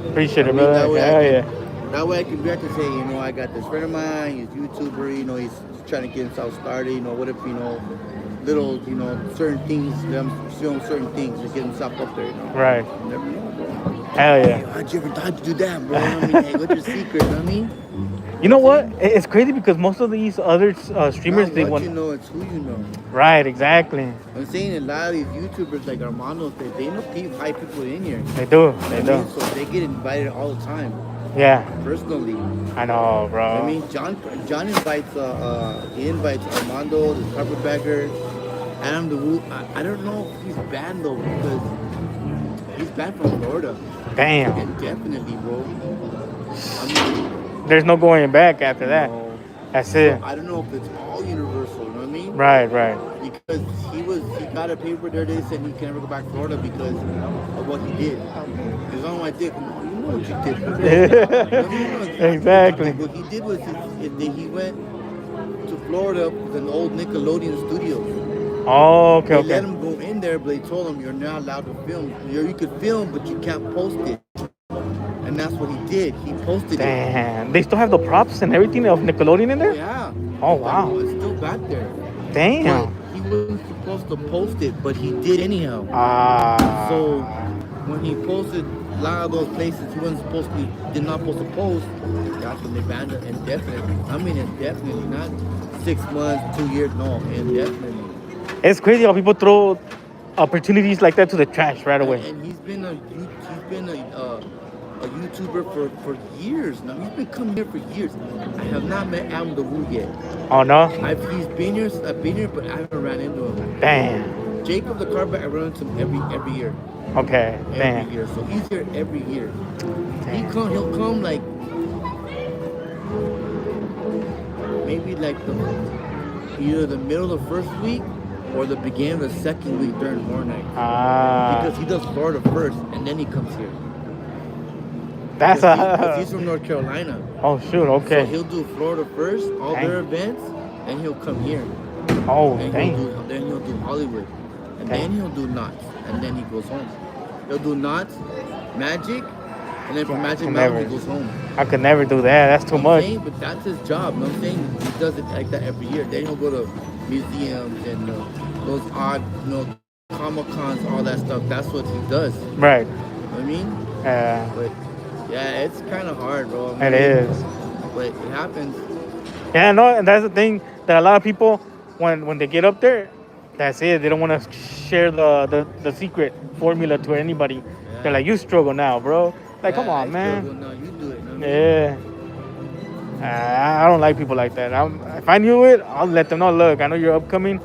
Appreciate it, brother. That way I can be able to say, you know, I got this friend of mine, he's a YouTuber, you know, he's trying to get himself started, you know, what if, you know, little, you know, certain things, certain things to get himself up there, you know. Right. You never know, bro. Hell yeah. Hey, how'd you do that, bro? I mean, hey, what's your secret, you know what I mean? You know what? It's crazy because most of these other streamers, they want. You know, it's who you know. Right, exactly. I'm saying a lot of these YouTubers like Armando, they know high people in here. They do. They do. So they get invited all the time. Yeah. Personally. I know, bro. I mean, John invites Armando, the carpetbagger, Adam the Woo. I don't know if he's banned though because he's banned from Florida. Damn. Yeah, definitely, bro. I mean, there's no going back after that. No. That's it. So I don't know if it's all universal. You know what I mean? Right. Because he got a paper there. They said he can never go back to Florida because of what he did. He's on my dick. You know what you did. Exactly. What he did was he went to Florida with an old Nickelodeon studio. Oh, okay. They let him go in there, but they told him you're not allowed to film. You could film, but you can't post it. And that's what he did. He posted it. Damn. They still have the props and everything of Nickelodeon in there? Yeah. Oh, wow. It's still back there. Damn. But he wasn't supposed to post it, but he did anyhow. So when he posted a lot of those places he wasn't supposed to, did not supposed to post, that's when they banned it indefinitely. I mean indefinitely, not 6 months, 2 years, no, indefinitely. It's crazy how people throw opportunities like that to the trash right away. And he's been a YouTuber for years now. He's been coming here for years. I have not met Adam the Woo yet. Oh no? I've been here, but I haven't ran into him. Damn. Jacob the Carpet, I run into him every year. Okay. Every year. So he's here every year. He'll come like maybe like either the middle of the first week or the beginning of the second week during horror night. Because he does Florida first and then he comes here. Because he's from North Carolina. Oh shoot, okay. So he'll do Florida first, all their events, and he'll come here. Oh, and dang. Then he'll do Hollywood. And then he'll do Knots. And then he goes home. He'll do Knots, Magic, and then from Magic Mountain he goes home. I could never do that. That's too much. But that's his job. You know what I'm saying? He does it like that every year. Then he'll go to museums and those odd, Comic-Cons, all that stuff. That's what he does. Right. You know what I mean? Yeah. But yeah, it's kind of hard, bro. It is. But it happens. Yeah, no, and that's the thing that a lot of people, when they get up there, that's it. They don't want to share the secret formula to anybody. Yeah. They're like, you struggle now, bro. Like, come on, man. Struggle now. You do it. You know what yeah. I don't like people like that. If I knew it, I'll let them know. Look, I know you're upcoming.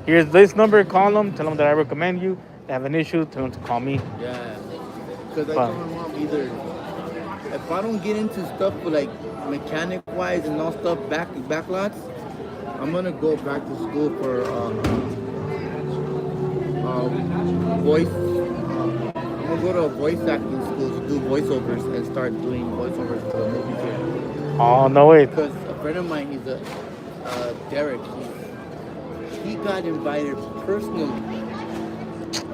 Here's this number. Call them. Tell them that I recommend you. They have an issue. Tell them to call me. Yeah. Because I told my mom either, if I don't get into stuff with like mechanic-wise and all stuff, backlots, I'm going to go back to school for voice. I'm going to go to a voice acting school to do voiceovers and start doing voiceovers for the movies here. Oh, no way. Because a friend of mine, he's Derek, he got invited personally,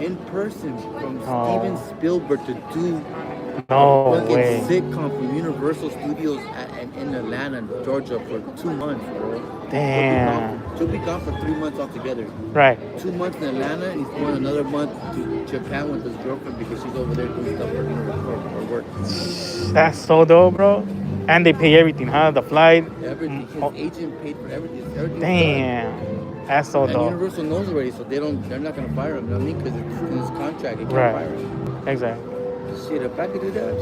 in person, from Steven Spielberg to do a fucking sitcom from Universal Studios in Atlanta, Georgia for 2 months, bro. Damn. He'll be gone for 3 months altogether. Right. 2 months in Atlanta, and he's going another month to Japan with his girlfriend because she's over there doing stuff for work. That's so dope, bro. And they pay everything, huh? The flight. Everything. His agent paid for everything. Damn. That's so and dope. Universal knows already, so they're not gonna fire him. You know what I mean? Because it's in his contract. They can't fire him. Exactly. Shit, if I could do that,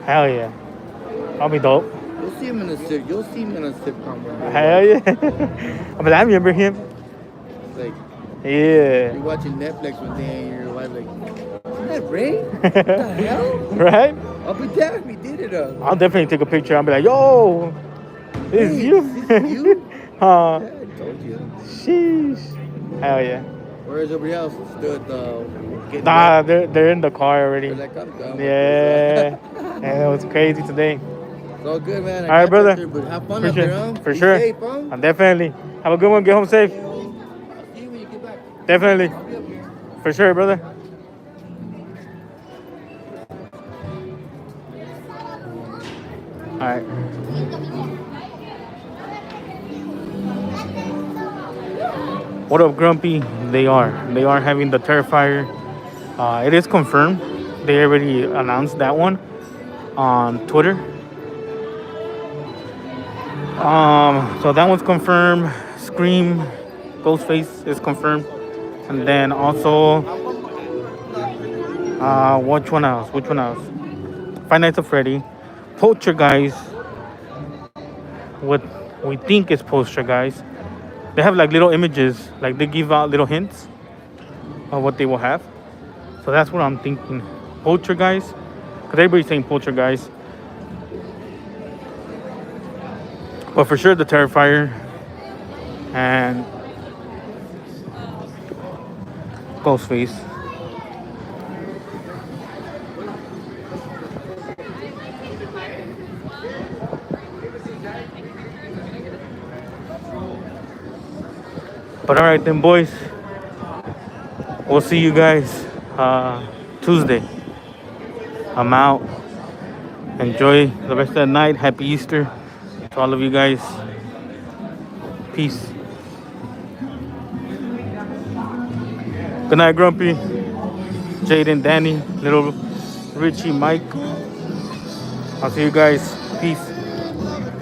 hell yeah. I'll be dope. You'll see him in a sitcom. Right? Hell yeah. But I remember him. Like, yeah. You're watching Netflix one day and your wife like, isn't that Ray? What the hell? Right? I'll be damned if he did it. I'll definitely take a picture. I'll be like, yo, It's you. Huh. I told you. Sheesh. Hell yeah. Whereas everybody else stood getting Nah, wet. they're in the car already. They're like, I'm done with Yeah. this. And it was crazy today. It's all good, man. All right, brother. There, but have fun For up sure. there, huh? For Be sure. safe, huh? Definitely. Have a good one. Get home safe. See you when you get back. Definitely. For sure, brother. All right. What up, Grumpy? They are having the Terrifier. It is confirmed. They already announced that one on Twitter. So that one's confirmed. Scream, Ghostface is confirmed, and then also, which one else? Five Nights at Freddy, Poltergeist. What we think is Poltergeist. They have like little images, like they give out little hints of what they will have. So that's what I'm thinking. Poltergeist, because everybody's saying Poltergeist. But for sure the Terrifier and Ghostface. But all right then, boys. We'll see you guys Tuesday. I'm out. Enjoy the rest of the night. Happy Easter to all of you guys. Peace. Good night, Grumpy. Jaden, Danny, little Richie, Mike. I'll see you guys. Peace.